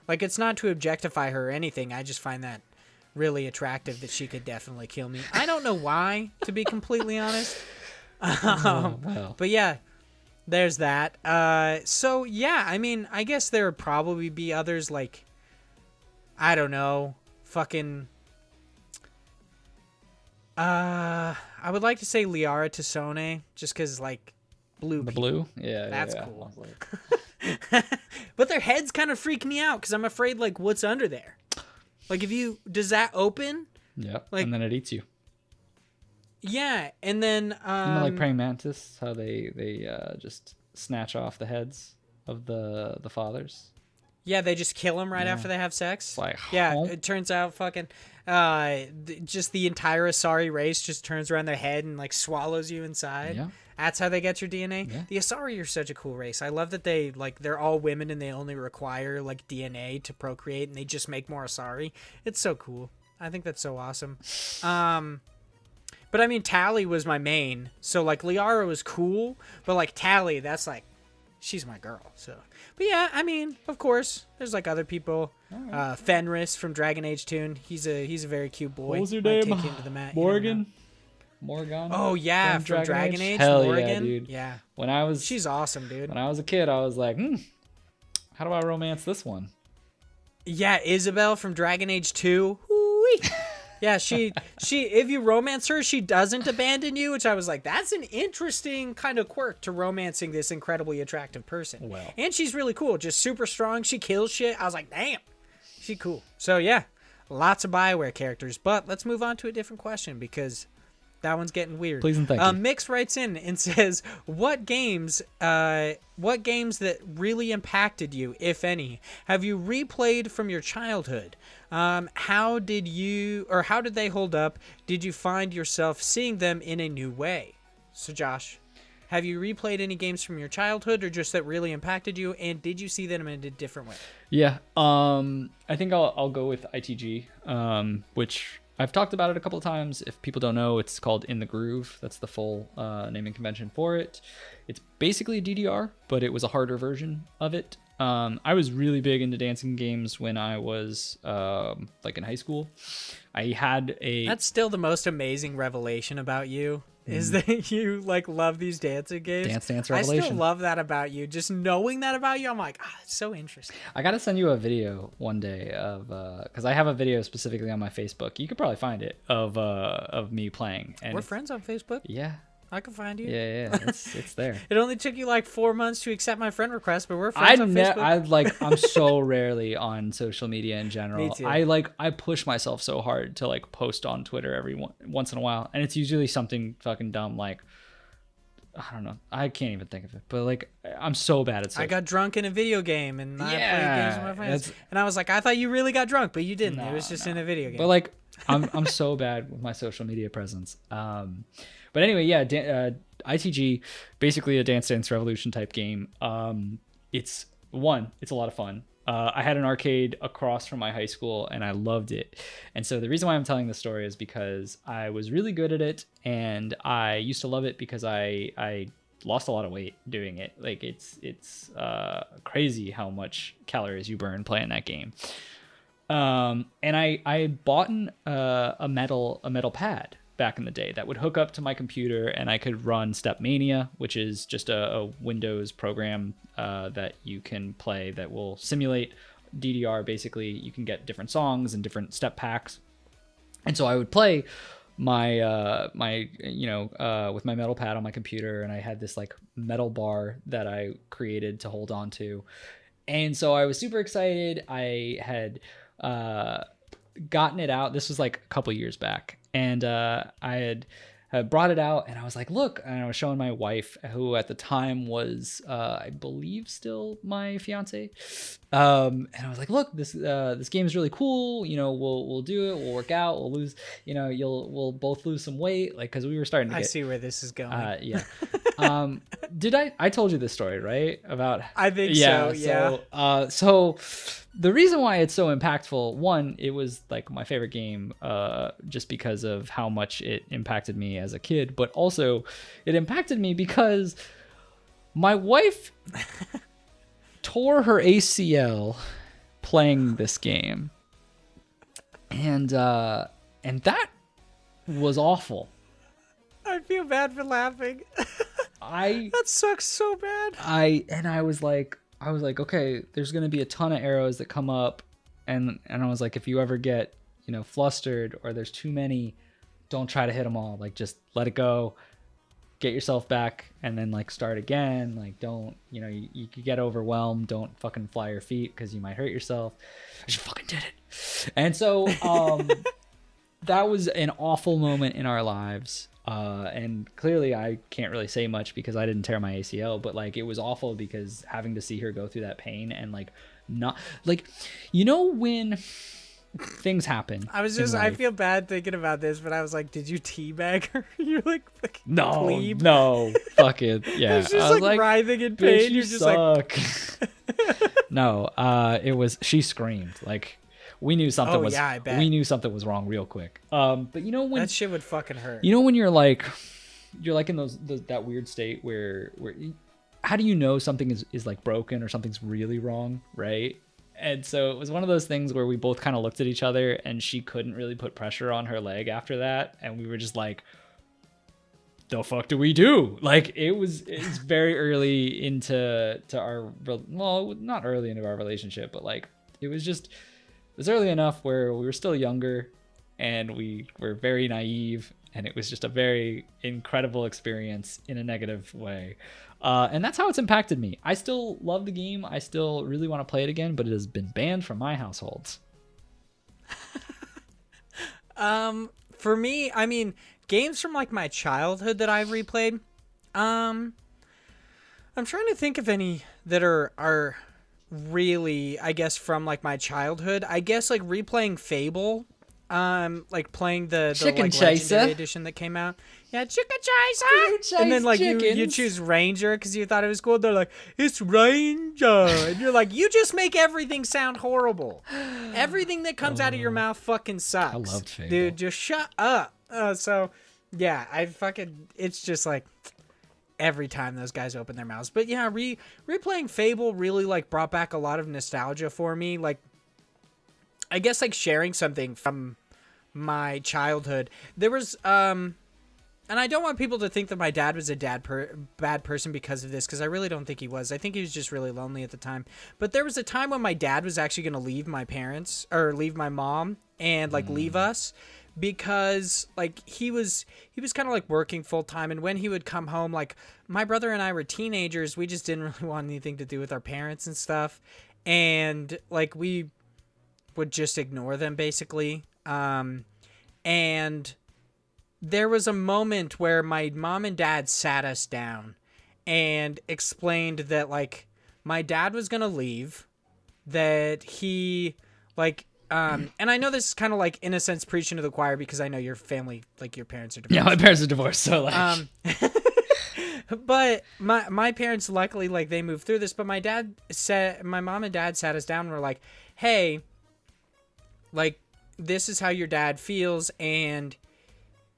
S1: like, it's not to objectify her or anything. I just find that really attractive that she could definitely kill me. I don't know why, to be completely honest.
S2: Wow.
S1: But yeah, there's that. So yeah, I mean, I guess there would probably be others like, I don't know, fucking. I would like to say Liara Tassone, just because, like, blue
S2: The
S1: people.
S2: blue? Yeah.
S1: That's
S2: yeah.
S1: cool. But their heads kind of freak me out, because I'm afraid, like, what's under there? Like, does that open?
S2: Yep.
S1: Like,
S2: and then it eats you.
S1: Yeah, and then...
S2: You know, like praying mantis, how they just snatch off the heads of the fathers.
S1: Yeah, they just kill them right after they have sex.
S2: Like,
S1: yeah,
S2: huh?
S1: it turns out fucking... just the entire Asari race just turns around their head and, like, swallows you inside.
S2: Yeah.
S1: That's how they get your DNA.
S2: Yeah.
S1: The Asari are such a cool race. I love that they're all women and they only require, like, DNA to procreate, and they just make more Asari. It's so cool. I think that's so awesome. But I mean, Tally was my main. So, like, Liara was cool, but, like, Tally, that's, like, she's my girl. So, but yeah, I mean, of course, there's, like, other people. Right. Fenris from Dragon Age Toon. He's a very cute boy.
S2: What was your
S1: Might
S2: name?
S1: take you into the mat.
S2: Morgan? Morgan?
S1: Oh, yeah, from Dragon Age.
S2: Hell
S1: Morgan.
S2: yeah, dude.
S1: Yeah. She's awesome, dude.
S2: When I was a kid, I was like, how do I romance this one?
S1: Yeah, Isabel from Dragon Age 2. Woo-wee. Yeah, she if you romance her, she doesn't abandon you, which I was like, that's an interesting kind of quirk to romancing this incredibly attractive person.
S2: Well.
S1: And she's really cool, just super strong. She kills shit. I was like, damn, she cool. So yeah, lots of BioWare characters. But let's move on to a different question, because that one's getting weird.
S2: Please and thank you.
S1: Mix writes in and says, what games that really impacted you, if any, have you replayed from your childhood? How did they hold up? Did you find yourself seeing them in a new way? So Josh, have you replayed any games from your childhood or just that really impacted you? And did you see them in a different way?
S2: Yeah. I think I'll go with ITG, which I've talked about it a couple of times. If people don't know, it's called In the Groove. That's the full naming convention for it. It's basically a DDR, but it was a harder version of it. I was really big into dancing games when I was like in high school. I had a.
S1: That's still the most amazing revelation about you. Is that you like love these dancing games?
S2: Dance
S1: I
S2: revelation.
S1: still love that about you. Just knowing that about you, I'm like, it's so interesting.
S2: I gotta send you a video one day of because I have a video specifically on my Facebook. You could probably find it of me playing. And
S1: We're friends on Facebook.
S2: Yeah.
S1: I can find you.
S2: Yeah, it's there.
S1: It only took you like 4 months to accept my friend request, but we're friends on Facebook.
S2: I'm so rarely on social media in general.
S1: Me too.
S2: I push myself so hard to like post on Twitter every once in a while, and it's usually something fucking dumb like I don't know. I can't even think of it, but like I'm so bad at social.
S1: I got drunk in a video game and I played games with my friends, and I was like, I thought you really got drunk, but you didn't. It was just in a video game.
S2: But like I'm so bad with my social media presence. But anyway, yeah, ITG, basically a Dance Dance Revolution type game. It's a lot of fun. I had an arcade across from my high school and I loved it. And so the reason why I'm telling this story is because I was really good at it and I used to love it because I lost a lot of weight doing it. Like it's crazy how much calories you burn playing that game. And I bought a metal pad back in the day that would hook up to my computer and I could run Stepmania, which is just a Windows program that you can play that will simulate DDR. Basically, you can get different songs and different step packs. And so I would play my with my metal pad on my computer, and I had this like metal bar that I created to hold on to. And so I was super excited. I had gotten it out. This was like a couple years back. And I had brought it out and I was like, look, and I was showing my wife, who at the time was, I believe still my fiance. And I was like, look, this game is really cool. You know, we'll do it. We'll work out. We'll lose, we'll both lose some weight. Like, cause we were starting to get,
S1: I see where this is going.
S2: Yeah. I told you this story, right? About,
S1: I think so. Yeah.
S2: So the reason why it's so impactful, one, it was like my favorite game, just because of how much it impacted me as a kid, but also it impacted me because my wife tore her ACL playing this game, and that was awful.
S1: I feel bad for laughing. That sucks so bad.
S2: I was like, okay, there's gonna be a ton of arrows that come up, and I was like, if you ever get flustered or there's too many, don't try to hit them all. Like, just let it go, get yourself back, and then like start again. Like, don't you could get overwhelmed. Don't fucking fly your feet because you might hurt yourself. She fucking did it, and so that was an awful moment in our lives. And clearly I can't really say much because I didn't tear my ACL, but like it was awful because having to see her go through that pain and like not like when things happen.
S1: I feel bad thinking about this, but I was like, did you teabag her? You're like plebe.
S2: No, fucking yeah.
S1: It's just like writhing in pain. You're just
S2: suck. No, she screamed like. We knew something we knew something was wrong real quick. But when
S1: that shit would fucking hurt.
S2: When you're like in that weird state where how do you know something is like broken or something's really wrong, right? And so it was one of those things where we both kind of looked at each other and she couldn't really put pressure on her leg after that, and we were just like, the fuck do we do? Like it's very early into not early into our relationship, but like it was early enough where we were still younger and we were very naive, and it was just a very incredible experience in a negative way. And that's how it's impacted me. I still love the game. I still really want to play it again, but it has been banned from my households.
S1: For me, I mean, games from like my childhood that I've replayed, I'm trying to think of any that are really, I guess, from like my childhood. I guess like replaying Fable, like playing the
S2: Chicken
S1: like
S2: Chaser
S1: Legendary edition that came out. Yeah, Chicken Chaser. And then like you choose Ranger because you thought it was cool. They're like, it's Ranger, and you're like, you just make everything sound horrible. Everything that comes out of your mouth fucking sucks.
S2: I loved Fable.
S1: Dude, just shut up. So yeah, it's just like every time those guys open their mouths. But yeah, replaying Fable really like brought back a lot of nostalgia for me. Like, I guess like sharing something from my childhood. There was and I don't want people to think that my dad was a bad person because of this, because I really don't think he was. I think he was just really lonely at the time. But there was a time when my dad was actually going to leave my parents, or leave my mom, and like leave us, because like he was kind of like working full time, and when he would come home, like my brother and I were teenagers, we just didn't really want anything to do with our parents and stuff, and like we would just ignore them basically. And there was a moment where my mom and dad sat us down and explained that like my dad was going to leave, that he like, and I know this is kind of like in a sense preaching to the choir, because I know your family, like your parents are divorced.
S2: Yeah, my parents are divorced. So like,
S1: but my parents, luckily, like they moved through this, but my mom and dad sat us down and were like, hey, like, this is how your dad feels, and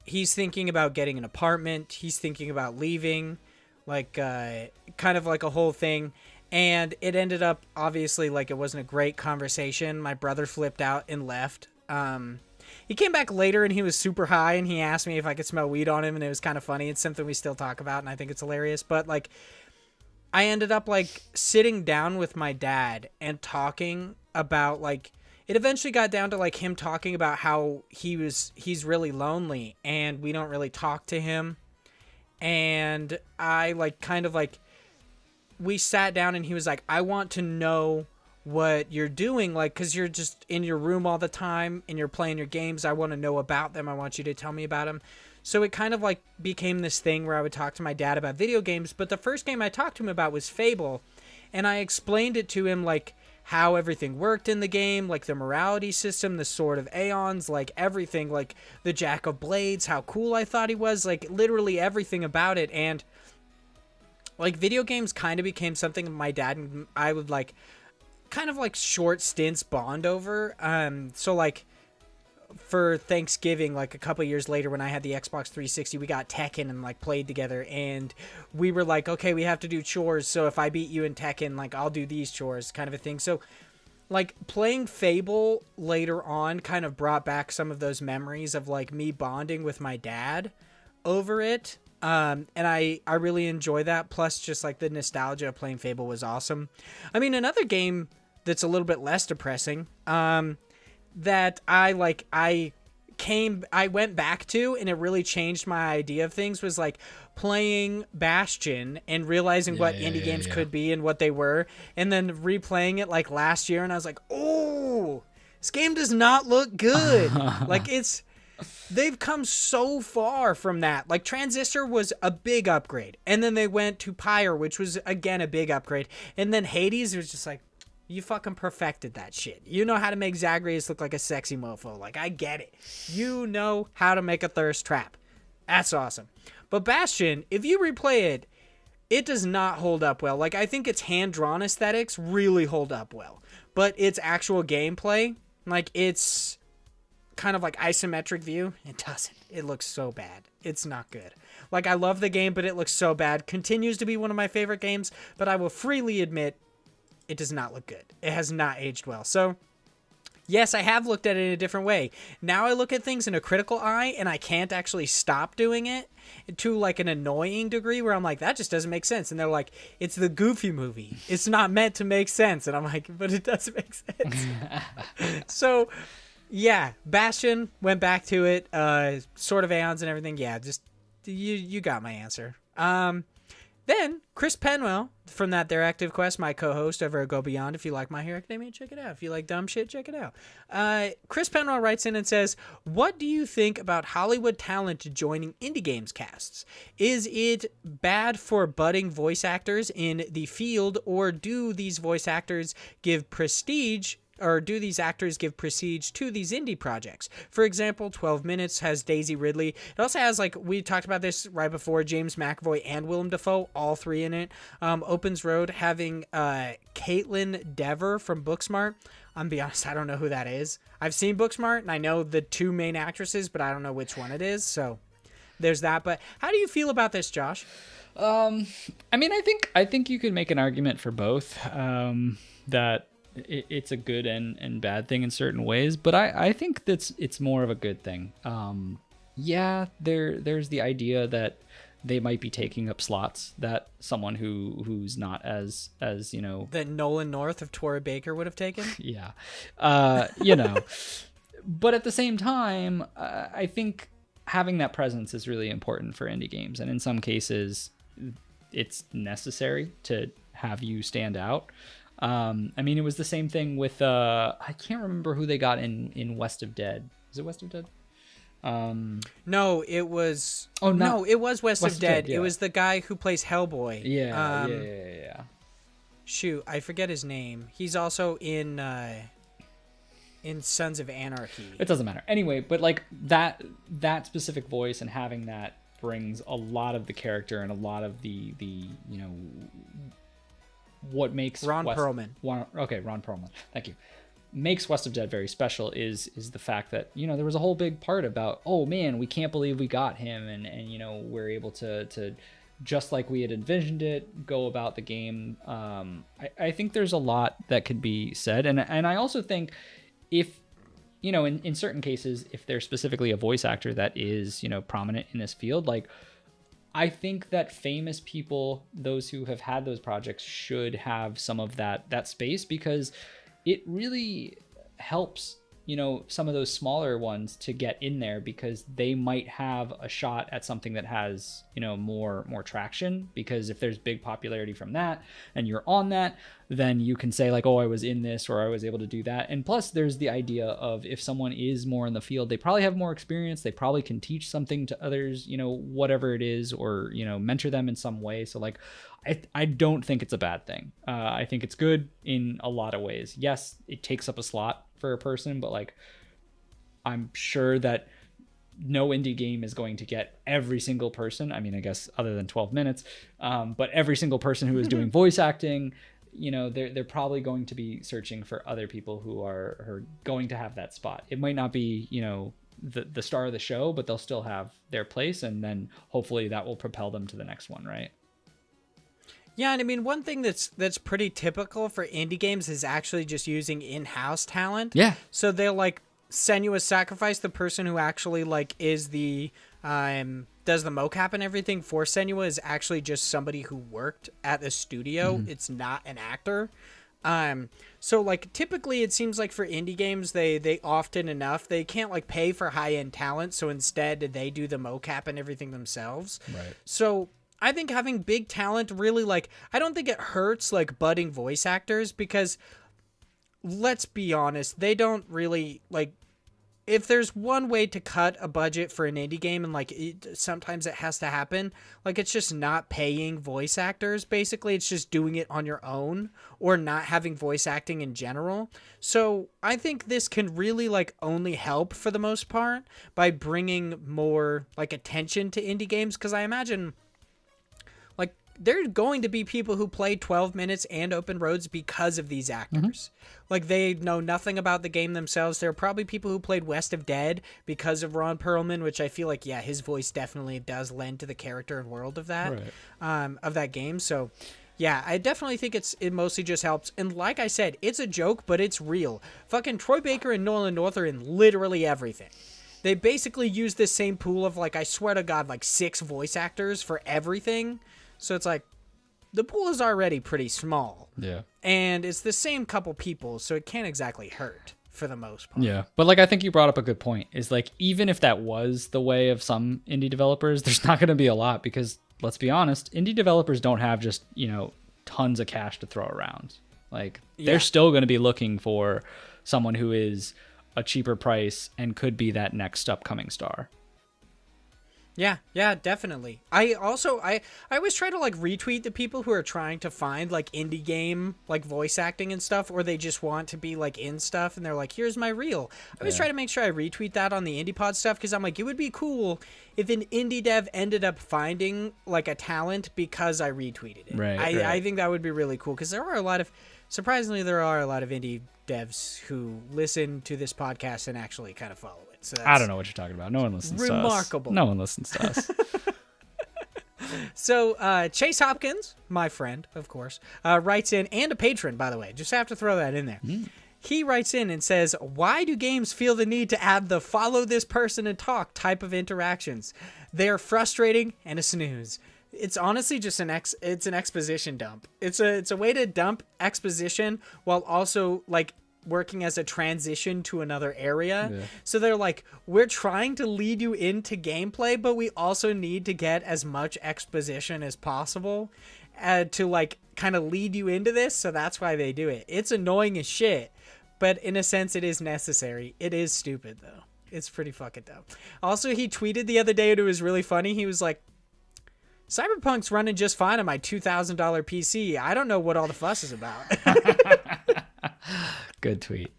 S1: he's thinking about getting an apartment. He's thinking about leaving, like, kind of like a whole thing. And it ended up, obviously, like, it wasn't a great conversation. My brother flipped out and left. He came back later, and he was super high, and he asked me if I could smell weed on him, and it was kind of funny. It's something we still talk about, and I think it's hilarious. But, like, I ended up, like, sitting down with my dad and talking about, like, it eventually got down to like him talking about how he's really lonely and we don't really talk to him. And I like kind of like, we sat down and he was like, I want to know what you're doing. Like, 'cause you're just in your room all the time and you're playing your games. I want to know about them. I want you to tell me about them. So it kind of like became this thing where I would talk to my dad about video games. But the first game I talked to him about was Fable. And I explained it to him, like, how everything worked in the game, like the morality system, the Sword of Aeons, like everything, like the Jack of Blades, how cool I thought he was, like literally everything about it. And like video games kind of became something my dad and I would like kind of like short stints bond over. So like for Thanksgiving, like a couple years later when I had the Xbox 360, we got Tekken and like played together, and we were like, okay, we have to do chores, so if I beat you in Tekken, like I'll do these chores, kind of a thing. So like playing Fable later on kind of brought back some of those memories of like me bonding with my dad over it. And I really enjoy that. Plus just like the nostalgia of playing Fable was awesome. I mean, another game that's a little bit less depressing, that I went back to, and it really changed my idea of things, was like playing Bastion and realizing what indie games could be and what they were, and then replaying it like last year, and I was like, oh, this game does not look good. Like they've come so far from that. Like Transistor was a big upgrade, and then they went to Pyre, which was again a big upgrade, and then Hades was just like, you fucking perfected that shit. You know how to make Zagreus look like a sexy mofo. Like, I get it. You know how to make a thirst trap. That's awesome. But Bastion, if you replay it, it does not hold up well. Like, I think its hand-drawn aesthetics really hold up well. But its actual gameplay, like, it's kind of like isometric view. It doesn't. It looks so bad. It's not good. Like, I love the game, but it looks so bad. Continues to be one of my favorite games, but I will freely admit it does not look good. It has not aged well. So, yes, I have looked at it in a different way. Now I look at things in a critical eye, and I can't actually stop doing it to like an annoying degree where I'm like, that just doesn't make sense. And they're like, it's the Goofy movie. It's not meant to make sense. And I'm like, but it does make sense. So, yeah, Bastion, went back to it. Sword of Aeons and everything. Yeah, just you got my answer. Then Chris Penwell from that Their Active Quest, my co-host over at Go Beyond. If you like My Hero Academia, check it out. If you like dumb shit, check it out. Chris Penwell writes in and says, what do you think about Hollywood talent joining indie games casts? Is it bad for budding voice actors in the field, or do these actors give prestige to these indie projects? For example, 12 Minutes has Daisy Ridley. It also has, like, we talked about this right before, James McAvoy and Willem Dafoe, all three in it. Opens Road having Caitlin Dever from Booksmart. I'm be honest, I don't know who that is. I've seen Booksmart, and I know the two main actresses, but I don't know which one it is, so there's that. But how do you feel about this, Josh?
S2: I mean, I think you could make an argument for both. That it's a good and bad thing in certain ways, but I think it's more of a good thing. Yeah, there's the idea that they might be taking up slots that someone who's not as
S1: That Nolan North of Tora Baker would have taken.
S2: Yeah, but at the same time, I think having that presence is really important for indie games, and in some cases, it's necessary to have you stand out. I mean, it was the same thing with I can't remember who they got in West of Dead. Is it West of Dead?
S1: No, it was.
S2: Oh,
S1: no, it was West of Dead.
S2: Yeah.
S1: It was the guy who plays Hellboy.
S2: Yeah.
S1: Shoot, I forget his name. He's also in Sons of Anarchy.
S2: It doesn't matter. Anyway, but like that specific voice and having that brings a lot of the character and a lot of the what makes
S1: Ron Perlman.
S2: Ron Perlman. Thank you. Makes West of Dead very special is the fact that there was a whole big part about, oh man, we can't believe we got him, and we're able to just like we had envisioned it, go about the game. I think there's a lot that could be said, and I also think if in certain cases, if there's specifically a voice actor that is prominent in this field, like I think that famous people, those who have had those projects, should have some of that space, because it really helps some of those smaller ones to get in there, because they might have a shot at something that has more traction, because if there's big popularity from that and you're on that, then you can say like, oh, I was in this, or I was able to do that. And plus there's the idea of, if someone is more in the field, they probably have more experience, they probably can teach something to others, whatever it is, or mentor them in some way. So like I don't think it's a bad thing. I think it's good in a lot of ways. Yes, it takes up a slot for a person, but like I'm sure that no indie game is going to get every single person. I mean, I guess other than 12 minutes, but every single person who is doing voice acting, they're probably going to be searching for other people who are going to have that spot. It might not be the star of the show, but they'll still have their place, and then hopefully that will propel them to the next one, right?
S1: Yeah, and I mean, one thing that's pretty typical for indie games is actually just using in-house talent.
S2: Yeah.
S1: So they'll like Senua's Sacrifice, the person who actually like is the does the mocap and everything for Senua is actually just somebody who worked at the studio. Mm-hmm. It's not an actor. So like typically it seems like for indie games, they often enough, they can't like pay for high-end talent. So instead they do the mocap and everything themselves.
S2: Right.
S1: So I think having big talent really like, I don't think it hurts like budding voice actors, because let's be honest, they don't really like, if there's one way to cut a budget for an indie game, and like sometimes it has to happen, like it's just not paying voice actors. Basically, it's just doing it on your own, or not having voice acting in general. So I think this can really like only help for the most part by bringing more like attention to indie games, because I imagine like there are going to be people who play 12 minutes and Open Roads because of these actors. Mm-hmm. Like they know nothing about the game themselves. There are probably people who played West of Dead because of Ron Perlman, which I feel like, yeah, his voice definitely does lend to the character and world of that, of that game. So yeah, I definitely think it mostly just helps. And like I said, it's a joke, but it's real. Fucking Troy Baker and Nolan North are in literally everything. They basically use this same pool of like, I swear to God, like 6 voice actors for everything. So it's like, the pool is already pretty small.
S2: Yeah.
S1: And it's the same couple people, so it can't exactly hurt for the most part.
S2: Yeah. But like, I think you brought up a good point, is like, even if that was the way of some indie developers, there's not going to be a lot, because let's be honest, indie developers don't have just, tons of cash to throw around. Like they're still going to be looking for someone who is a cheaper price and could be that next upcoming star.
S1: Yeah, definitely. I always try to like retweet the people who are trying to find like indie game like voice acting and stuff, or they just want to be like in stuff and they're like, here's my reel. I always try to make sure I retweet that on the IndiePod stuff, because I'm like, it would be cool if an indie dev ended up finding like a talent because I retweeted it.
S2: Right.
S1: I think that would be really cool, because surprisingly there are a lot of indie devs who listen to this podcast and actually kind of follow it. So
S2: I don't know what you're talking about. No one listens to us.
S1: Remarkable.
S2: No one listens to us.
S1: So Chase Hopkins, my friend, of course, writes in, and a patron, by the way. Just have to throw that in there. He writes in and says, why do games feel the need to add the follow this person and talk type of interactions? They're frustrating and a snooze. It's honestly just it's an exposition dump. It's a way to dump exposition while also like working as a transition to another area. Yeah. So they're like, we're trying to lead you into gameplay, but we also need to get as much exposition as possible to like kind of lead you into this. So that's why they do it. It's annoying as shit, but in a sense it is necessary. It is stupid though. It's pretty fucking dumb. Also, he tweeted the other day and it was really funny. He was like, Cyberpunk's running just fine on my $2,000 PC. I don't know what all the fuss is about.
S2: Good tweet.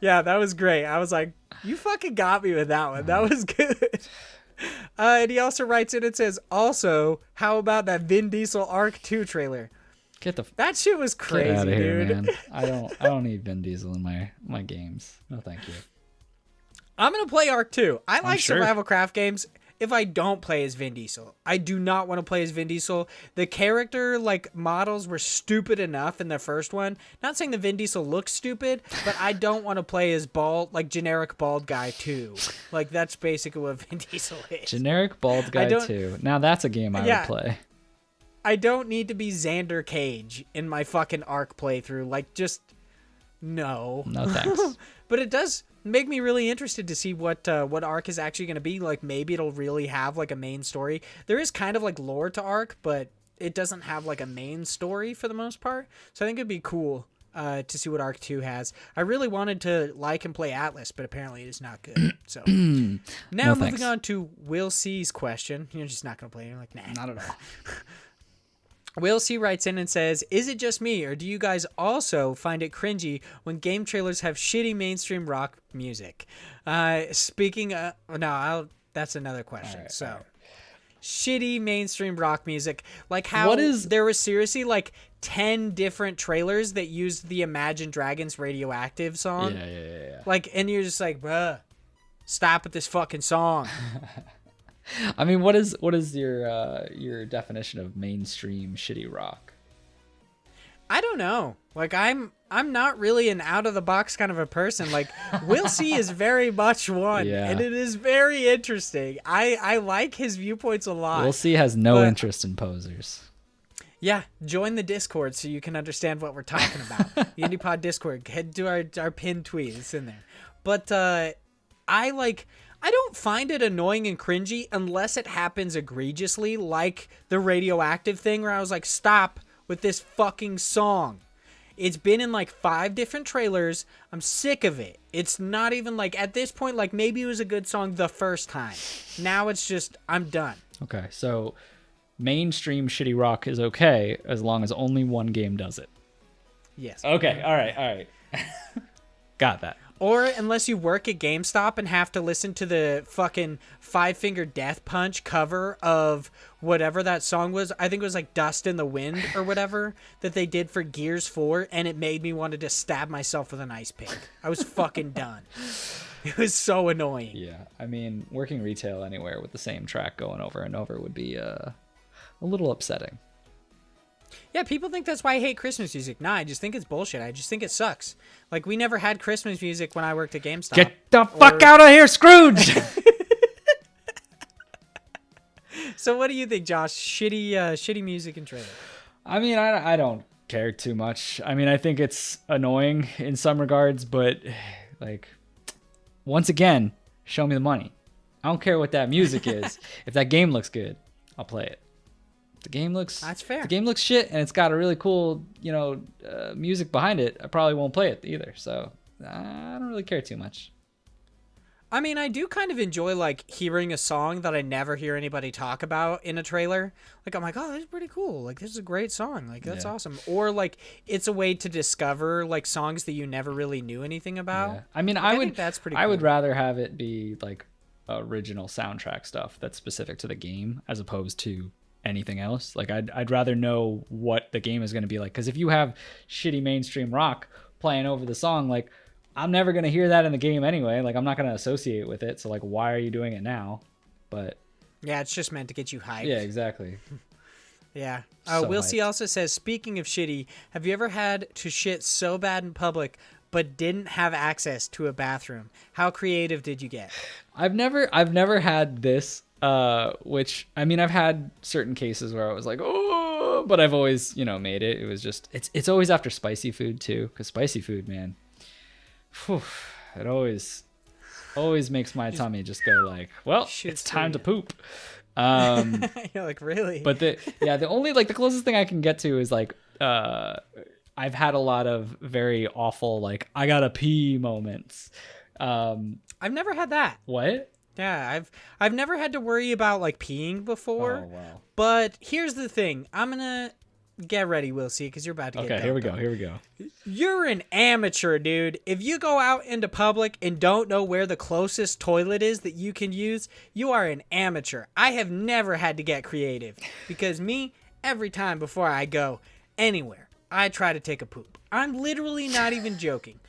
S1: Yeah, that was great. I was like, you fucking got me with that one. That was good. And he also writes in and says, also, how about that Vin Diesel Arc 2 trailer? That shit was crazy,
S2: get out of here,
S1: dude.
S2: Man. I don't need Vin Diesel in my games. No, thank you.
S1: I'm gonna play Arc 2. I like survival craft games. If I don't play as Vin Diesel, I do not want to play as Vin Diesel. The character like models were stupid enough in the first one. Not saying the Vin Diesel looks stupid, but I don't want to play as bald, like generic bald guy 2. Like that's basically what Vin Diesel is.
S2: Generic bald guy 2. Now that's a game I would play.
S1: I don't need to be Xander Cage in my fucking Arc playthrough. Like just no.
S2: No thanks.
S1: But it does make me really interested to see what Arc is actually going to be. Like maybe it'll really have like a main story. There is kind of like lore to Arc, but it doesn't have like a main story for the most part. So I think it'd be cool to see what Arc 2 has. I really wanted to like and play Atlas, but apparently it is not good. So now moving on to Will C's question. You're just not going to play. You're like, nah, not at all. Will C writes in and says, is it just me, or do you guys also find it cringy when game trailers have shitty mainstream rock music? That's another question. All right. Shitty mainstream rock music. Like how there was seriously like 10 different trailers that used the Imagine Dragons Radioactive song. Yeah. Like, and you're just like, bruh, stop with this fucking song.
S2: I mean, what is your definition of mainstream shitty rock?
S1: I don't know. Like I'm not really an out of the box kind of a person. Like Will C is very much one, and it is very interesting. I like his viewpoints a lot.
S2: Will C has no interest in posers.
S1: Yeah, join the Discord so you can understand what we're talking about. The IndiePod Discord. Head to our pinned tweet. It's in there. But I don't find it annoying and cringy unless it happens egregiously, like the Radioactive thing where I was like, stop with this fucking song. It's been in like 5 different trailers. I'm sick of it. It's not even like at this point, like maybe it was a good song the first time. Now it's just, I'm done.
S2: Okay, so mainstream shitty rock is okay as long as only one game does it.
S1: Yes.
S2: Okay, all right. Got that.
S1: Or unless you work at GameStop and have to listen to the fucking Five Finger Death Punch cover of whatever that song was. I think it was like Dust in the Wind or whatever that they did for Gears 4. And it made me want to just stab myself with an ice pick. I was fucking done. It was so annoying.
S2: Yeah. I mean, working retail anywhere with the same track going over and over would be a little upsetting.
S1: Yeah, people think that's why I hate Christmas music. Nah, I just think it's bullshit. I just think it sucks. Like, we never had Christmas music when I worked at GameStop.
S2: Get the fuck out of here, Scrooge!
S1: So what do you think, Josh? Shitty music and trailer.
S2: I mean, I don't care too much. I mean, I think it's annoying in some regards, but, like, once again, show me the money. I don't care what that music is. If that game looks good, I'll play it. That's fair. The game looks shit and it's got a really cool, music behind it. I probably won't play it either. So I don't really care too much.
S1: I mean, I do kind of enjoy like hearing a song that I never hear anybody talk about in a trailer. Like I'm like, oh, that's pretty cool. Like this is a great song. Like that's awesome. Or like it's a way to discover like songs that you never really knew anything about. Yeah.
S2: I mean,
S1: like, I think that's pretty cool.
S2: I would rather have it be like original soundtrack stuff that's specific to the game as opposed to anything else. Like I'd rather know what the game is going to be like, because if you have shitty mainstream rock playing over the song, like I'm never going to hear that in the game anyway. Like I'm not going to associate with it, so like why are you doing it now? But
S1: Yeah, it's just meant to get you hyped.
S2: Yeah, exactly.
S1: Yeah.
S2: So
S1: Will C
S2: hyped.
S1: also says, speaking of shitty, have you ever had to shit so bad in public but didn't have access to a bathroom? How creative did you get?
S2: I've never had this, which, I mean, I've had certain cases where I was like, oh, but I've always, made it. It was just, it's always after spicy food too. 'Cause spicy food, man, whew, it always makes my tummy just go like, well, it's time to poop.
S1: You're like, really?
S2: But the only, like, the closest thing I can get to is like, I've had a lot of very awful, like, I gotta pee moments.
S1: I've never had that.
S2: What?
S1: Yeah, I've never had to worry about like peeing before.
S2: Oh, wow.
S1: But here's the thing. I'm gonna get ready, Will C, because you're about to get
S2: Okay, here we go.
S1: You're an amateur, dude. If you go out into public and don't know where the closest toilet is that you can use, you are an amateur. I have never had to get creative because every time before I go anywhere, I try to take a poop. I'm literally not even joking.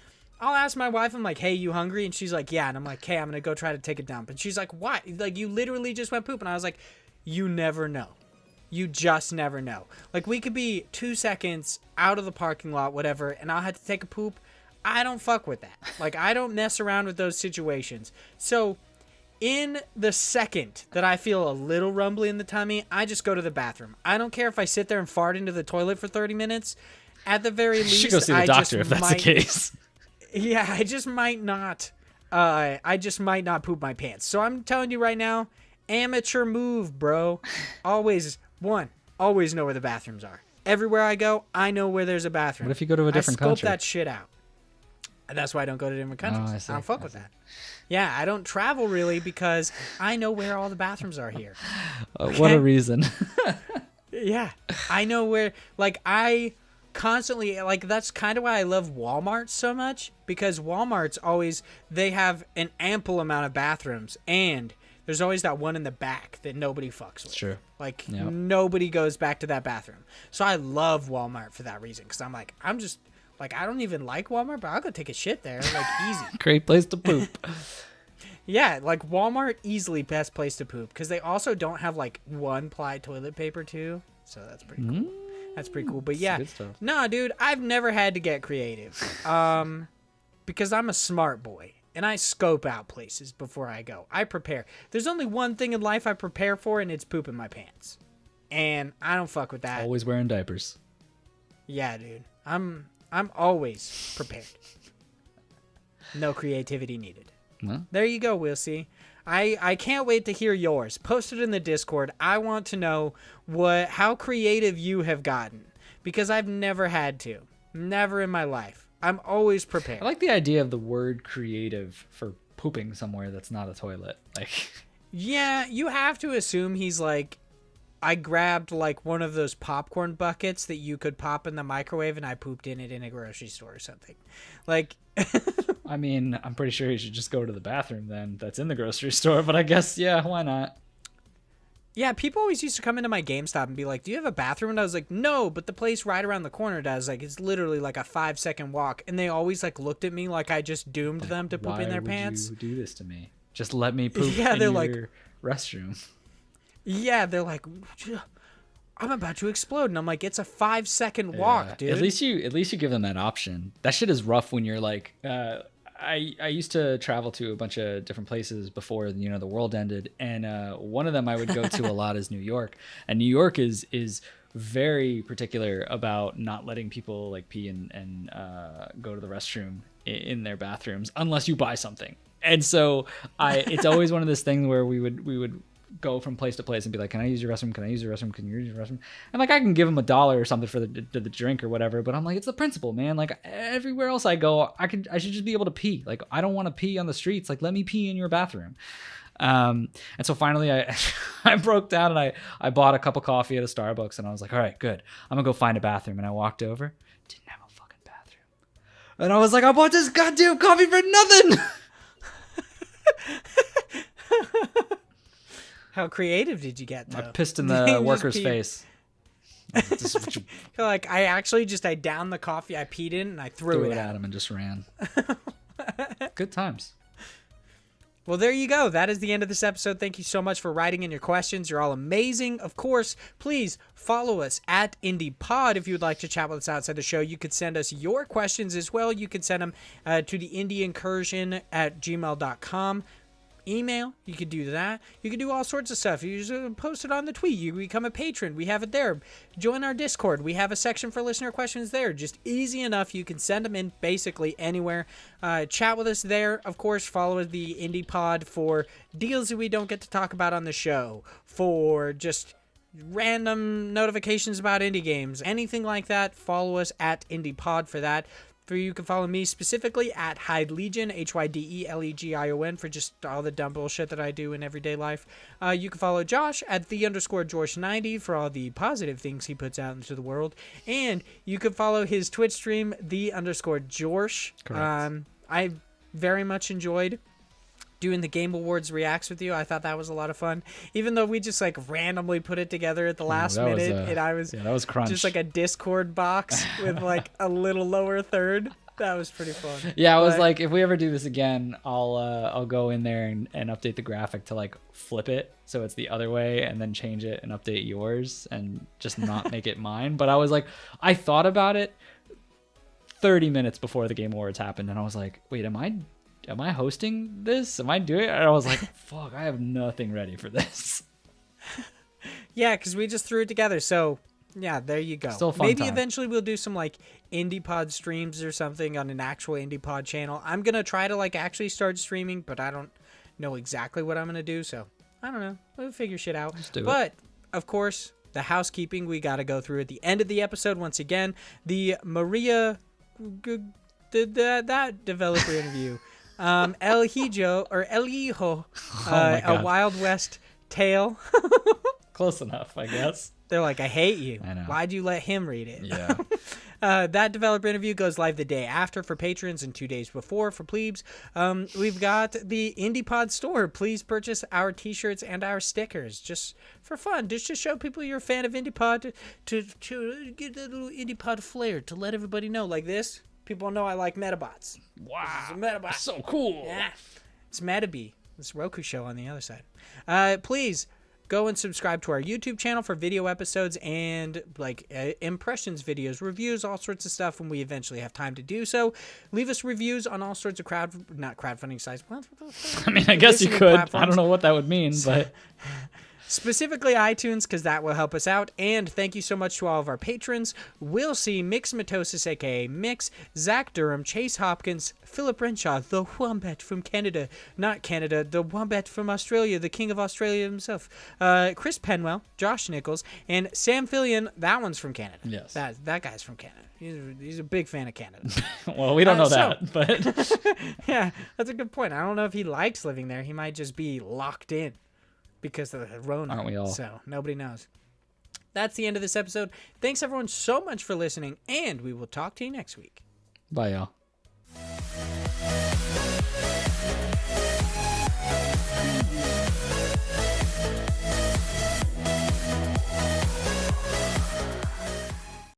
S1: I'll ask my wife, I'm like, hey, you hungry? And she's like, yeah. And I'm like, hey, I'm going to go try to take a dump. And she's like, why? Like, you literally just went poop. And I was like, you never know. You just never know. Like, we could be 2 seconds out of the parking lot, whatever, and I'll have to take a poop. I don't fuck with that. Like, I don't mess around with those situations. So, in the second that I feel a little rumbly in the tummy, I just go to the bathroom. I don't care if I sit there and fart into the toilet for 30 minutes. At the very least,
S2: You should go see the doctor if that's the case.
S1: Yeah, I just might not poop my pants. So I'm telling you right now, amateur move, bro. Always know where the bathrooms are. Everywhere I go, I know where there's a bathroom.
S2: What if you go to a different country?
S1: I scope that shit out. And that's why I don't go to different countries. I don't fuck with that. Yeah, I don't travel really because I know where all the bathrooms are here.
S2: Okay? What a reason.
S1: Yeah, I know where, like, I constantly, like, that's kind of why I love Walmart so much, because Walmart's always, they have an ample amount of bathrooms, and there's always that one in the back that nobody fucks with.
S2: True.
S1: Like,
S2: Yep.
S1: Nobody goes back to that bathroom. So I love Walmart for that reason, because I'm like, I don't even like Walmart, but I'll go take a shit there, like, easy.
S2: Great place to poop.
S1: Yeah, like, Walmart, easily best place to poop, because they also don't have, like, 1-ply toilet paper, too, so that's pretty cool. That's pretty cool. But yeah, nah, dude, I've never had to get creative. Because I'm a smart boy and I scope out places before I go. I prepare. There's only one thing in life I prepare for, and it's pooping my pants. And I don't fuck with that.
S2: Always wearing diapers.
S1: Yeah, dude. I'm always prepared. No creativity needed.
S2: Well,
S1: there you go, We'll See. I can't wait to hear yours. Post it in the Discord. I want to know how creative you have gotten, because I've never had to. Never in my life. I'm always prepared.
S2: I like the idea of the word creative for pooping somewhere that's not a toilet. Like,
S1: yeah, you have to assume he's like, I grabbed like one of those popcorn buckets that you could pop in the microwave and I pooped in it in a grocery store or something. Like,
S2: I mean, I'm pretty sure you should just go to the bathroom then that's in the grocery store, but I guess, yeah, why not?
S1: Yeah, people always used to come into my GameStop and be like, do you have a bathroom? And I was like, no, but the place right around the corner does. Like, it's literally like a 5-second walk. And they always like looked at me like I just doomed them to poop in their pants.
S2: Why would you do this to me? Just let me poop
S1: yeah,
S2: in
S1: they're
S2: your
S1: like,
S2: restroom.
S1: Yeah, they're like, I'm about to explode. And I'm like, it's a 5-second walk, dude.
S2: At least you give them that option. That shit is rough when you're like, I used to travel to a bunch of different places before, the world ended. And one of them I would go to a lot is New York. And New York is very particular about not letting people like pee and go to the restroom in their bathrooms unless you buy something. And so it's always one of those things where we would go from place to place and be like, can I use your restroom? Can I use your restroom? Can you use your restroom? And like, I can give them $1 or something for the drink or whatever, but I'm like, it's the principle, man. Like, everywhere else I go, I should just be able to pee. Like, I don't want to pee on the streets. Like, let me pee in your bathroom. And so finally I broke down and I bought a cup of coffee at a Starbucks and I was like, all right, good. I'm gonna go find a bathroom. And I walked over, didn't have a fucking bathroom. And I was like, I bought this goddamn coffee for nothing.
S1: How creative did you get, though?
S2: I pissed in the worker's face.
S1: Like, I downed the coffee, I peed in, and I threw it
S2: at him and just ran. Good times.
S1: Well, there you go. That is the end of this episode. Thank you so much for writing in your questions. You're all amazing. Of course, please follow us at IndiePod if you would like to chat with us outside the show. You could send us your questions as well. You can send them to the indieincursion@gmail.com. Email, you could do that. You could do all sorts of stuff. You just post it on the tweet. You become a patron. We have it there. Join our Discord. We have a section for listener questions there. Just easy enough. You can send them in basically anywhere. Chat with us there. Of course, follow the Indie Pod for deals that we don't get to talk about on the show, for just random notifications about indie games, anything like that. Follow us at IndiePod for that. You can follow me specifically at Hyde Legion, HYDELEGION, for just all the dumb bullshit that I do in everyday life. You can follow Josh at _George90 for all the positive things he puts out into the world. And you can follow his Twitch stream, _Jorsh.
S2: Correct.
S1: I very much enjoyed doing the Game Awards reacts with you. I thought that was a lot of fun, even though we just like randomly put it together at the last minute, and I was
S2: that was crunch.
S1: Just like a Discord box with like a little lower third. That was pretty fun.
S2: Yeah, I was like, if we ever do this again, I'll go in there and update the graphic to like flip it so it's the other way, and then change it and update yours and just not make it mine. But I was like, I thought about it 30 minutes before the Game Awards happened, and I was like, wait, am I hosting this? Am I doing it? And I was like, fuck, I have nothing ready for this.
S1: Yeah, because we just threw it together. So, yeah, there you go.
S2: Still a fun
S1: Maybe
S2: time.
S1: eventually we'll do some, like, IndiePod streams or something on an actual IndiePod channel. I'm going to try to, like, actually start streaming, but I don't know exactly what I'm going to do. So, I don't know. We'll figure shit out. But, of course, the housekeeping we got to go through at the end of the episode. Once again, the Maria... that developer interview. El Hijo, or El Hijo, a Wild West tale.
S2: Close enough, I guess.
S1: They're like, I hate you.
S2: I know.
S1: Why'd you let him read it?
S2: Yeah.
S1: That developer interview goes live the day after for patrons and 2 days before for plebes. We've got the IndiePod store. Please purchase our t-shirts and our stickers just for fun. Just to show people you're a fan of IndiePod, to get that little IndiePod flair, to let everybody know, like this. People know I like Metabots.
S2: Wow.
S1: This is a Metabot.
S2: So cool.
S1: Yeah. It's Metabee. This Roku show on the other side. Please go and subscribe to our YouTube channel for video episodes and like impressions videos, reviews, all sorts of stuff when we eventually have time to do so. Leave us reviews on all sorts of not crowdfunding sites.
S2: I mean, I guess you could. Platforms. I don't know what that would mean, but...
S1: Specifically iTunes, because that will help us out. And thank you so much to all of our patrons. We'll see Mix Mitosis, a.k.a. Mix, Zach Durham, Chase Hopkins, Philip Renshaw, the Wombat from Canada. Not Canada, the Wombat from Australia, the King of Australia himself. Chris Penwell, Josh Nichols, and Sam Fillion. That one's from Canada.
S2: Yes.
S1: That guy's from Canada. He's a big fan of Canada.
S2: Well, we don't know that, but...
S1: Yeah, that's a good point. I don't know if he likes living there. He might just be locked in. Because of the Rona.
S2: Aren't we all?
S1: So, nobody knows. That's the end of this episode. Thanks, everyone, so much for listening, and we will talk to you next week.
S2: Bye, y'all.